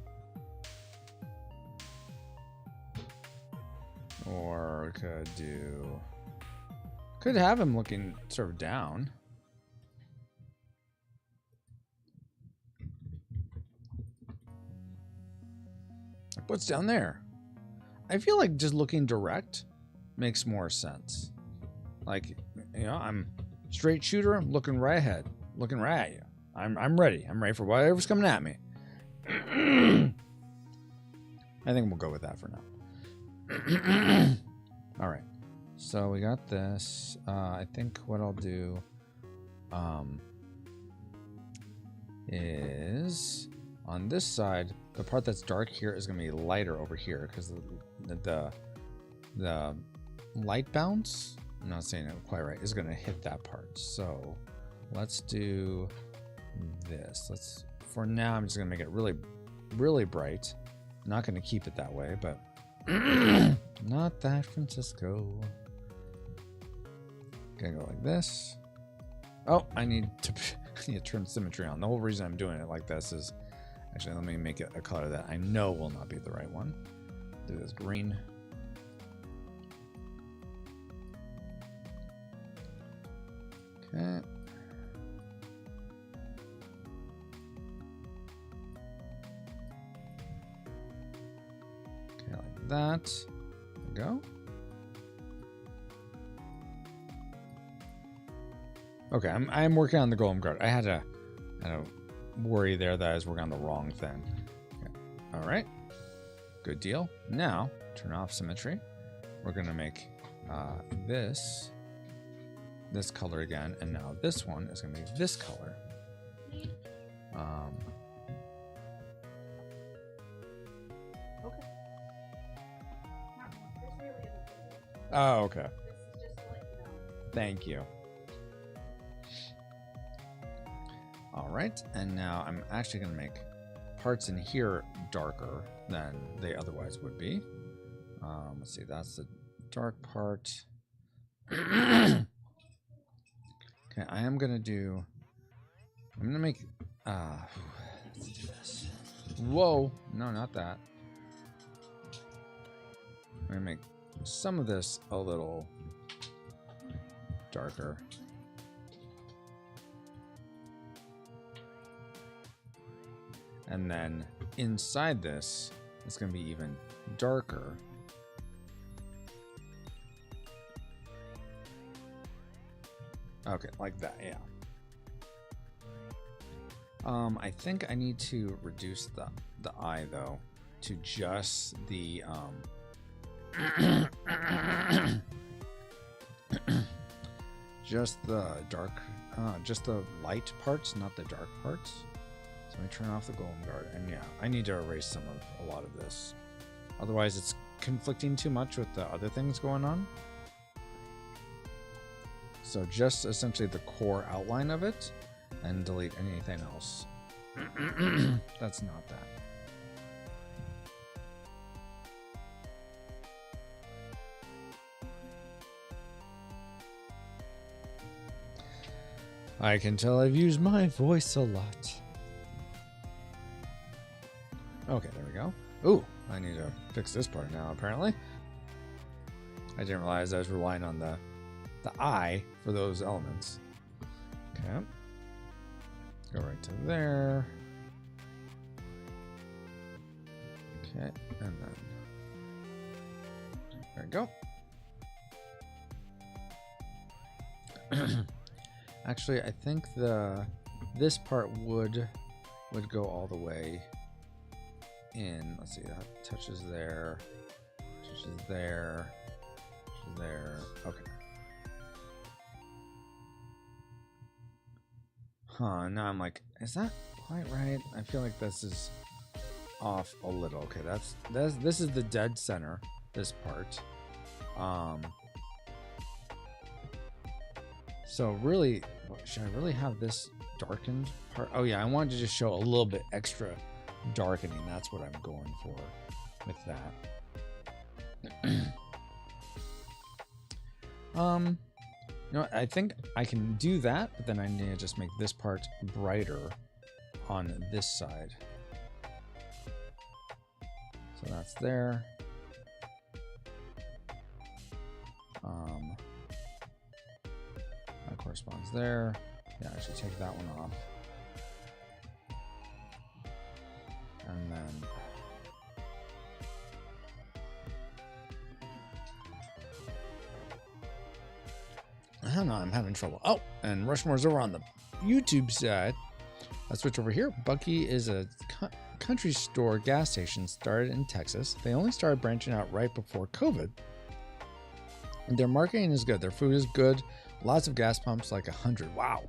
Or could have him looking sort of down. What's down there? I feel like just looking direct makes more sense. Like, you know, I'm straight shooter, I'm looking right ahead, looking right at you. I'm ready. I'm ready for whatever's coming at me. I think we'll go with that for now. All right. So we got this. I think what I'll do is on this side, the part that's dark here is going to be lighter over here because the light bounce, I'm not saying it quite right, is going to hit that part. So let's do this. For now, I'm just going to make it really, really bright. I'm not going to keep it that way, but not that, Francisco. Gonna go like this. Oh, I need to turn symmetry on. The whole reason I'm doing it like this is, actually, let me make it a color that I know will not be the right one. Do this green. Okay. Okay, like that. There we go. Okay, I'm working on the Golem Guard. I had a worry there that I was working on the wrong thing. Okay. All right, good deal. Now turn off symmetry. We're gonna make this color again, and now this one is gonna be this color. Okay. Oh, okay. Thank you. All right, and now I'm actually going to make parts in here darker than they otherwise would be. Let's see, that's the dark part. Okay, I'm going to make, let's do this. Whoa, no, not that. I'm going to make some of this a little darker. And then inside this, it's going to be even darker. Okay, like that, yeah. I think I need to reduce the eye though to just the just the dark, just the light parts, not the dark parts. So let me turn off the Golem Guard, and yeah, I need to erase a lot of this. Otherwise, it's conflicting too much with the other things going on. So just essentially the core outline of it, and delete anything else. That's not that. I can tell I've used my voice a lot. Okay, there we go. Ooh, I need to fix this part now, apparently. I didn't realize I was relying on the eye for those elements. Okay. Go right to there. Okay, and then there we go. Actually, I think this part would go all the way in. Let's see, that touches there, touches there, touches there. Okay. Huh, now I'm like, is that quite right? I feel like this is off a little. Okay, this is the dead center, this part. So really, should I really have this darkened part? Oh yeah, I wanted to just show a little bit extra darkening. That's what I'm going for with that. You know, I think I can do that, but then I need to just make this part brighter on this side. So that's there. That corresponds there. Yeah, I should take that one off. And then I don't know, I'm having trouble. Oh, and Rushmore's over on the YouTube side. Let's switch over here. Bucky is a country store gas station started in Texas. They only started branching out right before COVID. And their marketing is good. Their food is good. Lots of gas pumps, like 100. Wow.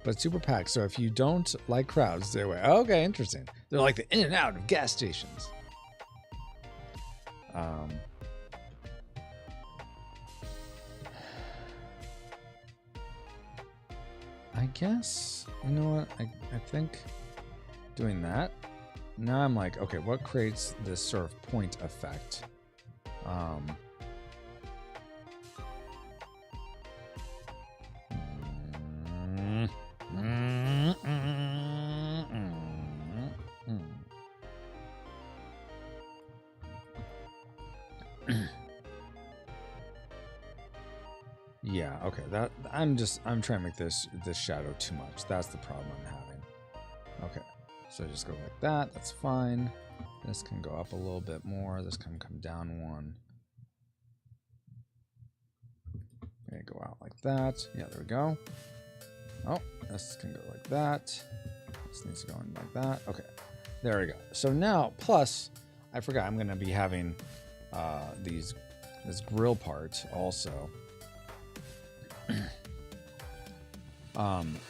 But super packed. So if you don't like crowds, stay away. Okay, interesting. They're like the in and out of gas stations. I guess, you know what, I think doing that, now I'm like, okay, what creates this sort of point effect? Yeah, okay, I'm trying to make this shadow too much. That's the problem I'm having. Okay, so just go like that. That's fine. This can go up a little bit more. This can come down one. Okay, go out like that. Yeah, there we go. Oh, this can go like that. This needs to go in like that. Okay, there we go. So now, plus, I forgot I'm going to be having this grill part also.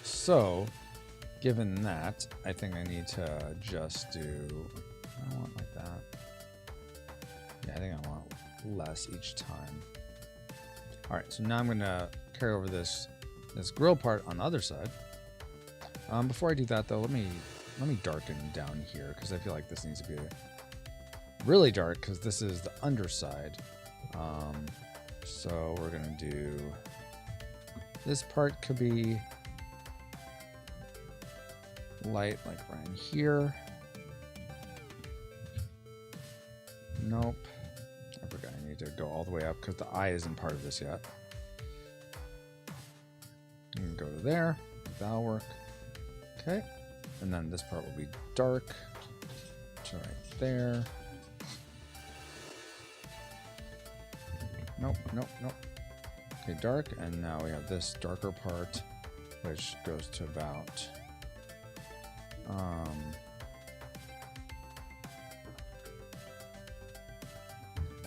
So given that, I think I need to just do, I don't want like that. Yeah, I think I want less each time. All right, so now I'm gonna carry over this grill part on the other side. Before I do that though, let me darken down here because I feel like this needs to be really dark because this is the underside. So we're gonna do, this part could be light like right here. Nope. I forgot I need to go all the way up because the eye isn't part of this yet. You can go to there. That'll work. Okay. And then this part will be dark. So right there. Nope, nope, nope. Okay, dark, and now we have this darker part, which goes to about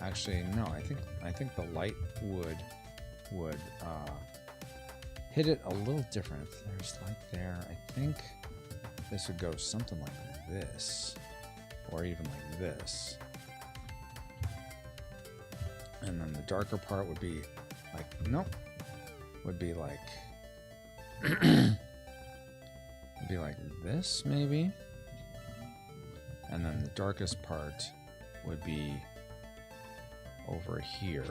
actually no, I think the light would hit it a little different. If there's light there, I think this would go something like this, or even like this. And then the darker part would be like, nope, would be like, would be like this maybe. And then the darkest part would be over here,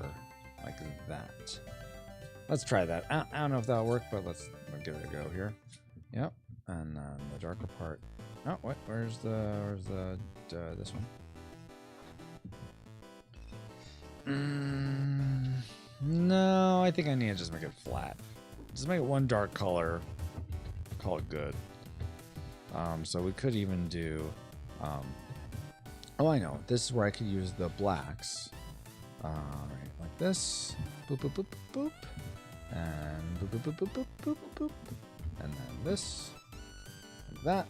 like that. Let's try that. I don't know if that'll work, but let's give it a go here. Yep. And then the darker part. Oh, what? Where's the this one? No, I think I need to just make it flat. Just make it one dark color. Call it good. So we could even do. Oh, I know. This is where I could use the blacks. Right, like this. Boop, boop, boop, boop, boop. And boop, boop, boop, boop, boop, boop, boop. And then this. Like that.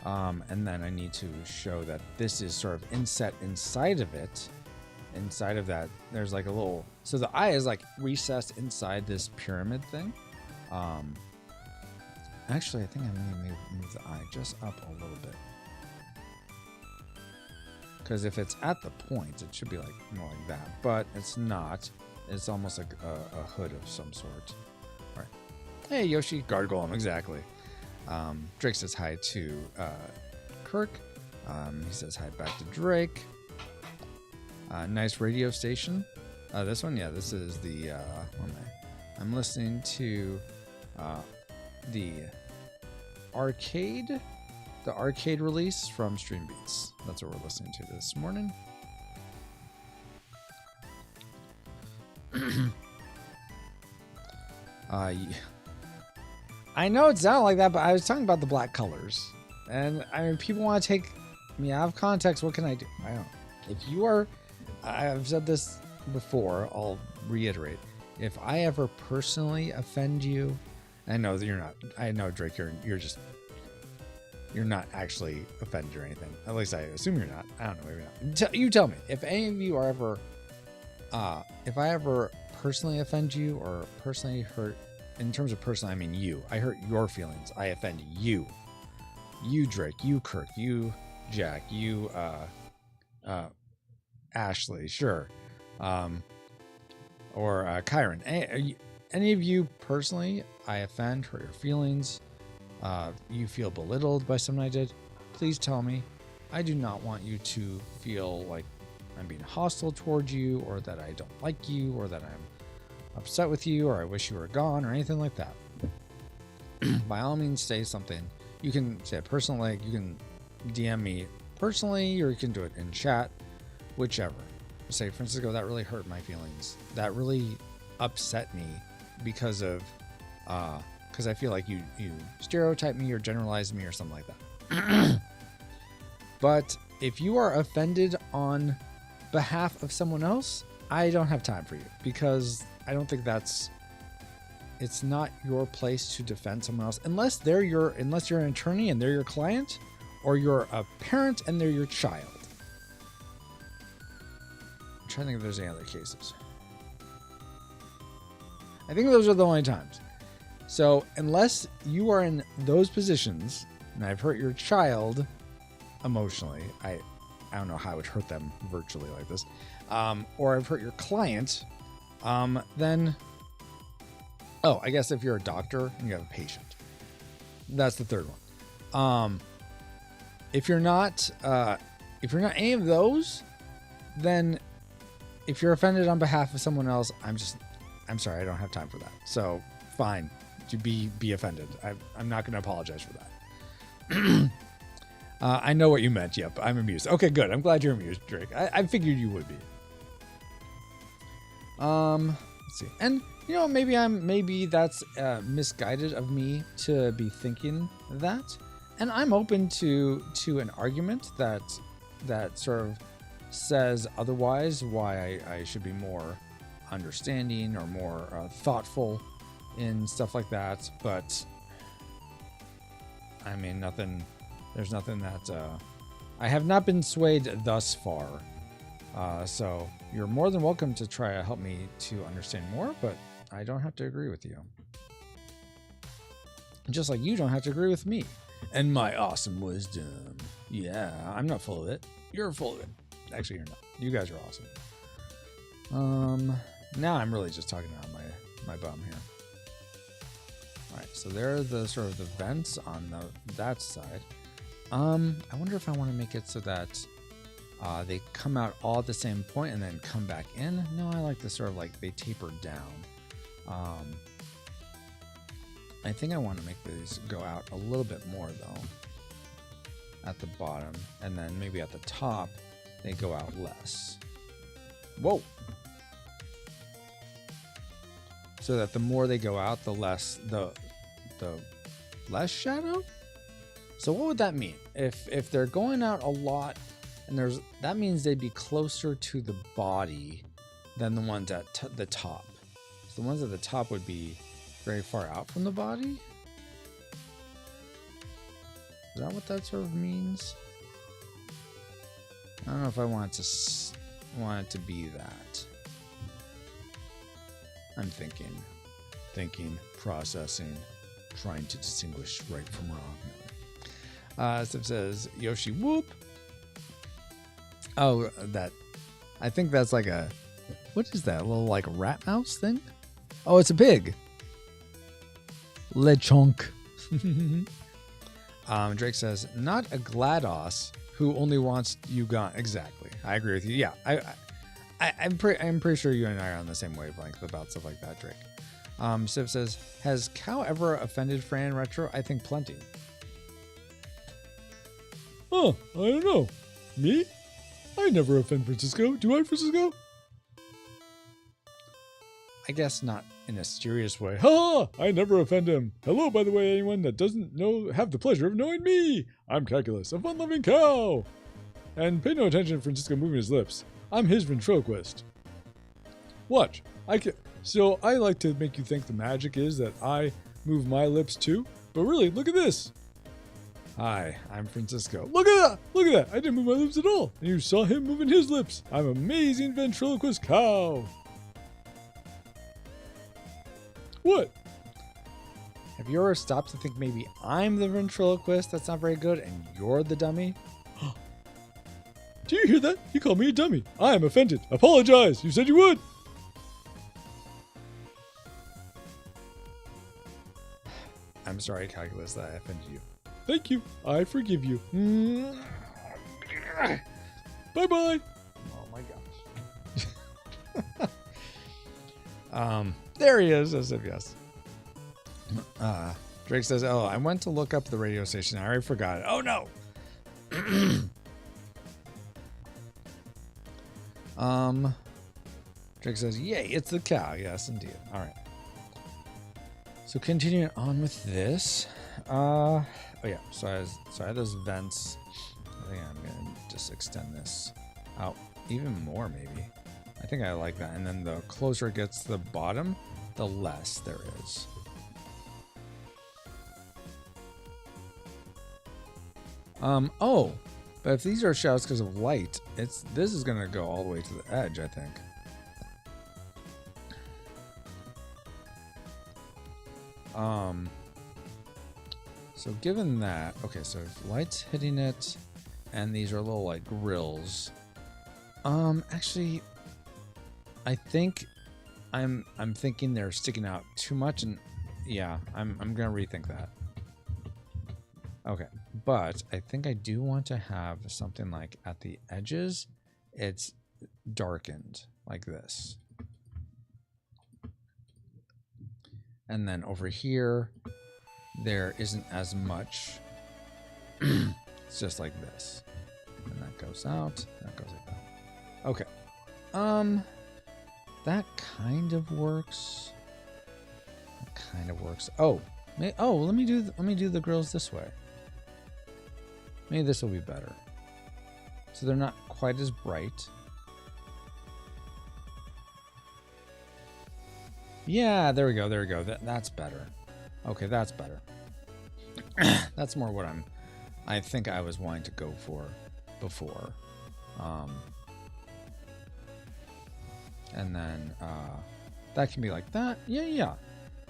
And then I need to show that this is sort of inset inside of it. Inside of that, there's like a little... So the eye is like recessed inside this pyramid thing. Actually, I think I'm going to move the eye just up a little bit. Because if it's at the point, it should be like more like that. But it's not. It's almost like a hood of some sort. All right. Hey, Yoshi. Guard Golem, exactly. Drake says hi to Kirk. He says hi back to Drake. Nice radio station. This one, yeah, this is the... I'm listening to the arcade release from Stream Beats. That's what we're listening to this morning. I know it sounded like that, but I was talking about the black colors. And I mean, people want to take me out of context. What can I do? I don't. If you are, I've said this before, I'll reiterate. If I ever personally offend you, I know that you're not. I know, Drake, you're not actually offended or anything. At least I assume you're not. I don't know, maybe not. You tell me. If any of you are ever, if I ever personally offend you or personally hurt, in terms of personally, I mean you. I hurt your feelings. I offend you. You, Drake. You, Kirk. You, Jack. You, Ashley. Sure. Or Kyron. Any of you personally, I offend, hurt your feelings. You feel belittled by something I did. Please tell me. I do not want you to feel like I'm being hostile towards you, or that I don't like you, or that I'm upset with you, or I wish you were gone, or anything like that. By all means, say something. You can say it personally. You can DM me personally, or you can do it in chat, whichever. Say, Francisco, that really hurt my feelings. That really upset me because of, because I feel like you stereotype me or generalize me or something like that. But if you are offended on behalf of someone else, I don't have time for you, because I don't think it's not your place to defend someone else unless you're an attorney and they're your client, or you're a parent and they're your child. I'm trying to think if there's any other cases. I think those are the only times. So unless you are in those positions, and I've hurt your child emotionally, I don't know how I would hurt them virtually like this, or I've hurt your client, then, I guess if you're a doctor and you have a patient, that's the third one. If you're not any of those, then if you're offended on behalf of someone else, I'm sorry, I don't have time for that. So fine, to be offended. I'm not going to apologize for that. I know what you meant. Yep, I'm amused. Okay, good. I'm glad you're amused, Drake. I figured you would be. Let's see. And maybe that's misguided of me to be thinking that. And I'm open to an argument that sort of says otherwise, why I should be more understanding or more thoughtful in stuff like that. But I mean, there's nothing that I have not been swayed thus far. So you're more than welcome to try to help me to understand more, but I don't have to agree with you. Just like you don't have to agree with me and my awesome wisdom. Yeah, I'm not full of it. You're full of it. Actually, you're not. You guys are awesome. Now I'm really just talking out my bum here. All right, so there are the sort of the vents on that side. I wonder if I want to make it so that they come out all at the same point and then come back in. No, I like this sort of like they taper down. I think I want to make these go out a little bit more though at the bottom, and then maybe at the top they go out less. Whoa. So that the more they go out, the less the less shadow. So what would that mean? If they're going out a lot, and that means they'd be closer to the body than the ones at the top. So the ones at the top would be very far out from the body. Is that what that sort of means? I don't know if I want it to be that. I'm thinking, processing, trying to distinguish right from wrong. Steph says, Yoshi whoop. Oh, I think that's like what is that? A little like rat mouse thing? Oh, it's a pig. Lechonk. Drake says, not a GLaDOS who only wants you gone. Exactly. I agree with you. Yeah, I'm pretty sure you and I are on the same wavelength about stuff like that, Drake. Civ says, has Cow ever offended Fran Retro? I think plenty. Oh, I don't know. Me? I never offend Francisco. Do I, Francisco? I guess not in a serious way. Ha! I never offend him. Hello, by the way, anyone that doesn't have the pleasure of knowing me. I'm Calculus, a fun-loving cow. And pay no attention to Francisco moving his lips. I'm his ventriloquist. Watch. So I like to make you think the magic is that I move my lips too. But really, look at this. Hi, I'm Francisco. Look at that! Look at that! I didn't move my lips at all. And you saw him moving his lips. I'm amazing ventriloquist cow. What? Have you ever stopped to think maybe I'm the ventriloquist that's not very good and you're the dummy? Do you hear that? You called me a dummy. I am offended. Apologize. You said you would. I'm sorry, Calculus, that I offended you. Thank you. I forgive you. Bye-bye. Oh my gosh. There he is. I said yes. Drake says, oh, I went to look up the radio station. I already forgot it. Oh no. Drake says, yay, it's the cow. Yes, indeed. All right. So continuing on with this. Oh yeah, so I had those vents. I think I'm gonna just extend this out even more maybe. I think I like that. And then the closer it gets to the bottom, the less there is. Oh, but if these are shadows because of light, this is gonna go all the way to the edge, I think. So given that, okay, so if light's hitting it, and these are little like grills. Actually, I think I'm thinking they're sticking out too much, and yeah, I'm gonna rethink that. Okay, but I think I do want to have something like at the edges, it's darkened like this. And then over here, there isn't as much. It's just like this. And that goes out, that goes like that. Okay. That kind of works. That kind of works. Oh, let me do the grills this way. Maybe this will be better. So they're not quite as bright. Yeah, there we go. There we go. That's better. Okay, that's better. That's more what I think I was wanting to go for before. And then that can be like that. Yeah.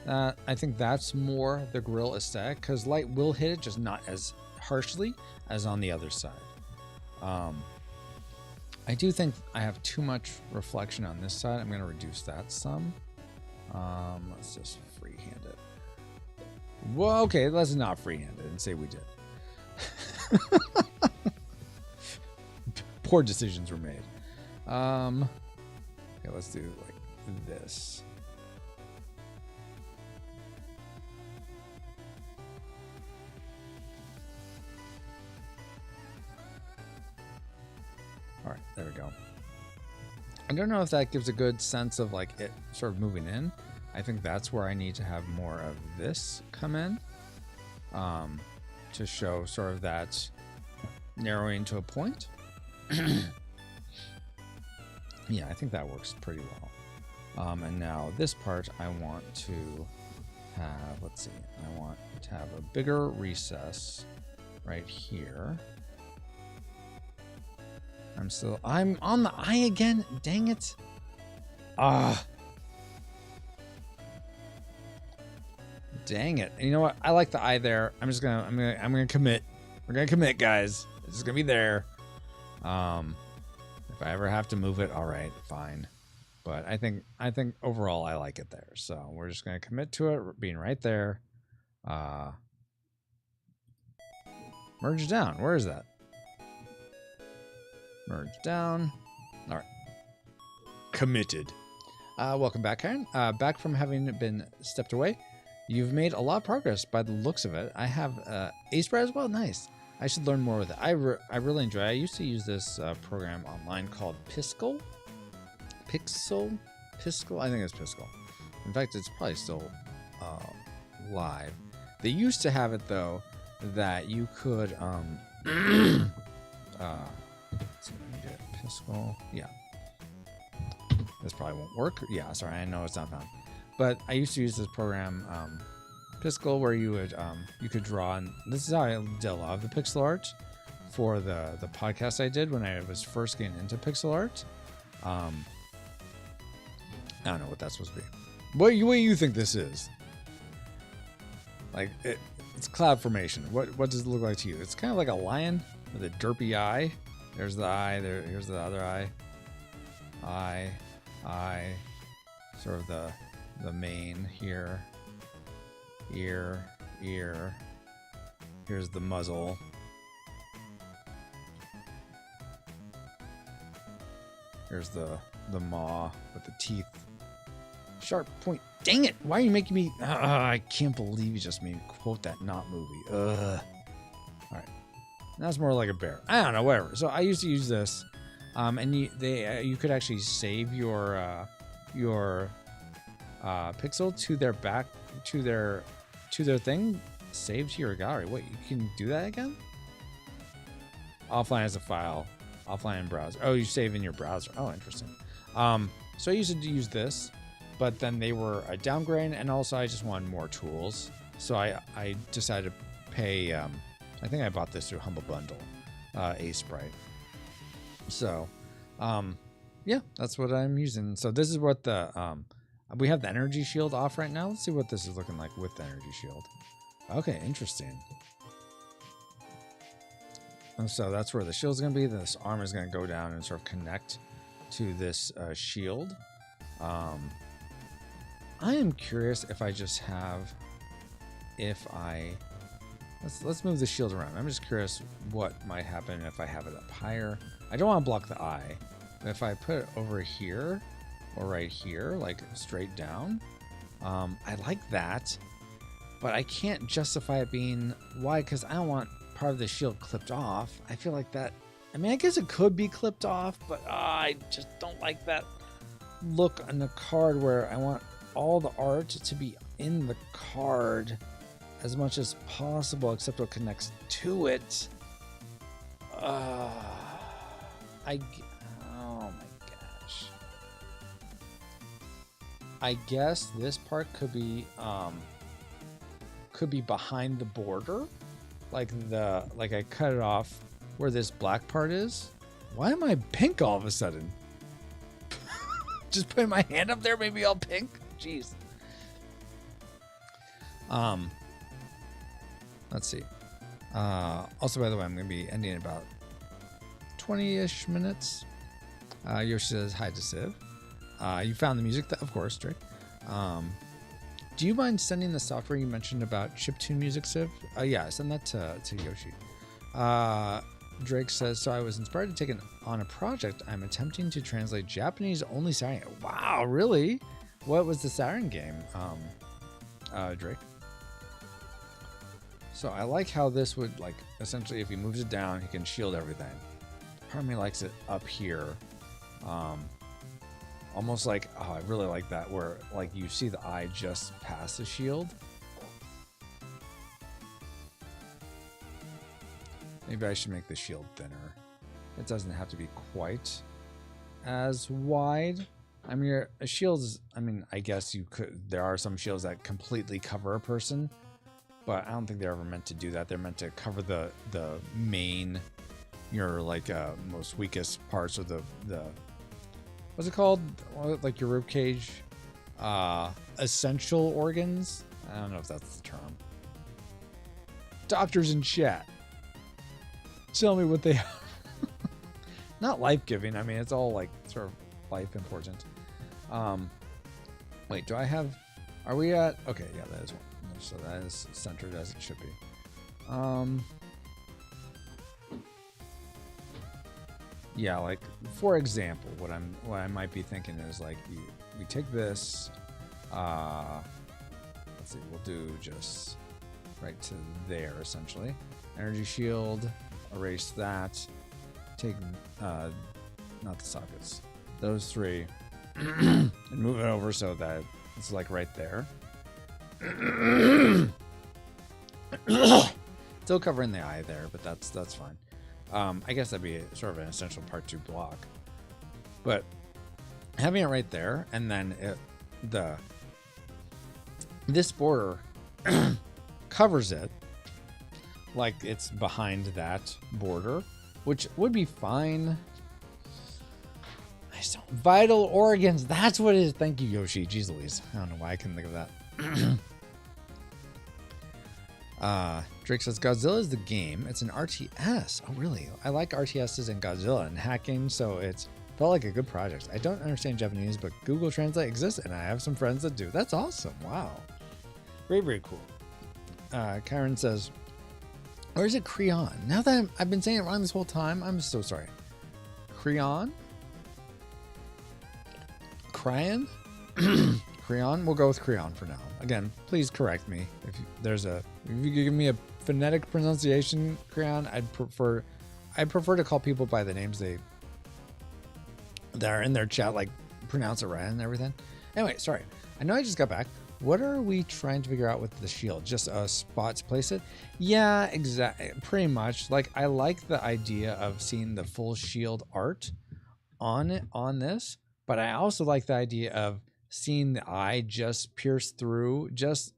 I think that's more the grill aesthetic, because light will hit it, just not as harshly as on the other side. I do think I have too much reflection on this side. I'm going to reduce that some. Let's just freehand it. Well, okay, let's not freehand it and say we did. Poor decisions were made. Okay, let's do like this. All right, there we go. I don't know if that gives a good sense of like it sort of moving in. I think that's where I need to have more of this come in, to show sort of that narrowing to a point. Yeah, I think that works pretty well. And now this part I want to have, let's see, I want to have a bigger recess right here. I'm on the eye again. Dang it. Dang it. And you know what? I like the eye there. I'm gonna commit. We're gonna commit, guys. It's just gonna be there. If I ever have to move it, all right, fine. But I think overall I like it there. So we're just gonna commit to it being right there. Merge down. Where is that? Merge down. All right. Committed. Welcome back, Karen. Back from having been stepped away. You've made a lot of progress by the looks of it. I have Ace Spread as well. Nice. I should learn more with it. I really enjoy it. I used to use this program online called Piskel. Pixel? Piskel? I think it's Piskel. In fact, it's probably still live. They used to have it, though, that you could... let's see if I can get Piskel. Yeah. This probably won't work. Yeah, sorry. I know it's not found. But I used to use this program, Piskel, where you would you could draw, and this is how I did a lot of the pixel art for the podcast I did when I was first getting into pixel art. I don't know what that's supposed to be. What do you think this is? Like it's cloud formation. What does it look like to you? It's kind of like a lion with a derpy eye. There's the eye. Here's the other eye. Eye. Sort of the mane here. Ear. Here's the muzzle. Here's the maw with the teeth. Sharp point. Dang it! Why are you making me... I can't believe you just made me quote that not movie. Ugh. Alright. That's more like a bear. I don't know, whatever. So I used to use this. And you could actually save your pixel to their back, to their thing, save to your gallery. Wait, you can do that again? Offline as a file, offline in browser. Oh, you save in your browser. Oh, interesting. So I used to use this, but then they were a downgrade, and also I just wanted more tools. So I decided to pay. I think I bought this through Humble Bundle, Ace Sprite. So, yeah, that's what I'm using. So this is what the we have the energy shield off right now. Let's see what this is looking like with the energy shield. Okay, interesting. And so that's where the shield's going to be. This arm is going to go down and sort of connect to this shield. I am curious if I just have, let's move the shield around. I'm just curious what might happen if I have it up higher. I don't want to block the eye. But if I put it over here or right here, like straight down, I like that, but I can't justify it being, why? Because I don't want part of the shield clipped off. I feel like that, I mean, I guess it could be clipped off, but I just don't like that look on the card where I want all the art to be in the card as much as possible, except what connects to it. Oh my gosh. I guess this part could be behind the border. Like I cut it off where this black part is. Why am I pink all of a sudden? Just putting my hand up there, maybe I'll pink. Jeez. Let's see. Also, by the way, I'm going to be ending in about 20-ish minutes. Yoshi says hi to Civ. You found the music, of course, Drake. Do you mind sending the software you mentioned about chiptune music, Civ? Yeah, send that to Yoshi. Drake says, so I was inspired to take on a project. I'm attempting to translate Japanese-only Siren. Wow, really? What was the Siren game, Drake? So I like how this would, like, essentially, if he moves it down, he can shield everything. Part of me likes it up here. Almost like, oh, I really like that, where, like, you see the eye just past the shield. Maybe I should make the shield thinner. It doesn't have to be quite as wide. I mean, a shield is, I mean, I guess you could, there are some shields that completely cover a person, but I don't think they're ever meant to do that. They're meant to cover the main, your, like, most weakest parts of the what's it called? Like your rib cage, essential organs. I don't know if that's the term. Doctors in chat, tell me what they are. Not life-giving. I mean, it's all like sort of life important. Wait, do I have? Are we at? Okay, yeah, that is one. So that is centered as it should be. Yeah, like for example, what I might be thinking is like we take this. Let's see, we'll do just right to there essentially. Energy shield, erase that. Take not the sockets, those three, and move it over so that it's like right there. Still covering the eye there, but that's fine. I guess that'd be sort of an essential part 2 block, but having it right there, and then this border covers it like it's behind that border, which would be fine. Vital organs, that's what it is. Thank you, Yoshi. Jeez Louise, I don't know why I couldn't think of that. Drake says Godzilla is the game. It's an RTS. Oh, really? I like RTSs and Godzilla and hacking, so it's felt like a good project. I don't understand Japanese, but Google Translate exists, and I have some friends that do. That's awesome. Wow. Very, very cool. Karen says, or is it Creon? Now that I've been saying it wrong this whole time, I'm so sorry. Creon? Cryon? Creon? We'll go with Creon for now. Again, please correct me if you give me a phonetic pronunciation, Creon. I'd prefer to call people by the names that are in their chat, like pronounce it right and everything. Anyway, sorry. I know I just got back. What are we trying to figure out with the shield? Just a spot to place it? Yeah, exactly. Pretty much. Like, I like the idea of seeing the full shield art on this, but I also like the idea of seeing the eye just pierce through, just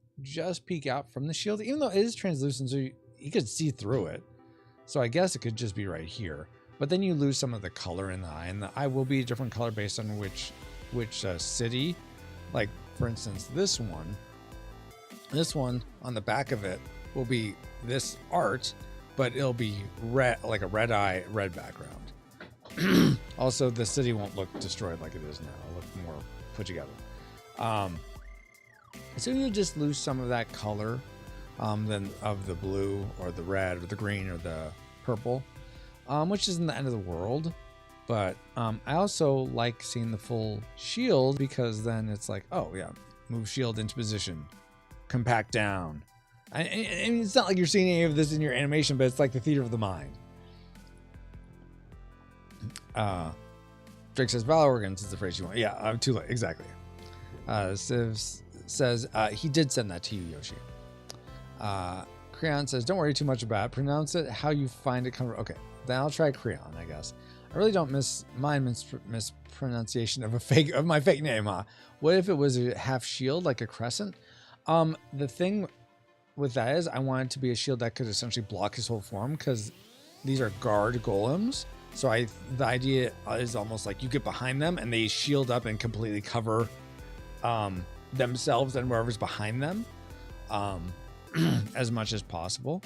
peek out from the shield, even though it is translucent, so you could see through it. So I guess it could just be right here. But then you lose some of the color in the eye, and the eye will be a different color based on which city. Like, for instance, this one on the back of it will be this art, but it'll be red, like a red eye, red background. Also, the city won't look destroyed like it is now. It'll look more put together. So you just lose some of that color then of the blue or the red or the green or the purple, which isn't the end of the world. But I also like seeing the full shield, because then it's like, oh yeah, move shield into position, compact down. I mean, it's not like you're seeing any of this in your animation, but it's like the theater of the mind. Drake says, Valor organs is the phrase you want. Yeah, I'm too late. Exactly. Civ says, he did send that to you, Yoshi. Creon says, don't worry too much about it. Pronounce it how you find it comfortable. Okay, then I'll try Creon, I guess. I really don't mind mispronunciation of my fake name, huh? What if it was a half shield, like a crescent? The thing with that is I want it to be a shield that could essentially block his whole form, because these are Gaurd Golems. So the idea is almost like you get behind them and they shield up and completely cover themselves and wherever's behind them as much as possible.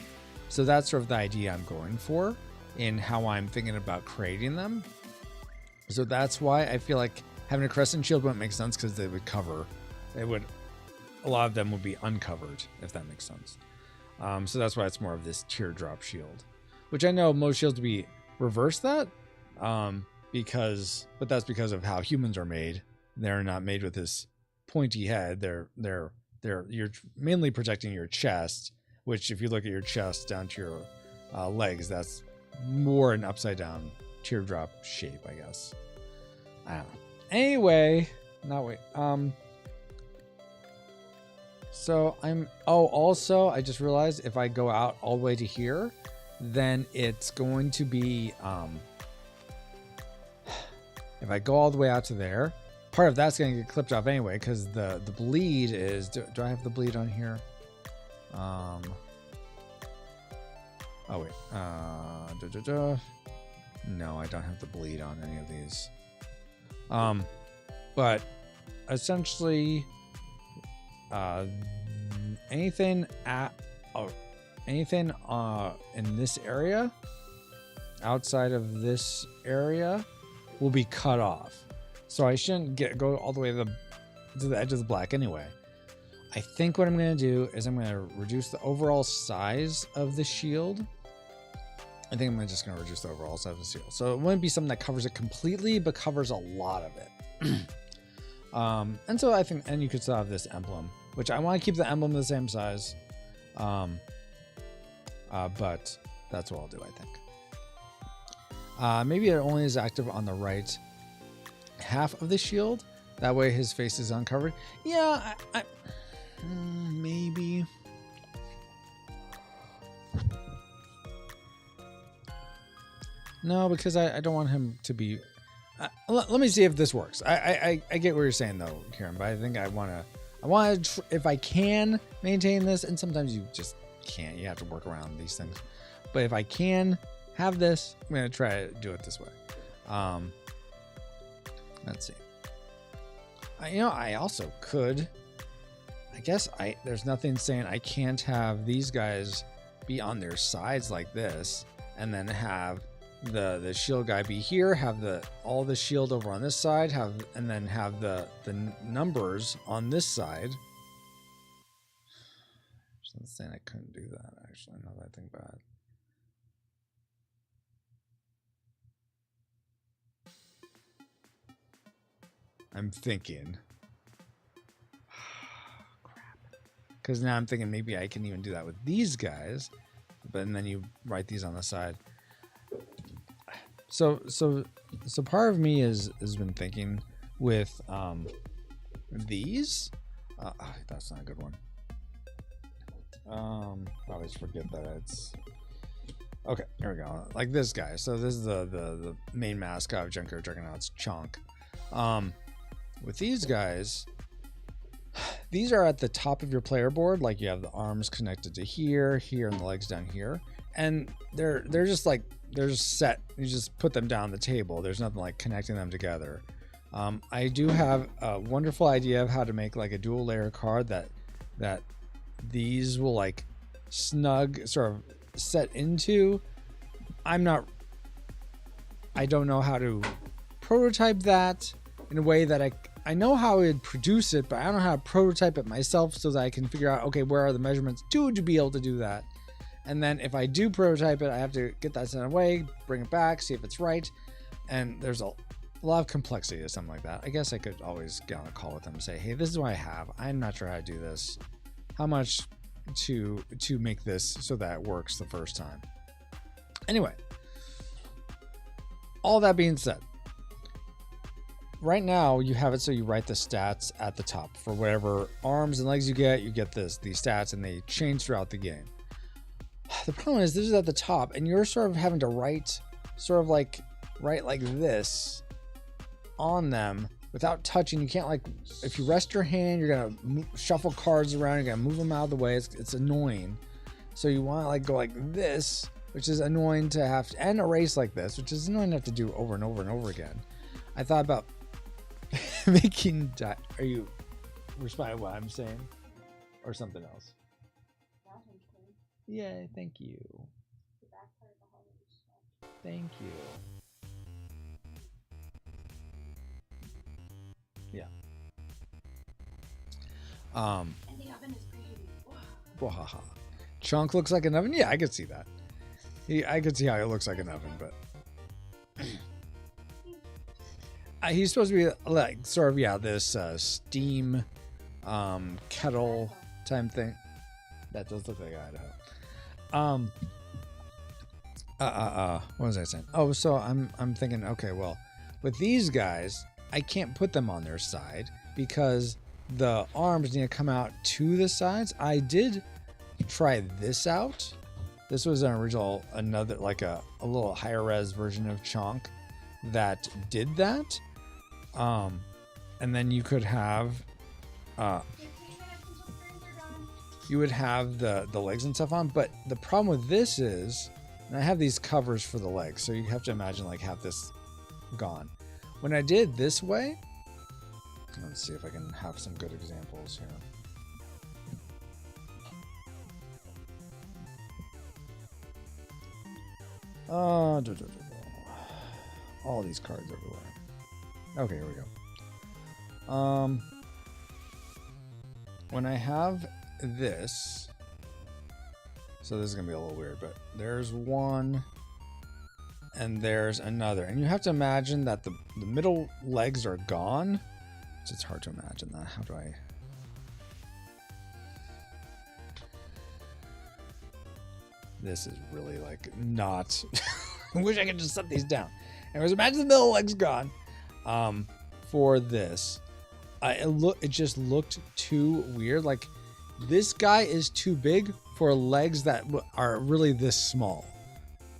So that's sort of the idea I'm going for in how I'm thinking about creating them. So that's why I feel like having a crescent shield wouldn't make sense, because they would cover. A lot of them would be uncovered, if that makes sense. So that's why it's more of this teardrop shield, which I know most shields would be reverse that, but that's because of how humans are made. They're not made with this pointy head. You're mainly protecting your chest, which if you look at your chest down to your legs, that's more an upside down teardrop shape, I guess. I don't know. Anyway, so also I just realized if I go out all the way to here, then it's going to be, if I go all the way out to there, part of that's going to get clipped off anyway, because the bleed is, do I have the bleed on here? Oh wait, no, I don't have the bleed on any of these. But essentially, anything in this area, outside of this area, will be cut off. So I shouldn't go all the way to the edge of the black anyway. I think what I'm going to do is I'm going to reduce the overall size of the shield. I think I'm just going to reduce the overall size of the shield. So it wouldn't be something that covers it completely, but covers a lot of it. And so I think, and you could still have this emblem, which I want to keep the emblem the same size. But that's what I'll do, I think. Maybe it only is active on the right half of the shield. That way his face is uncovered. Yeah, maybe. No, because I don't want him to be... let me see if this works. I get what you're saying though, Kieran, but I think I want to, if I can maintain this, and sometimes you just can't, you have to work around these things. But if I can have this, I'm going to try to do it this way. Let's see. I also could, I guess there's nothing saying I can't have these guys be on their sides like this, and then have the shield guy be here, have all the shield over on this side, and then have the numbers on this side. So I'm saying I couldn't do that, actually, now that I think about it. I'm thinking. Crap. Because now I'm thinking maybe I can even do that with these guys, but then you write these on the side. So part of me has been thinking with these. That's not a good one. I always forget that it's okay. Here we go. Like this guy. So this is the main mascot of Junkyard Juggernauts, Chonk. With these guys, these are at the top of your player board. Like you have the arms connected to here, and the legs down here, and they're just like. They're just set. You just put them down the table. There's nothing like connecting them together. I do have a wonderful idea of how to make like a dual layer card that these will like snug sort of set into. I don't know how to prototype that in a way that I know how I would produce it, but I don't know how to prototype it myself so that I can figure out, okay, where are the measurements to be able to do that. And then if I do prototype it, I have to get that sent away, bring it back, see if it's right. And there's a lot of complexity to something like that. I guess I could always get on a call with them and say, hey, this is what I have. I'm not sure how to do this. How much to make this so that it works the first time? Anyway, all that being said, right now you have it so you write the stats at the top. For whatever arms and legs you get these stats, and they change throughout the game. The problem is this is at the top, and you're sort of having to write sort of like right like this on them without touching. You can't, like, if you rest your hand, you're gonna shuffle cards around, you're gonna move them out of the way. It's annoying. So you want to like go like this, which is annoying to have to, and erase like this, which is annoying to have to do over and over and over again. I thought about making. Are you responding to what I'm saying, or something else? Yeah, thank you. Thank you. Yeah. And the oven is green. Wahaha. Chunk looks like an oven. Yeah, I could see that. I could see how it looks like an oven, but he's supposed to be like sort of, yeah, this steam kettle type thing. That does look like Idaho. What was I saying? Oh, so I'm thinking, okay, well, with these guys, I can't put them on their side because the arms need to come out to the sides. I did try this out. This was an original, another, like a little higher res version of Chonk that did that. And then you could have, you would have the legs and stuff on, but the problem with this is, and I have these covers for the legs, so you have to imagine like have this gone. When I did this way, let's see if I can have some good examples here. All these cards everywhere. Okay, here we go. When I have this, so this is gonna be a little weird, but there's one and there's another, and you have to imagine that the middle legs are gone. It's hard to imagine that. How do I? This is really like not. I wish I could just set these down. Anyways, imagine the middle leg's gone. For this, it just looked too weird. Like this guy is too big for legs that are really this small.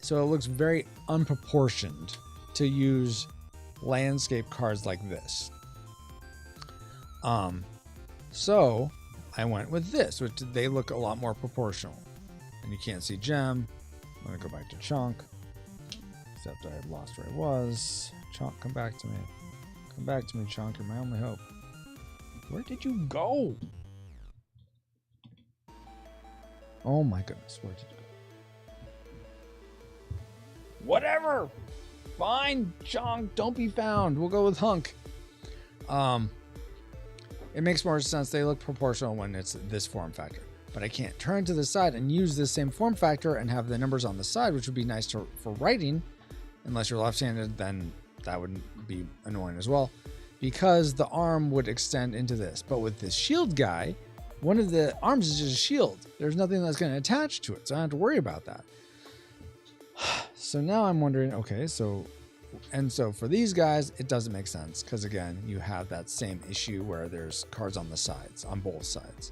So it looks very unproportioned to use landscape cards like this. So I went with this, which they look a lot more proportional. And you can't see Gem. I'm gonna go back to Chunk. Except I had lost where I was. Chunk, come back to me. Come back to me, Chunk. You're my only hope. Where did you go? Oh my goodness, where did you go? Whatever! Fine, Chunk, don't be found. We'll go with Hunk. It makes more sense. They look proportional when it's this form factor. But I can't turn to the side and use this same form factor and have the numbers on the side, which would be nice for writing. Unless you're left-handed, then that would be annoying as well, because the arm would extend into this. But with this shield guy, one of the arms is just a shield. There's nothing that's going to attach to it, so I don't have to worry about that. So now I'm wondering, okay, so for these guys, it doesn't make sense, because again, you have that same issue where there's cards on the sides, on both sides.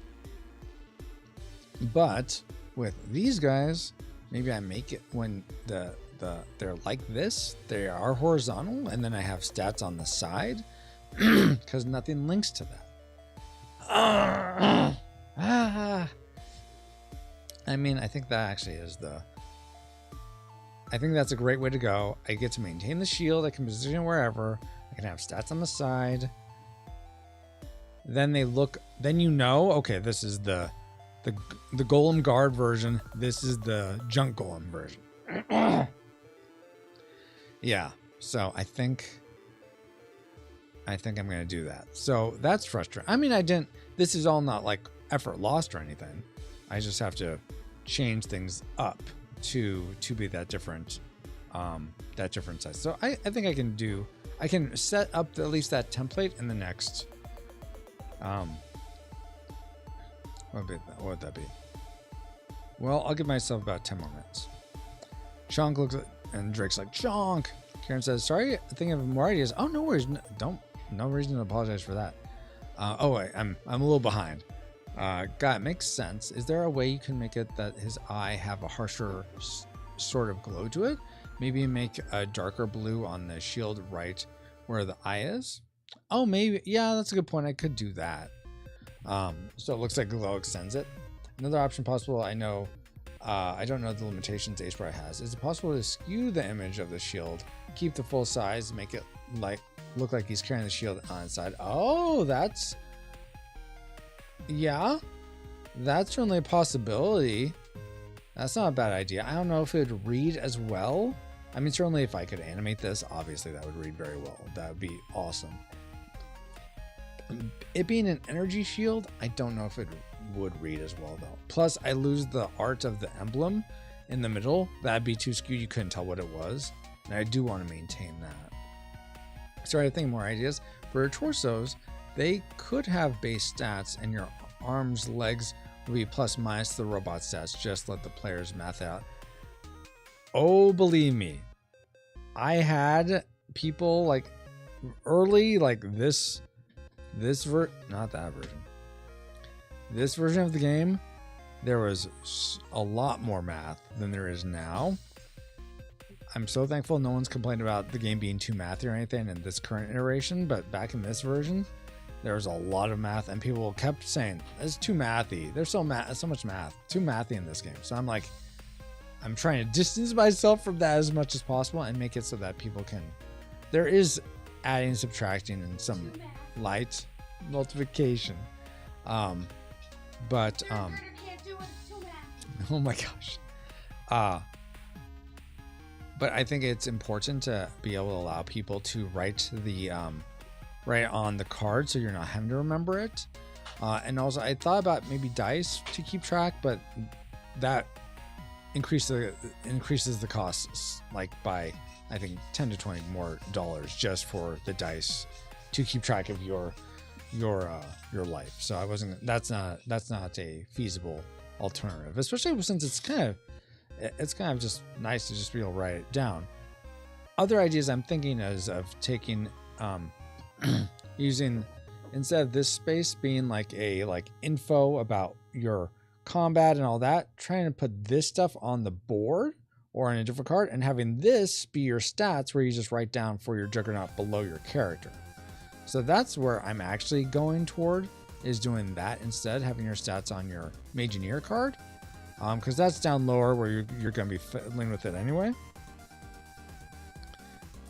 But with these guys, maybe I make it when they're like this, they are horizontal, and then I have stats on the side, because nothing links to that. I mean, I think that actually is I think that's a great way to go. I get to maintain the shield. I can position it wherever. I can have stats on the side. Then they look. Then you know, okay, this is the Golem Guard version. This is the Junk Golem version. Yeah. So I think I'm gonna do that. So that's frustrating. I mean, this is all not like effort lost or anything. I just have to change things up to be that different size. So I think I can set up at least that template in the next what would that be? Well, I'll give myself about 10 more minutes. Chonk looks at, and Drake's like, Chonk. Karen says, sorry, thinking of more ideas. Oh, no worries. No reason to apologize for that. Oh wait, I'm a little behind. God, it makes sense. Is there a way you can make it that his eye have a harsher sort of glow to it? Maybe make a darker blue on the shield right where the eye is. Oh, maybe. Yeah, that's a good point. I could do that. So it looks like glow extends it. Another option possible, I know, I don't know the limitations HBR has. Is it possible to skew the image of the shield, keep the full size, make it look like he's carrying the shield on its side? Oh, that's, yeah, that's certainly a possibility. That's not a bad idea. I don't know if it would read as well. I mean, certainly if I could animate this, obviously that would read very well. That would be awesome. It being an energy shield, I don't know if it would read as well though. Plus, I lose the art of the emblem in the middle. That'd be too skewed. You couldn't tell what it was. And I do want to maintain that. So I think more ideas. For your torsos, they could have base stats and your arms, legs will be plus minus the robot stats. Just let the players math out. Oh, believe me, I had people like early, like this not that version. This version of the game, there was a lot more math than there is now. I'm so thankful no one's complained about the game being too mathy or anything in this current iteration, but back in this version, there was a lot of math and people kept saying, it's too mathy. There's so much math, too mathy in this game. So I'm like, I'm trying to distance myself from that as much as possible and make it so that people can, there is adding, subtracting, and some light multiplication. Oh my gosh. But I think it's important to be able to allow people to write the write on the card so you're not having to remember it. And also I thought about maybe dice to keep track, but that increases the costs like by I think $10 to $20 more just for the dice to keep track of your life. So I wasn't, that's not a feasible alternative, especially since it's kind of just nice to just be able to write it down. Other ideas I'm thinking is of taking using, instead of this space being like info about your combat and all that, trying to put this stuff on the board or on a different card and having this be your stats where you just write down for your Juggernaut below your character. So that's where I'm actually going toward, is doing that instead, having your stats on your Mageneer card, because that's down lower where you're going to be fiddling with it anyway.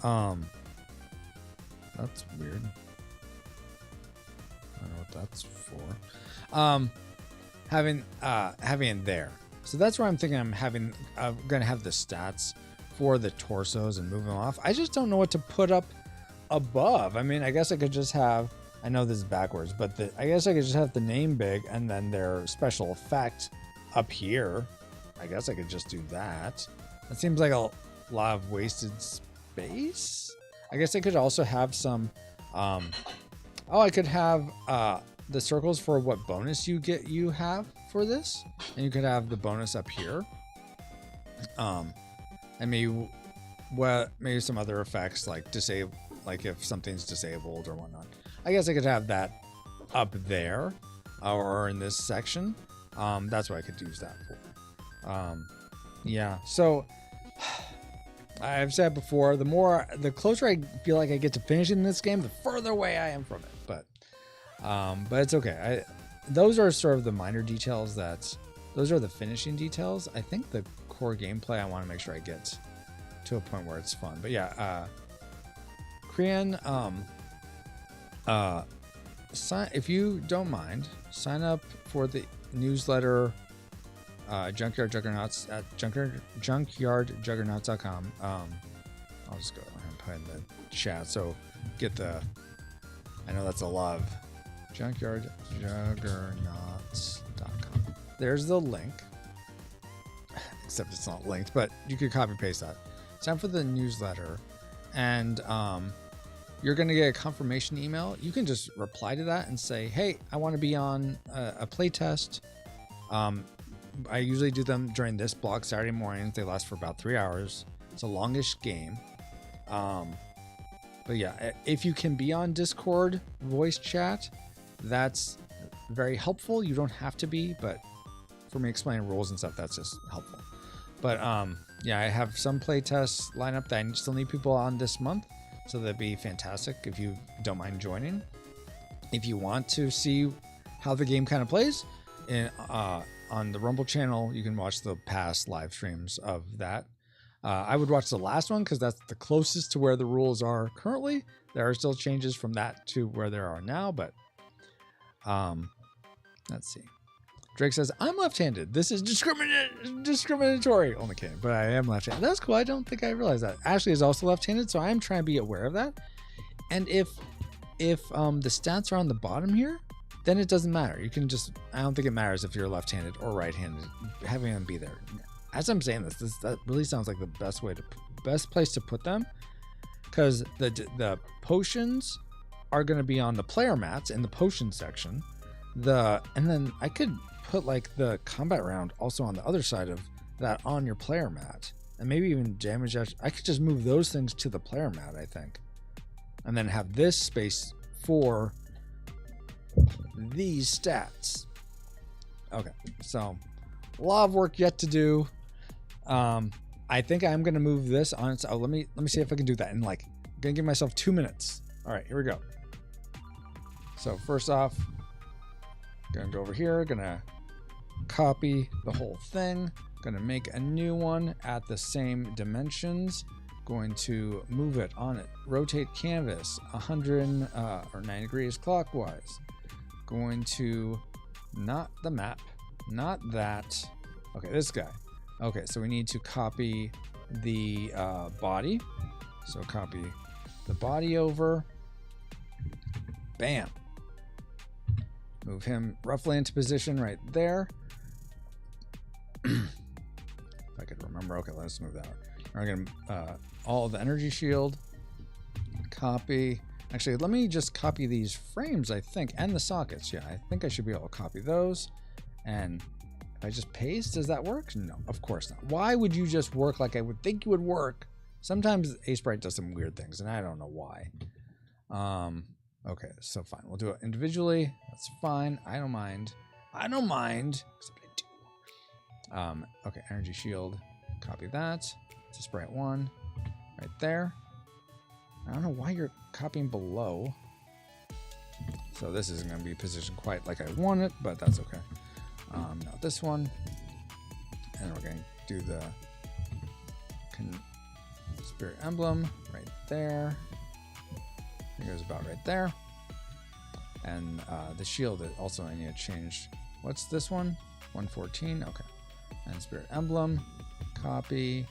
That's weird. I don't know what that's for. Having it there. So that's where I'm thinking I'm going to have the stats for the torsos and move them off. I just don't know what to put up above. I mean, I guess I could just have, I know this is backwards, but I guess I could just have the name big and then their special effect up here. I guess I could just do that. That seems like a lot of wasted space. I guess I could also have some, I could have the circles for what bonus you have for this, and you could have the bonus up here. And maybe some other effects like disable, like if something's disabled or whatnot. I guess I could have that up there or in this section. That's what I could use that for. Yeah, so I've said before, the closer I feel like I get to finishing this game, the further away I am from it. But it's okay. Those are sort of the minor details. Those are the finishing details. I think the core gameplay, I want to make sure I get to a point where it's fun. But yeah, Korean, if you don't mind, sign up for the newsletter, Junkyard Juggernauts at junkyardjuggernauts.com. I'll just go ahead and put in the chat. So I know that's a lot of junkyardjuggernauts.com. There's the link, except it's not linked, but you could copy paste that. Sign for the newsletter, and you're going to get a confirmation email. You can just reply to that and say, hey, I want to be on a play test. I usually do them during this block Saturday mornings. They last for about 3 hours. It's a longish game. But yeah, if you can be on Discord voice chat, that's very helpful. You don't have to be, but for me explaining rules and stuff, that's just helpful. But yeah, I have some playtests lined up that I still need people on this month. So that'd be fantastic if you don't mind joining. If you want to see how the game kind of plays, on the Rumble channel, you can watch the past live streams of that. I would watch the last one because that's the closest to where the rules are currently. There are still changes from that to where there are now, but let's see. Drake says, I'm left-handed. This is discriminatory. Only kidding, but I am left-handed. That's cool. I don't think I realized that. Ashley is also left-handed, so I am trying to be aware of that. And if the stats are on the bottom here, then it doesn't matter. You can just, I don't think it matters if you're left-handed or right-handed, having them be there. As I'm saying this that really sounds like the best place to put them, because the potions are going to be on the player mats in the potion section. And then I could put like the combat round also on the other side of that on your player mat, and maybe even damage. I could just move those things to the player mat, I think, and then have this space for these stats. Okay, so a lot of work yet to do. I think I'm gonna move this on. So let me see if I can do that. And like, I'm gonna give myself 2 minutes. All right, here we go. So first off, gonna go over here, gonna copy the whole thing, gonna make a new one at the same dimensions, going to move it on it, rotate canvas 100 or 90 degrees clockwise, going to not the map, not that, okay, this guy. Okay, so we need to copy the body, so copy the body over, bam. Move him roughly into position right there. If I could remember. Okay, let's move that. We're going to all the energy shield. Copy. Actually, let me just copy these frames, I think, and the sockets. Yeah, I think I should be able to copy those. And if I just paste, does that work? No, of course not. Why would you just work like I would think you would work? Sometimes Sprite does some weird things, and I don't know why. Okay, so fine. We'll do it individually. That's fine. I don't mind. I don't mind. Except I do. Okay, energy shield. Copy that. To Sprite 1. Right there. I don't know why you're copying below. So this isn't going to be positioned quite like I want it, but that's okay. Now this one. And we're going to do the spirit emblem right there. I think it was about right there. And the shield also I need to change. What's this one? 114. Okay. And spirit emblem. Copy.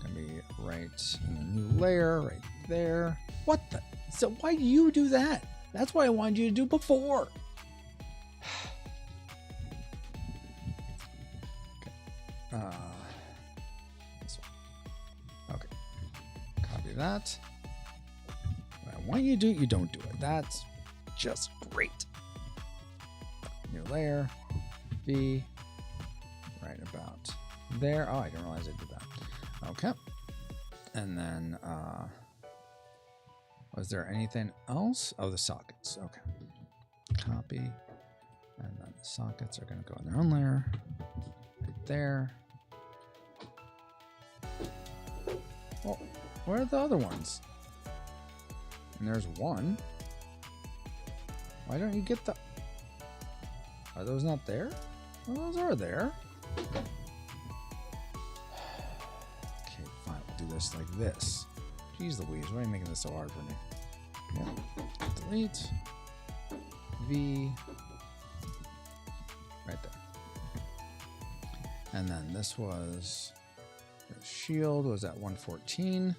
Gonna be right in the new layer right there. What the? So why do you do that? That's what I wanted you to do before. Okay. This one. Okay. Copy that. Why you do it, you don't do it. That's just great. New layer, V, right about there. Oh, I didn't realize I did that. Okay. And then, was there anything else? Oh, the sockets. Okay. Copy. And then the sockets are going to go in their own layer. Right there. Well, where are the other ones? And there's one. Why don't you get the... Are those not there? Well, those are there. Okay, fine. We'll do this like this. Jeez Louise, why are you making this so hard for me? Yeah. Delete. V. Right there. And then this was... The shield was at 114.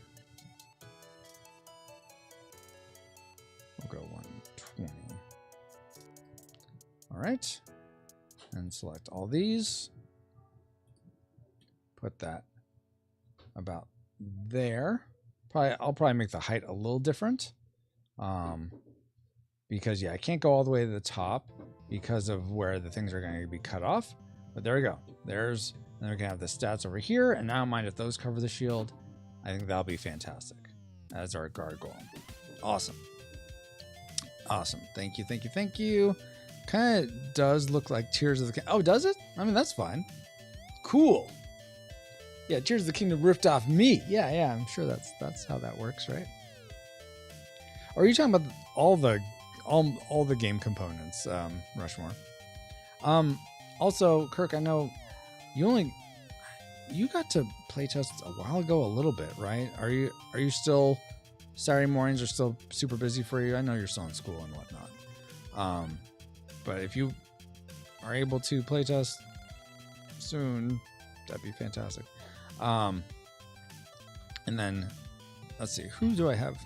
We'll go 120. All right. And select all these. Put that about there. I'll probably make the height a little different. Because yeah, I can't go all the way to the top because of where the things are going to be cut off. But there we go. Then we can have the stats over here, and now mind if those cover the shield. I think that'll be fantastic. That's our guard golem. Awesome. Awesome. Thank you, thank you, thank you. Kind of does look like Tears of the King. Oh, does it? I mean, that's fine. Cool. Yeah, Tears of the Kingdom ripped off me. Yeah, I'm sure that's how that works, right? Or are you talking about all the game components, Rushmore? Also, Kirk, I know you got to playtest a while ago a little bit, right? Are you still Saturday mornings are still super busy for you? I know you're still in school and whatnot. But if you are able to playtest soon, that'd be fantastic. And then let's see, who do I have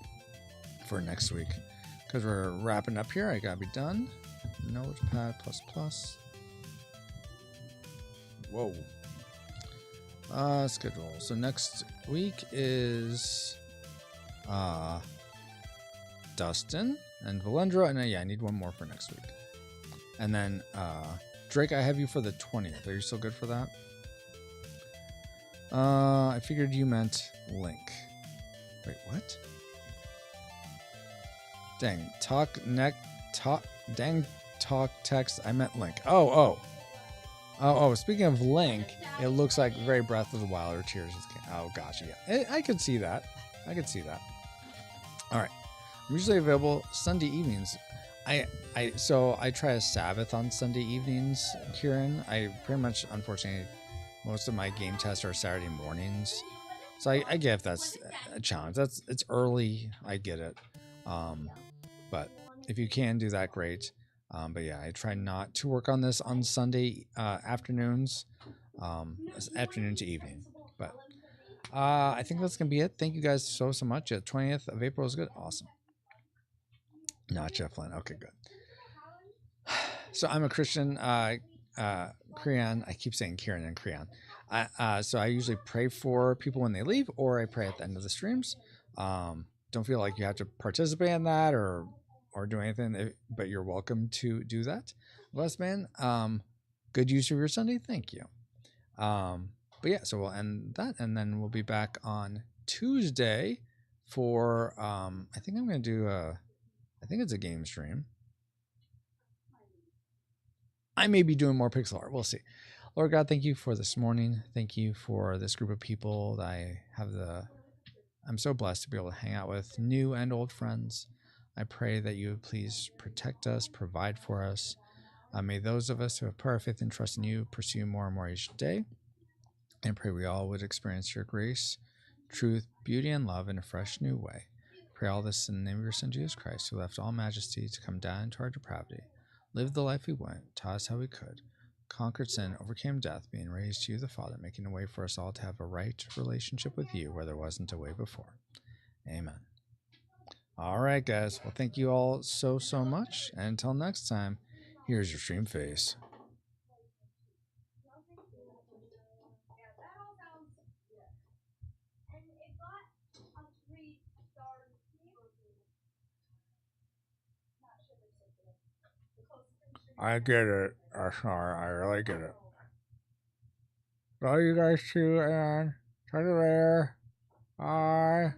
for next week? Because we're wrapping up here, I gotta be done. Notepad++. Whoa. Schedule. So next week is Dustin and Valendra, and I need one more for next week. And then Drake, I have you for the 20th. Are you still good for that? I figured you meant Link. Wait, what? Dang, talk text. I meant Link. Oh. Speaking of Link, it looks like very Breath of the Wild or Tears. Oh, gosh, yeah. I could see that. All right. I'm usually available Sunday evenings. So I try a Sabbath on Sunday evenings, Kieran. I pretty much, unfortunately, most of my game tests are Saturday mornings. So I get if that's a challenge. It's early. I get it. But if you can do that, great. But yeah, I try not to work on this on Sunday afternoons, afternoon to evening. But I think that's going to be it. Thank you guys so much. 20th of April is good. Awesome. Not Jeff Lynn. Okay, good. So I'm a Christian, Creon. I keep saying Kieran and Creon. So I usually pray for people when they leave, or I pray at the end of the streams. Don't feel like you have to participate in that or do anything, but you're welcome to do that. Bless, man. Good use of your Sunday. Thank you. But yeah, so we'll end that, and then we'll be back on Tuesday for I think I'm going to do I think it's a game stream. I may be doing more pixel art. We'll see. Lord God, thank you for this morning. Thank you for this group of people that I'm so blessed to be able to hang out with, new and old friends. I pray that you would please protect us, provide for us. May those of us who have put our faith and trust in you pursue more and more each day. And pray we all would experience your grace, truth, beauty, and love in a fresh new way. Pray all this in the name of your Son, Jesus Christ, who left all majesty to come down into our depravity, lived the life we went, taught us how we could, conquered sin, overcame death, being raised to you, the Father, making a way for us all to have a right relationship with you where there wasn't a way before. Amen. All right, guys. Well, thank you all so much. And until next time, here's your stream face. I get it. Sorry, I really get it. Love you guys too, and talk to you later. Bye.